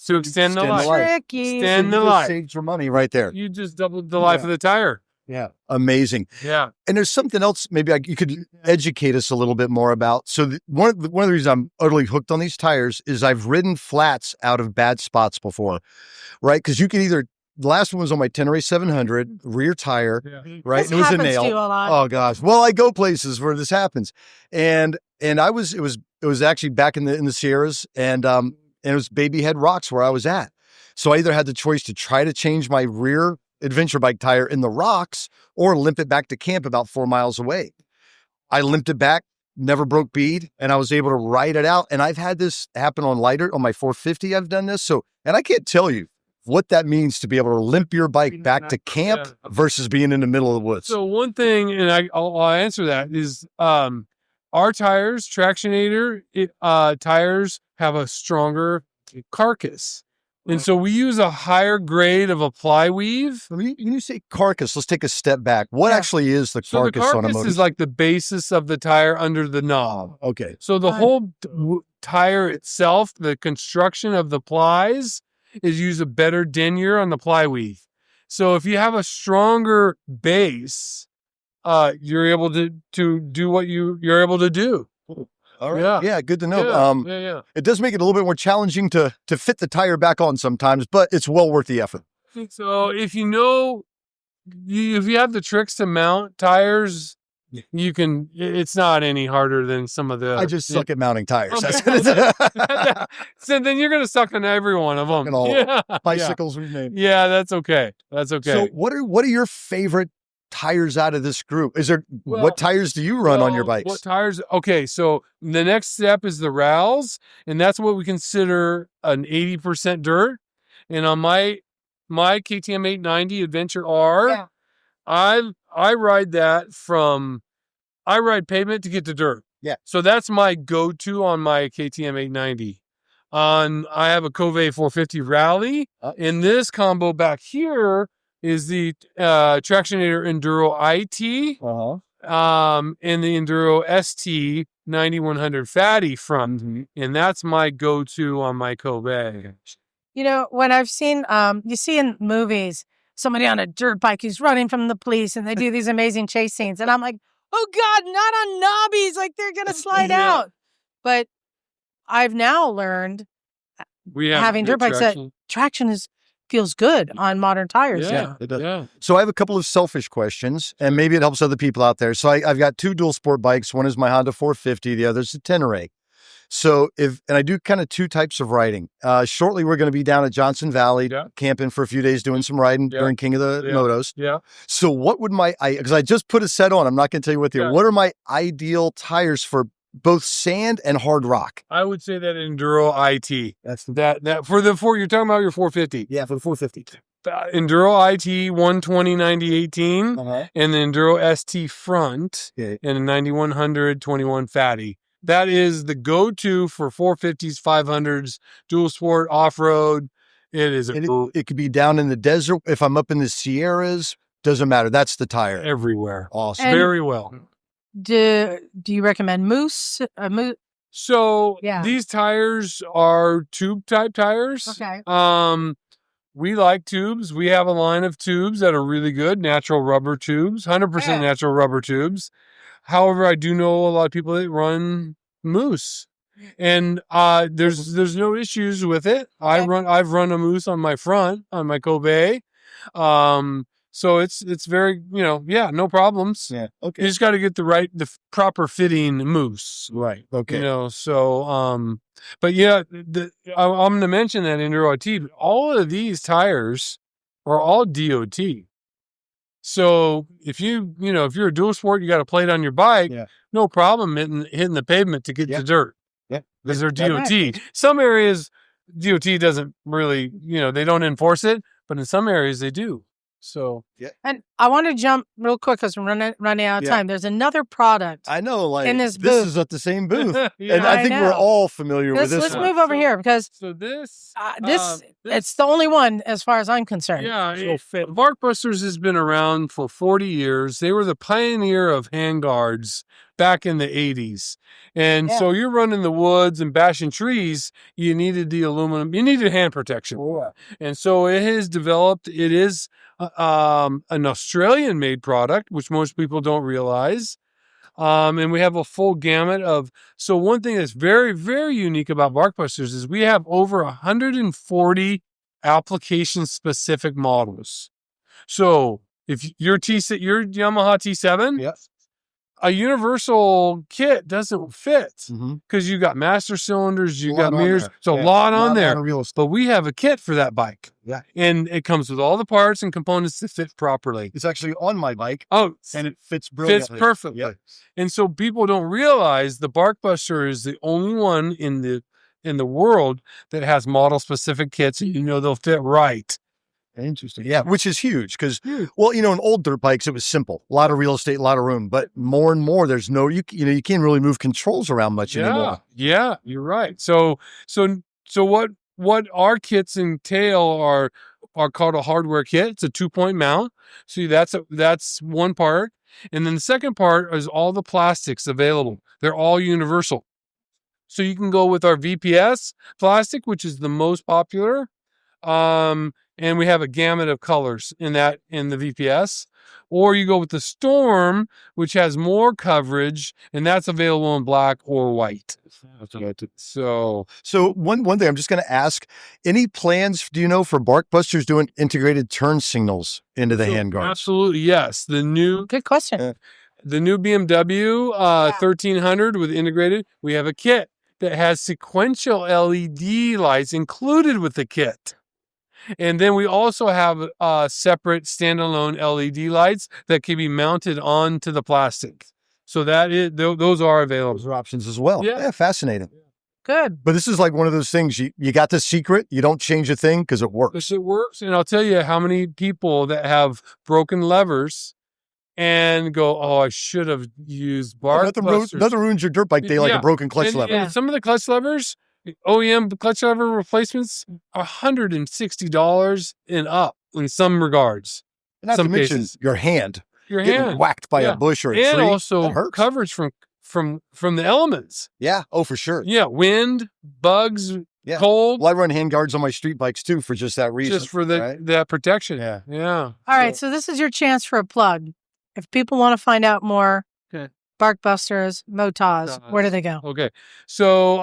to extend the life. Tricky. Extend the life. Saved your money right there. You just doubled the life of the tire. Yeah. Amazing. Yeah. And there's something else maybe you could educate us a little bit more about. So one of the reasons I'm utterly hooked on these tires is I've ridden flats out of bad spots before, right? Because you can either, the last one was on my Tenere 700 rear tire, right? This and it was a happens nail. to you a lot. Oh gosh. Well, I go places where this happens. And it was actually back in the Sierras, and it was Baby Head Rocks where I was at. So I either had the choice to try to change my rear adventure bike tire in the rocks or limp it back to camp about 4 miles away. I limped it back, never broke bead, and I was able to ride it out. And I've had this happen on my 450. I've done this. So, and I can't tell you what that means to be able to limp your bike back to camp versus being in the middle of the woods. So one thing, and I'll answer that, is our tires, Tractionator tires, have a stronger carcass. And so we use a higher grade of a ply weave. When you say carcass, let's take a step back. What actually is the carcass on a motor? The carcass is like the basis of the tire under the knob. Okay. So the whole tire itself, the construction of the plies, is use a better denier on the ply weave. So if you have a stronger base, you're able to do what you're able to do. All right. Yeah, good to know. Yeah. It does make it a little bit more challenging to fit the tire back on sometimes, but it's well worth the effort. So if if you have the tricks to mount tires, you can, it's not any harder than some of the... I just suck at mounting tires. So then you're going to suck on every one of them. All bicycles we name. Yeah, that's okay. That's okay. So what are your favorite tires out of this group? What tires do you run on your bikes? What tires? Okay, so the next step is the rowels, and that's what we consider an 80% dirt. And on my KTM 890 Adventure R, I ride I ride pavement to get to dirt. Yeah. So that's my go-to on my KTM 890. I have a Cove 450 Rally. In this combo back here is the Tractionator Enduro IT, and the Enduro ST 9100 Fatty front, and that's my go-to on my Cove. You know, when I've seen, you see in movies, somebody on a dirt bike who's running from the police, and they do these amazing chase scenes, and I'm like, oh God, not on knobbies, like they're gonna slide out. But I've now learned, having dirt bikes, that traction feels good on modern tires. Yeah, it does. Yeah. So I have a couple of selfish questions, and maybe it helps other people out there. So I've got two dual sport bikes. One is my Honda 450. The other is the Tenere. So and I do kind of two types of riding. Shortly, we're going to be down at Johnson Valley camping for a few days, doing some riding during King of the Motos. Yeah. So what would because I just put a set on, I'm not going to tell you what they are. What are my ideal tires for both sand and hard rock? I would say that Enduro IT. That's that you're talking about your 450. Yeah, for the 450. Enduro IT 120 9018 and the Enduro ST front and a 9100 21 Fatty. That is the go-to for 450s, 500s, dual sport, off-road. It is. It could be down in the desert. If I'm up in the Sierras, doesn't matter. That's the tire. Everywhere. Awesome. Very well. do you recommend moose? So Yeah. these tires are tube type tires. Okay. We like tubes. We have a line of tubes that are really good, natural rubber tubes, 100% natural rubber tubes. However, I do know a lot of people that run moose, and there's no issues with it. Okay. I've run a moose on my front on my Kobe. So it's very, no problems. Yeah. Okay. You just got to get the proper fitting moose. Right. Okay. But yeah, I'm going to mention that in ROT, but all of these tires are all DOT. So if you're a dual sport, you got a plate on your bike, no problem hitting the pavement to get to dirt. Yeah. Because they're DOT. Some areas, DOT doesn't really, they don't enforce it, but in some areas they do. So and I want to jump real quick because we're running out of time. There's another product. I know, in this booth. This is at the same booth, Yeah. and I think we're all familiar with this. Let's one. move over here because So this it's the only one as far as I'm concerned. Yeah, Barkbusters has been around for 40 years. They were the pioneer of handguards back in the 80s. And so you're running the woods and bashing trees, you needed the aluminum, you needed hand protection. And so it has developed, it is an Australian-made product, which most people don't realize. And we have a full gamut of, so one thing that's very, very unique about Barkbusters is we have over 140 application-specific models. So if your Yamaha T7, a universal kit doesn't fit because you got master cylinders, you got mirrors. There's a lot on there. But we have a kit for that bike. Yeah. And it comes with all the parts and components to fit properly. It's actually on my bike. Oh, and it fits brilliantly. Fits perfectly. Yeah. And so people don't realize the Barkbuster is the only one in the world that has model specific kits and they'll fit right. Interesting. Yeah, which is huge because, in old dirt bikes, it was simple. A lot of real estate, a lot of room. But more and more, there's you can't really move controls around much anymore. Yeah, you're right. So what our kits entail are called a hardware kit. It's a 2-point mount. See, that's one part. And then the second part is all the plastics available. They're all universal. So you can go with our VPS plastic, which is the most popular. And we have a gamut of colors in the VPS, or you go with the Storm, which has more coverage, and that's available in black or white. So one thing I'm just going to ask: any plans? Do you know for Barkbusters doing integrated turn signals into the handguards? Absolutely, yes. Good question. The new BMW 1300 with integrated. We have a kit that has sequential LED lights included with the kit. And then we also have separate standalone LED lights that can be mounted onto the plastic. So those are available. Those are options as well. Yeah, fascinating. Good. But this is like one of those things, you got the secret, you don't change a thing because it works. Because it works. And I'll tell you how many people that have broken levers and go, I should have used Barkbusters. Nothing ruins your dirt bike day like a broken clutch lever. And some of the clutch levers, OEM clutch lever replacements are $160 and up in some regards. Not to mention your hand getting whacked by a bush or a tree. And also coverage from the elements. Yeah. Oh, for sure. Yeah. Wind, bugs, cold. Well, I run handguards on my street bikes too for just that reason. Just for that protection. Yeah. All right. So this is your chance for a plug. If people want to find out more, Barkbusters, Motoz, where do they go? Okay. So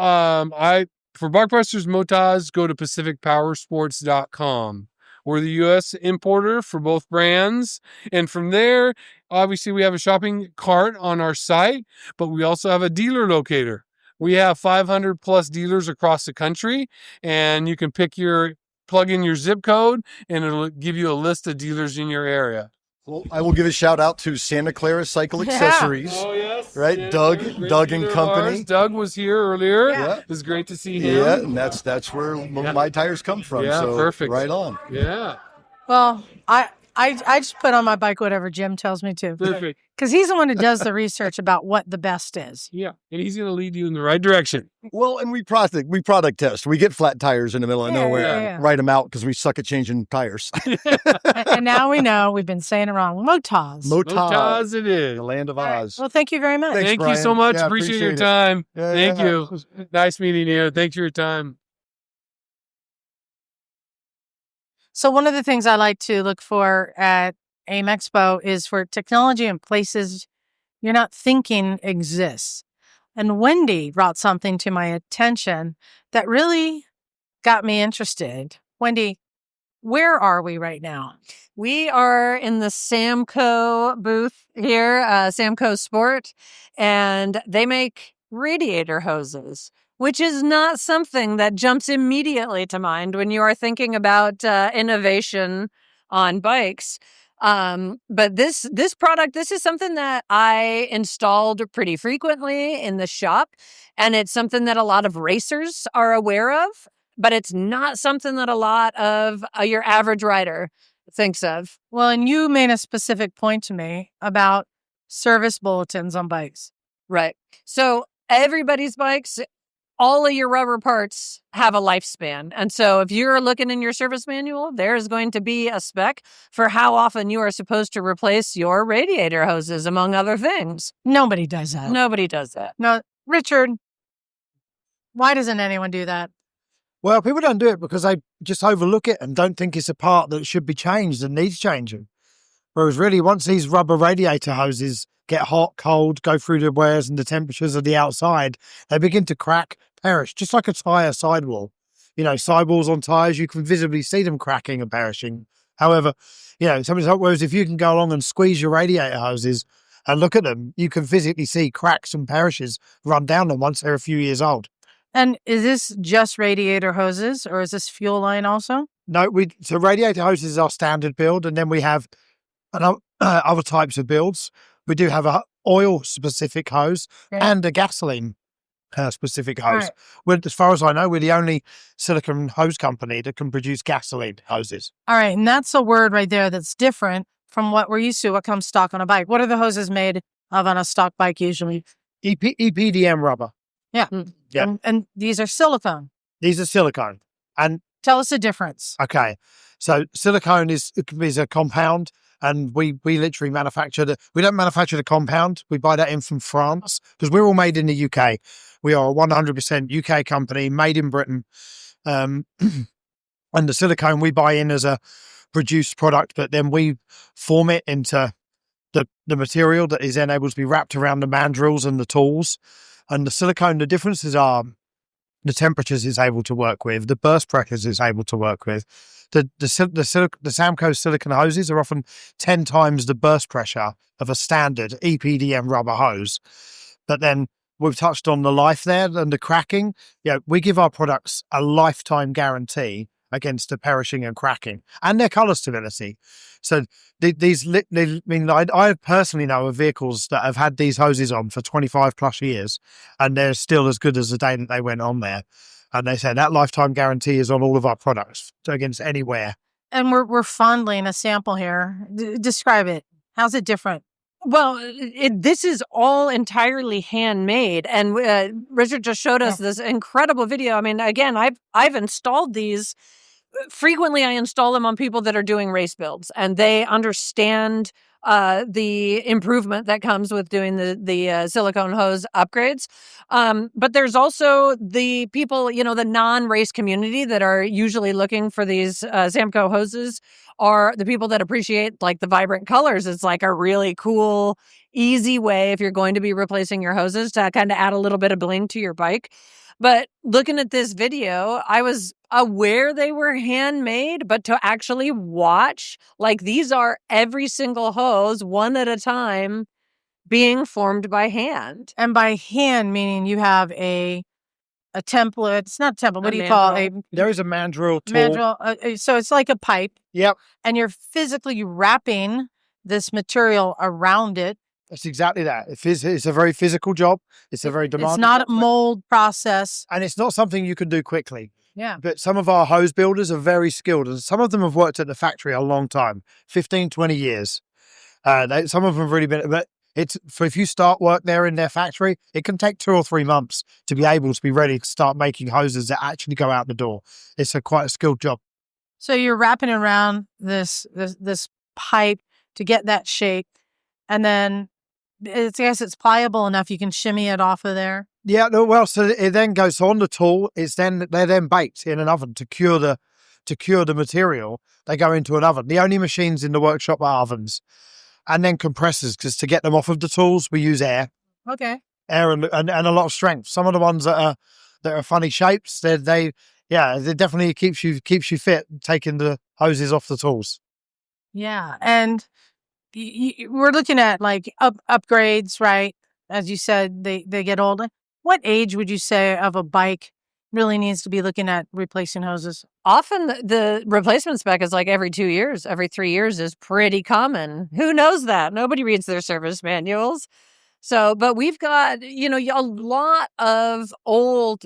for Barkbusters, Motoz, go to PacificPowersports.com. We're the U.S. importer for both brands. And from there, obviously, we have a shopping cart on our site, but we also have a dealer locator. We have 500 plus dealers across the country, and you can plug in your zip code, and it'll give you a list of dealers in your area. Well, I will give a shout out to Santa Clara Cycle Accessories. Oh, yes. Right? Yeah, Doug and company. Doug was here earlier. Yeah. It was great to see him. Yeah, and that's where my tires come from. Yeah, so perfect. Right on. Yeah. Well, I just put on my bike whatever Jim tells me to. Perfect. Because he's the one who does the research about what the best is. Yeah, and he's going to lead you in the right direction. Well, and we product test. We get flat tires in the middle of nowhere and write them out because we suck at changing tires. And now we know we've been saying it wrong. Motoz. Motoz it is. The land of Oz. Well, thank you very much. Thank you Brian. so much. Yeah, appreciate your it. time. Yeah, Thank yeah. you. Nice meeting you. Thanks for your time. So one of the things I like to look for at AimExpo is for technology in places you're not thinking exists. And Wendy brought something to my attention that really got me interested. Wendy, where are we right now? We are in the Samco booth here, Samco Sport, and they make radiator hoses, which is not something that jumps immediately to mind when you are thinking about innovation on bikes. But this product, this is something that I installed pretty frequently in the shop, and it's something that a lot of racers are aware of, but it's not something that a lot of your average rider thinks of. Well, and you made a specific point to me about service bulletins on bikes. Right. So everybody's bikes, all of your rubber parts have a lifespan. And so if you're looking in your service manual, there's going to be a spec for how often you are supposed to replace your radiator hoses, among other things. Nobody does that. Nobody does that. No, Richard, why doesn't anyone do that? Well, people don't do it because they just overlook it and don't think it's a part that should be changed and needs changing. Whereas really, once these rubber radiator hoses get hot, cold, go through the wears and the temperatures of the outside, they begin to crack, perish, just like a tyre sidewall. You know, sidewalls on tyres, you can visibly see them cracking and perishing. However, you know, whereas if you can go along and squeeze your radiator hoses and look at them, you can physically see cracks and perishes run down them once they're a few years old. And is this just radiator hoses or is this fuel line also? No, so radiator hoses is our standard build, and then we have other types of builds. We do have a oil-specific hose and a gasoline specific hose. Right. As far as I know, we're the only silicone hose company that can produce gasoline hoses. All right, and that's a word right there that's different from what we're used to, what comes stock on a bike. What are the hoses made of on a stock bike usually? EPDM rubber. Yeah. Yeah. And these are silicone. These are silicone. And tell us the difference. Okay. So silicone is a compound, and we literally we don't manufacture the compound. We buy that in from France because we're all made in the UK. We are a 100% UK company made in Britain. And the silicone we buy in as a produced product, but then we form it into the material that is then able to be wrapped around the mandrels and the tools. And the silicone, the differences are the temperatures it's able to work with, the burst pressures it's able to work with. The Samco silicone hoses are often 10 times the burst pressure of a standard EPDM rubber hose. But then we've touched on the life there and the cracking. Yeah, we give our products a lifetime guarantee against the perishing and cracking and their color stability. So I personally know of vehicles that have had these hoses on for 25 plus years and they're still as good as the day that they went on there. And they say that lifetime guarantee is on all of our products against any wear. And we're fondling a sample here. Describe it. How's it different? Well, this is all entirely handmade, and Richard just showed us this incredible video. I mean, again, I've installed these frequently. I install them on people that are doing race builds, and they understand the improvement that comes with doing the silicone hose upgrades. But there's also the people, the non-race community that are usually looking for these Samco hoses are the people that appreciate like the vibrant colors. It's like a really cool, easy way if you're going to be replacing your hoses to kind of add a little bit of bling to your bike. But looking at this video, I was aware they were handmade, but to actually watch, like these are every single hose, one at a time, being formed by hand. And by hand, meaning you have a template. It's not a template. What do you call it? There is a mandrel tool. Mandrel. So it's like a pipe. Yep. And you're physically wrapping this material around it. It's exactly that. It's a very physical job. It's a very demanding. It's not a mold process. And it's not something you can do quickly. Yeah. But some of our hose builders are very skilled, and some of them have worked at the factory a long time, 15, 20 years. Some of them have really been, but it's for if you start work there in their factory, it can take 2 or 3 months to be able to be ready to start making hoses that actually go out the door. It's quite a skilled job. So you're wrapping around this pipe to get that shape, and then I guess it's pliable enough you can shimmy it off of there. Yeah, no, well, so it then goes on the tool. They're then baked in an oven to cure the material. They go into an oven. The only machines in the workshop are ovens, and then compressors, because to get them off of the tools we use air. Okay. Air and a lot of strength. Some of the ones that are funny shapes, they definitely keeps you fit taking the hoses off the tools. Yeah, and we're looking at like upgrades, right? As you said, they get older. What age would you say of a bike really needs to be looking at replacing hoses? Often the replacement spec is like every 2 years, every 3 years is pretty common. Who knows that? Nobody reads their service manuals. So, but we've got, a lot of old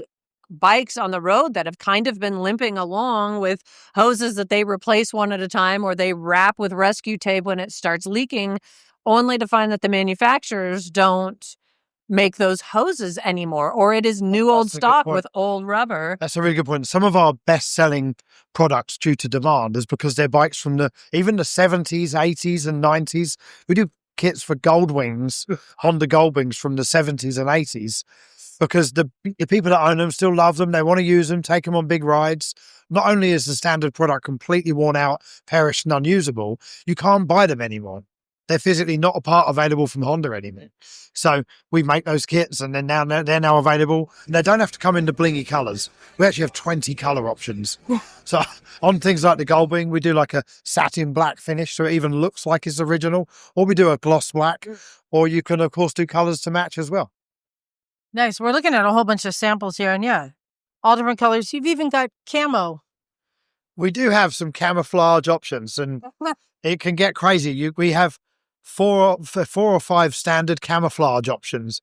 bikes on the road that have kind of been limping along with hoses that they replace one at a time, or they wrap with rescue tape when it starts leaking, only to find that the manufacturers don't make those hoses anymore, or it is new old stock with old rubber. That's a really good point. Some of our best-selling products due to demand is because they're bikes from even the 70s, 80s, and 90s. We do kits for Goldwings, Honda Goldwings from the 70s and 80s, because the people that own them still love them. They want to use them, take them on big rides. Not only is the standard product completely worn out, perished, and unusable, you can't buy them anymore. They're physically not a part available from Honda anymore. So we make those kits, and then they're now available. And they don't have to come in the blingy colours. We actually have 20 colour options. So on things like the Goldwing, we do like a satin black finish, so it even looks like it's original. Or we do a gloss black, or you can of course do colours to match as well. Nice. We're looking at a whole bunch of samples here, and yeah, all different colors. You've even got camo. We do have some camouflage options, and it can get crazy. We have four or five standard camouflage options,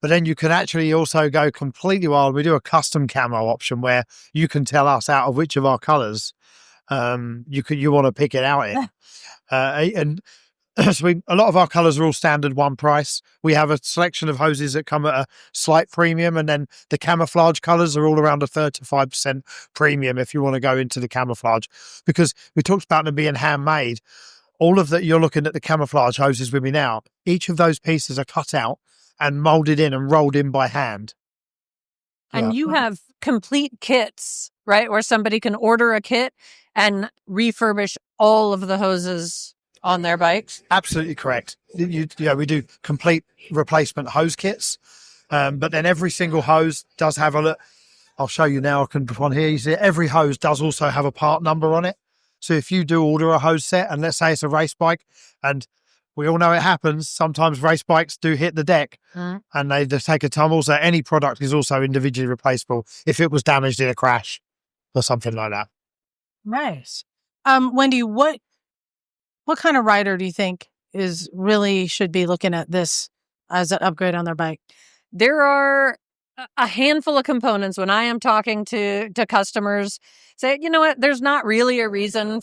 but then you can actually also go completely wild. We do a custom camo option where you can tell us out of which of our colors you want to pick it out in. And so a lot of our colors are all standard one price. We have a selection of hoses that come at a slight premium, and then the camouflage colors are all around a 35% premium if you want to go into the camouflage, because we talked about them being handmade. All of that, you're looking at the camouflage hoses with me now. Each of those pieces are cut out and molded in and rolled in by hand. And you have complete kits, right? Where somebody can order a kit and refurbish all of the hoses on their bikes. Absolutely correct. We do complete replacement hose kits, but then every single hose does have I'll show you now. I can put on here. You see, every hose does also have a part number on it. So if you do order a hose set, and let's say it's a race bike, and we all know it happens, sometimes race bikes do hit the deck and they just take a tumble. So any product is also individually replaceable if it was damaged in a crash or something like that. Nice. Wendy, what kind of rider do you think should be looking at this as an upgrade on their bike? There are a handful of components when I am talking to customers. Say, you know what, there's not really a reason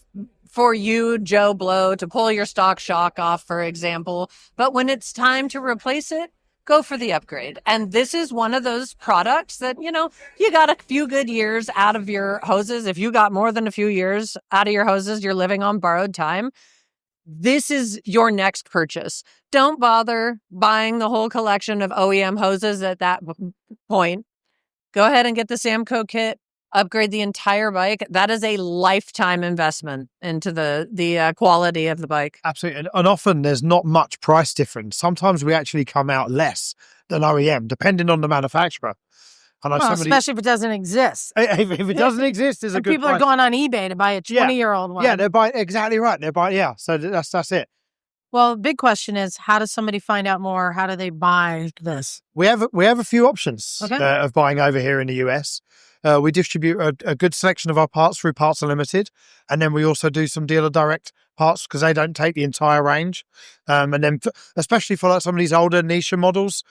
for you, Joe Blow, to pull your stock shock off, for example. But when it's time to replace it, go for the upgrade. And this is one of those products that, you got a few good years out of your hoses. If you got more than a few years out of your hoses, you're living on borrowed time. This is your next purchase. Don't bother buying the whole collection of OEM hoses at that point. Go ahead and get the Samco kit, upgrade the entire bike. That is a lifetime investment into the quality of the bike. Absolutely. And often there's not much price difference. Sometimes we actually come out less than OEM, depending on the manufacturer. Especially if it doesn't exist. If it doesn't exist, there's a good people price. Are going on eBay to buy a 20-year-old one. Yeah, they're buying, exactly right. They're buying, so that's it. Well, the big question is, how does somebody find out more? How do they buy this? We have a few options of buying over here in the US. We distribute a good selection of our parts through Parts Unlimited, and then we also do some dealer direct parts because they don't take the entire range. And then especially for like some of these older niche models,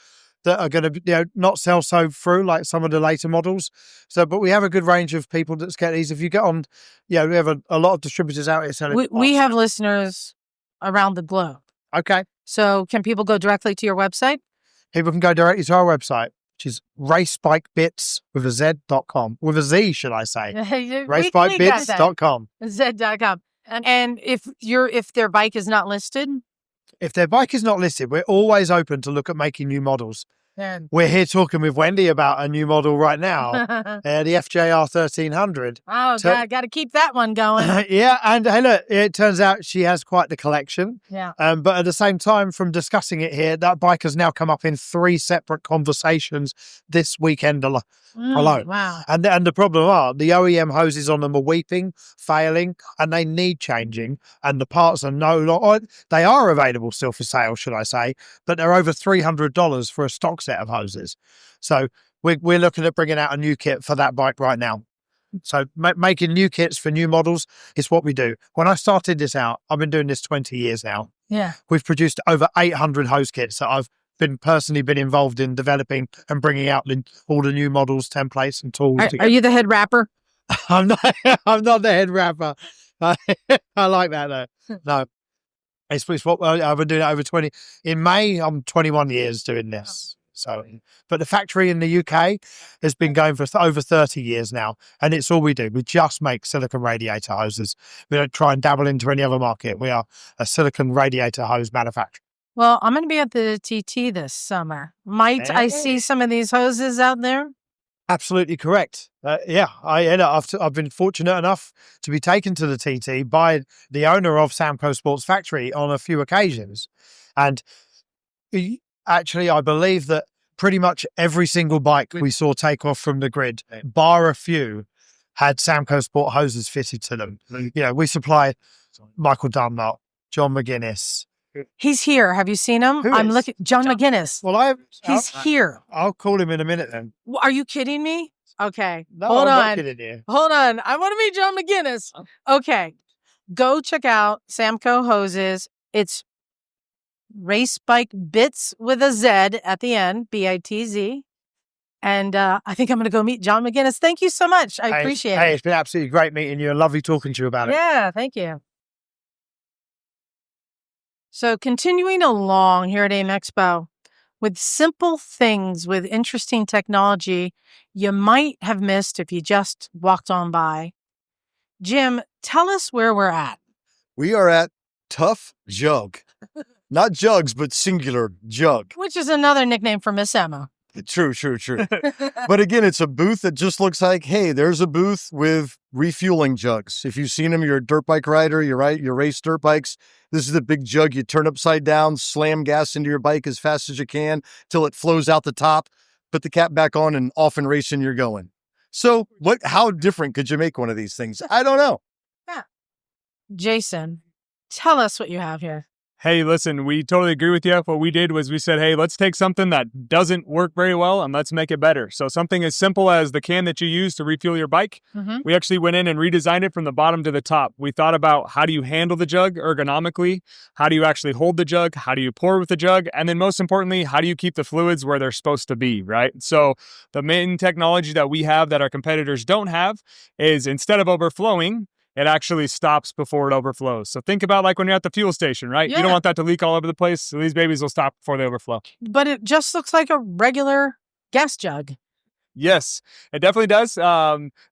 that are going to not sell so through like some of the later models. So, but we have a good range of people that get these. If you get on, we have a lot of distributors out here selling. We have listeners around the globe. Okay. So can people go directly to your website? People can go directly to our website, which is racebikebits.com. With a Z, should I say. Racebikebits.com. Z.com. And if their bike is not listed? If their bike is not listed, we're always open to look at making new models. We're here talking with Wendy about a new model right now, the FJR 1300. Oh, God, got to keep that one going. Yeah, and hey, look, it turns out she has quite the collection. Yeah. But at the same time, from discussing it here, that bike has now come up in 3 separate conversations this weekend alone. Wow. And the problem are the OEM hoses on them are weeping, failing, and they need changing. And the parts are they are available still for sale, should I say, but they're over $300 for a stock set of hoses. So we're looking at bringing out a new kit for that bike right now. So making new kits for new models is what we do. When I started this out, I've been doing this 20 years now. Yeah. We've produced over 800 hose kits that I've personally been involved in developing and bringing out all the new models, templates, and tools. Are you the head rapper? I'm not the head rapper. I like that though. No, it's what I've been doing it over 20. In May, I'm 21 years doing this. So, but the factory in the UK has been going for over 30 years now, and it's all we do. We just make silicone radiator hoses. We don't try and dabble into any other market. We are a silicone radiator hose manufacturer. Well, I'm going to be at the TT this summer. Might I see some of these hoses out there? Absolutely correct. I've been fortunate enough to be taken to the TT by the owner of Samco Sports Factory on a few occasions. And actually, I believe that pretty much every single bike we saw take off from the grid, bar a few, had Samco Sport hoses fitted to them. We supply Michael Dunlop, John McGuinness. He's here. Have you seen him? I'm looking. John McGuinness. Well, he's here. I'll call him in a minute then. Are you kidding me? Okay. No, Hold I'm on. not kidding you. Hold on. I want to meet John McGuinness. Okay. Go check out Samco hoses. It's Race Bike Bits with a Z at the end, BITZ. And I think I'm going to go meet John McGuinness. Thank you so much. I appreciate it. Hey, it's been absolutely great meeting you and lovely talking to you about it. Yeah, thank you. So continuing along here at AimExpo, with simple things, with interesting technology you might have missed if you just walked on by. Jim, tell us where we're at. We are at Tuff Jug. Not jugs, but singular jug. Which is another nickname for Miss Emma. True. But again, it's a booth that just looks like, hey, there's a booth with refueling jugs. If you've seen them, you're a dirt bike rider, you race dirt bikes. This is the big jug you turn upside down, slam gas into your bike as fast as you can till it flows out the top, put the cap back on, and off and racing you're going. So how different could you make one of these things? I don't know. Yeah. Jason, tell us what you have here. Hey, listen, we totally agree with you. What we did was we said, hey, let's take something that doesn't work very well and let's make it better. So something as simple as the can that you use to refuel your bike, we actually went in and redesigned it from the bottom to the top. We thought about how do you handle the jug ergonomically? How do you actually hold the jug? How do you pour with the jug? And then most importantly, how do you keep the fluids where they're supposed to be, right? So the main technology that we have that our competitors don't have is instead of overflowing, it actually stops before it overflows. So think about like when you're at the fuel station, right? Yeah. You don't want that to leak all over the place. So these babies will stop before they overflow. But it just looks like a regular gas jug. Yes, it definitely does.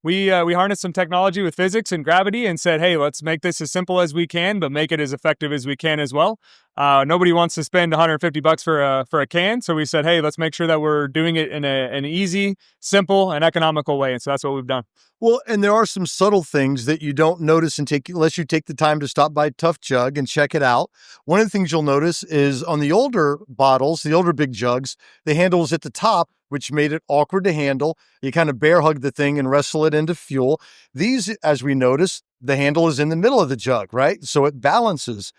We harnessed some technology with physics and gravity and said, hey, let's make this as simple as we can, but make it as effective as we can as well. Nobody wants to spend $150 for a can. So we said, hey, let's make sure that we're doing it in an easy, simple, and economical way. And so that's what we've done. Well, and there are some subtle things that you don't notice unless you take the time to stop by Tuff Jug and check it out. One of the things you'll notice is on the older bottles, the older big jugs, the handle is at the top, which made it awkward to handle. You kind of bear hug the thing and wrestle it into fuel. These, as we notice, the handle is in the middle of the jug, right? So it balances.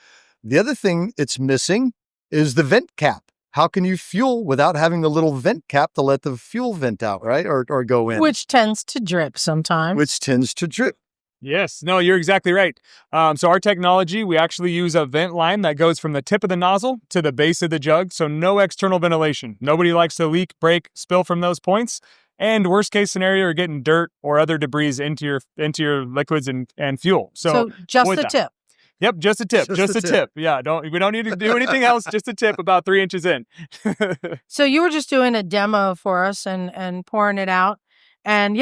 The other thing it's missing is the vent cap. How can you fuel without having the little vent cap to let the fuel vent out, right? Or go in. Which tends to drip sometimes. Which tends to drip. Yes, no, you're exactly right. So our technology, we actually use a vent line that goes from the tip of the nozzle to the base of the jug. So no external ventilation. Nobody likes to leak, break, spill from those points. And worst case scenario, you're getting dirt or other debris into your liquids and fuel. So just avoid the that. tip. Yep, just a tip. Just a tip. Yeah, we don't need to do anything else. Just a tip about 3 inches in. So you were just doing a demo for us and pouring it out. And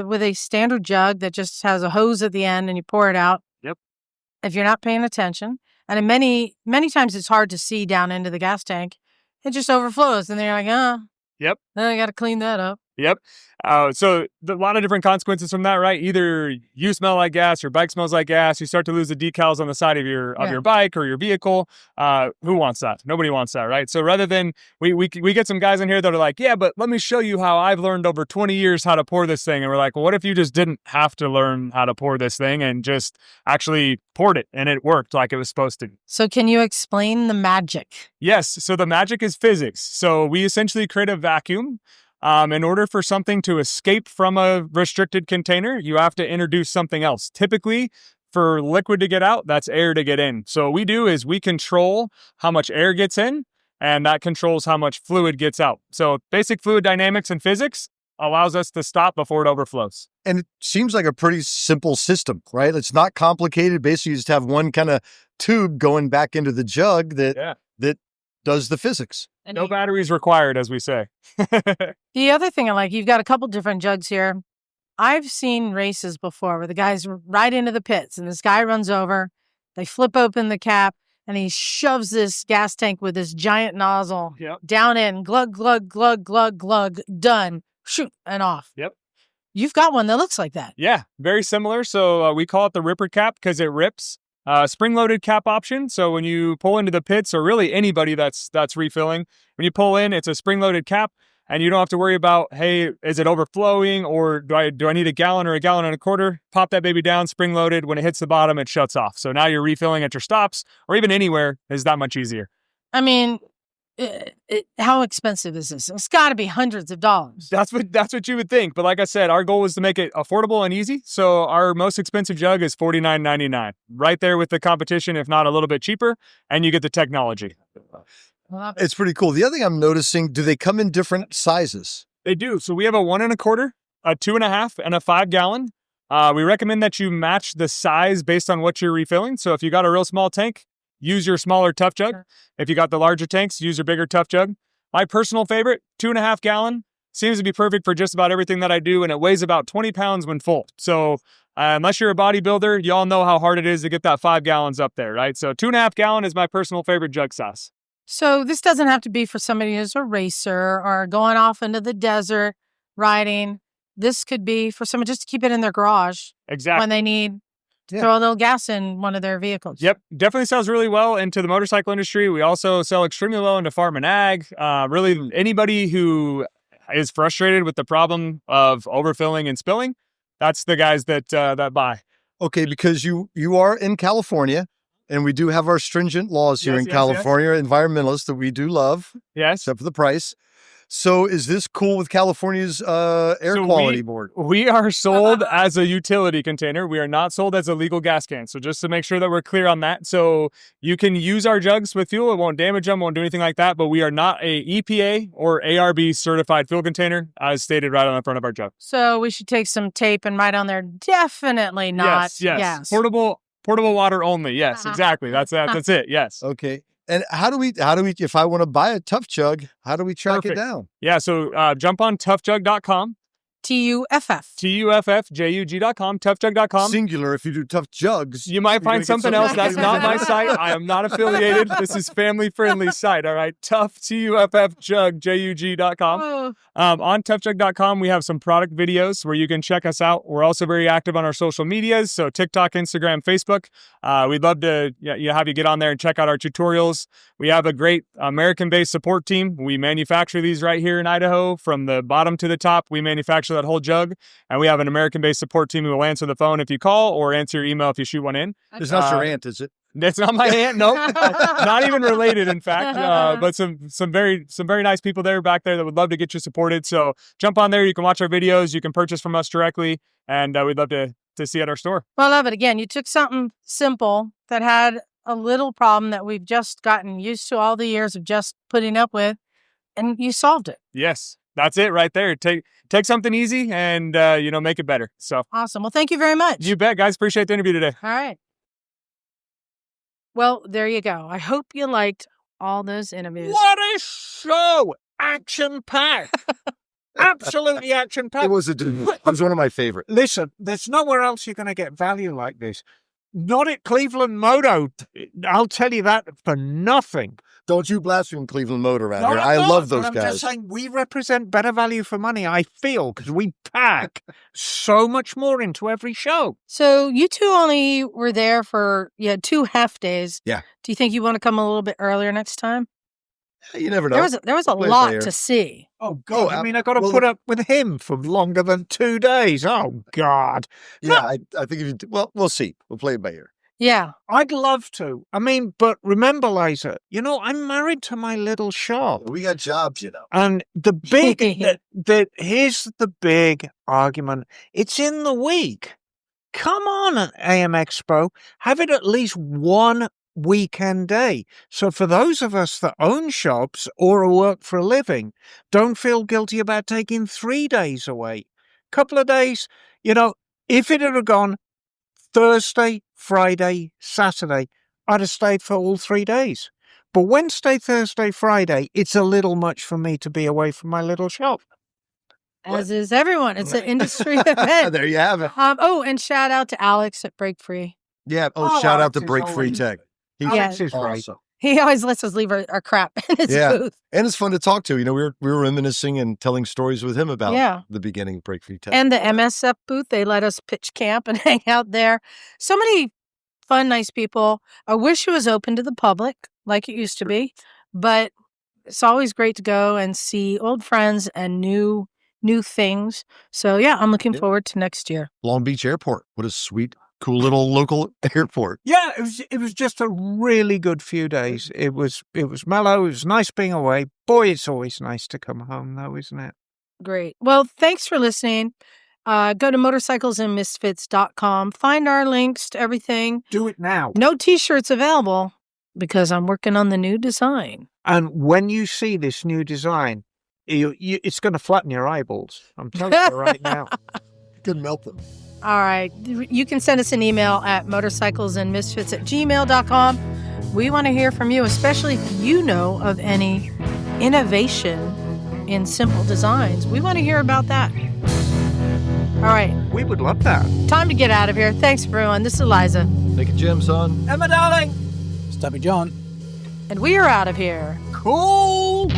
with a standard jug that just has a hose at the end and you pour it out. Yep. If you're not paying attention, and many times it's hard to see down into the gas tank, it just overflows. And then you're like, Yep. Then I got to clean that up. Yep. So a lot of different consequences from that, right? Either you smell like gas, your bike smells like gas, you start to lose the decals on the side of your bike or your vehicle. Who wants that? Nobody wants that, right? So rather than we get some guys in here that are like, yeah, but let me show you how I've learned over 20 years how to pour this thing. And we're like, well, what if you just didn't have to learn how to pour this thing and just actually poured it and it worked like it was supposed to? So can you explain the magic? Yes. So the magic is physics. So we essentially create a vacuum. In order for something to escape from a restricted container, you have to introduce something else. Typically, for liquid to get out, that's air to get in. So what we do is we control how much air gets in, and that controls how much fluid gets out. So basic fluid dynamics and physics allows us to stop before it overflows. And it seems like a pretty simple system, right? It's not complicated. Basically, you just have one kind of tube going back into the jug that does the physics. No batteries required, as we say. The other thing I like, you've got a couple different jugs here. I've seen races before where the guys ride into the pits and this guy runs over, they flip open the cap, and he shoves this gas tank with this giant nozzle down in, glug, glug, glug, glug, glug, done, shoot, and off. Yep. You've got one that looks like that. Yeah, very similar. So we call it the ripper cap because it rips. Spring-loaded cap option. So when you pull into the pits, or really anybody that's refilling, when you pull in, it's a spring-loaded cap, and you don't have to worry about, hey, is it overflowing, or do I need a gallon or a gallon and a quarter? Pop that baby down, spring-loaded. When it hits the bottom, it shuts off. So now you're refilling at your stops, or even anywhere is that much easier. I mean, how expensive is this? It's got to be hundreds of dollars. That's what you would think. But like I said, our goal is to make it affordable and easy. So our most expensive jug is $49.99, right there with the competition, if not a little bit cheaper, and you get the technology. It's pretty cool. The other thing I'm noticing, do they come in different sizes? They do. So we have a 1 1/4, a 2.5, and a 5 gallon. We recommend that you match the size based on what you're refilling. So if you got a real small tank, use your smaller Tuff jug. If you got the larger tanks, use your bigger Tuff jug. My personal favorite, 2.5 gallon, seems to be perfect for just about everything that I do, and it weighs about 20 pounds when full. So unless you're a bodybuilder, y'all know how hard it is to get that 5 gallons up there, right? So 2.5 gallon is my personal favorite jug size. So this doesn't have to be for somebody who's a racer or going off into the desert riding. This could be for someone just to keep it in their garage. Exactly. When they need to throw a little gas in one of their vehicles. Yep. Definitely sells really well into the motorcycle industry. We also sell extremely well into farm and ag. Really, anybody who is frustrated with the problem of overfilling and spilling, that's the guys that buy. Okay, because you are in California, and we do have our stringent laws here in California, environmentalists that we do love. Yes. Except for the price. So is this cool with California's air quality board? We are sold as a utility container. We are not sold as a legal gas can. So just to make sure that we're clear on that. So you can use our jugs with fuel. It won't damage them, won't do anything like that. But we are not a EPA or ARB certified fuel container, as stated right on the front of our jug. So we should take some tape and write on there, definitely not gas. Portable water only. Yes, exactly. That's it. Yes. Okay. And how do we, if I want to buy a Tuff jug, how do we track it down? Yeah. So jump on tuffjug.com. TUFFJUG.com, tuffjug.com. Singular if you do Tuff jugs. You might find something else. That's not my site. I am not affiliated. This is family-friendly site, all right? Tuff, TUFFjug, JUG.com. On tuffjug.com, we have some product videos where you can check us out. We're also very active on our social medias, so TikTok, Instagram, Facebook. We'd love to have you get on there and check out our tutorials. We have a great American-based support team. We manufacture these right here in Idaho. From the bottom to the top, we manufacture that whole jug, and we have an American-based support team who will answer the phone if you call or answer your email if you shoot one in. It's not your aunt, is it? It's not my aunt. Nope. Not even related, in fact. But some very nice people back there that would love to get you supported. So jump on there. You can watch our videos. You can purchase from us directly, and we'd love to to see at our store. Well, I love it. Again, you took something simple that had a little problem that we've just gotten used to all the years of just putting up with, and you solved it. Yes, that's it right there. Take something easy and make it better. So awesome. Well, thank you very much. You bet, guys. Appreciate the interview today. All right. Well, there you go. I hope you liked all those interviews. What a show! Action-packed. Absolutely action-packed. It was one of my favorites. Listen, there's nowhere else you're going to get value like this. Not at Cleveland Moto. I'll tell you that for nothing. Don't you blaspheme Cleveland Motor around here. I love those guys. I'm just saying we represent better value for money, I feel, because we pack so much more into every show. So you two only were there for 2 half days. Yeah. Do you think you want to come a little bit earlier next time? You never know. There was a lot to see. Oh, God. I mean, I got to put up with him for longer than 2 days. Oh, God. Yeah, I think if you we'll see. We'll play it by ear. Yeah. I'd love to. I mean, but remember, Liza, I'm married to my little shop. We got jobs, And the big, here's the big argument. It's in the week. Come on, AimExpo. Have it at least one weekend day. So for those of us that own shops or work for a living, don't feel guilty about taking 3 days away. Couple of days, if it had gone Thursday, Friday, Saturday, I'd have stayed for all 3 days. But Wednesday, Thursday, Friday, it's a little much for me to be away from my little shop. As is everyone. It's an industry event. There you have it. And shout out to Alex at Break Free. Yeah. Shout out to Break Free Tech. Alex is awesome. He always lets us leave our crap in his booth. And it's fun to talk to. We were reminiscing and telling stories with him about the beginning of Break Free Tech. And the MSF booth, they let us pitch camp and hang out there. So many fun, nice people. I wish it was open to the public like it used to be, but it's always great to go and see old friends and new things. So yeah, I'm looking forward to next year. Long Beach Airport. What a sweet, cool little local airport. Yeah, it was just a really good few days. It was mellow. It was nice being away. Boy, it's always nice to come home, though, isn't it? Great. Well, thanks for listening. Go to motorcyclesandmisfits.com. Find our links to everything. Do it now. No T-shirts available because I'm working on the new design. And when you see this new design, it's going to flatten your eyeballs. I'm telling you right now. You can melt them. All right. You can send us an email at motorcyclesandmisfits@gmail.com. We want to hear from you, especially if you know of any innovation in simple designs. We want to hear about that. All right. We would love that. Time to get out of here. Thanks, everyone. This is Liza. Take a Jim, son. Emma, darling. Stubby John. And we are out of here. Cool.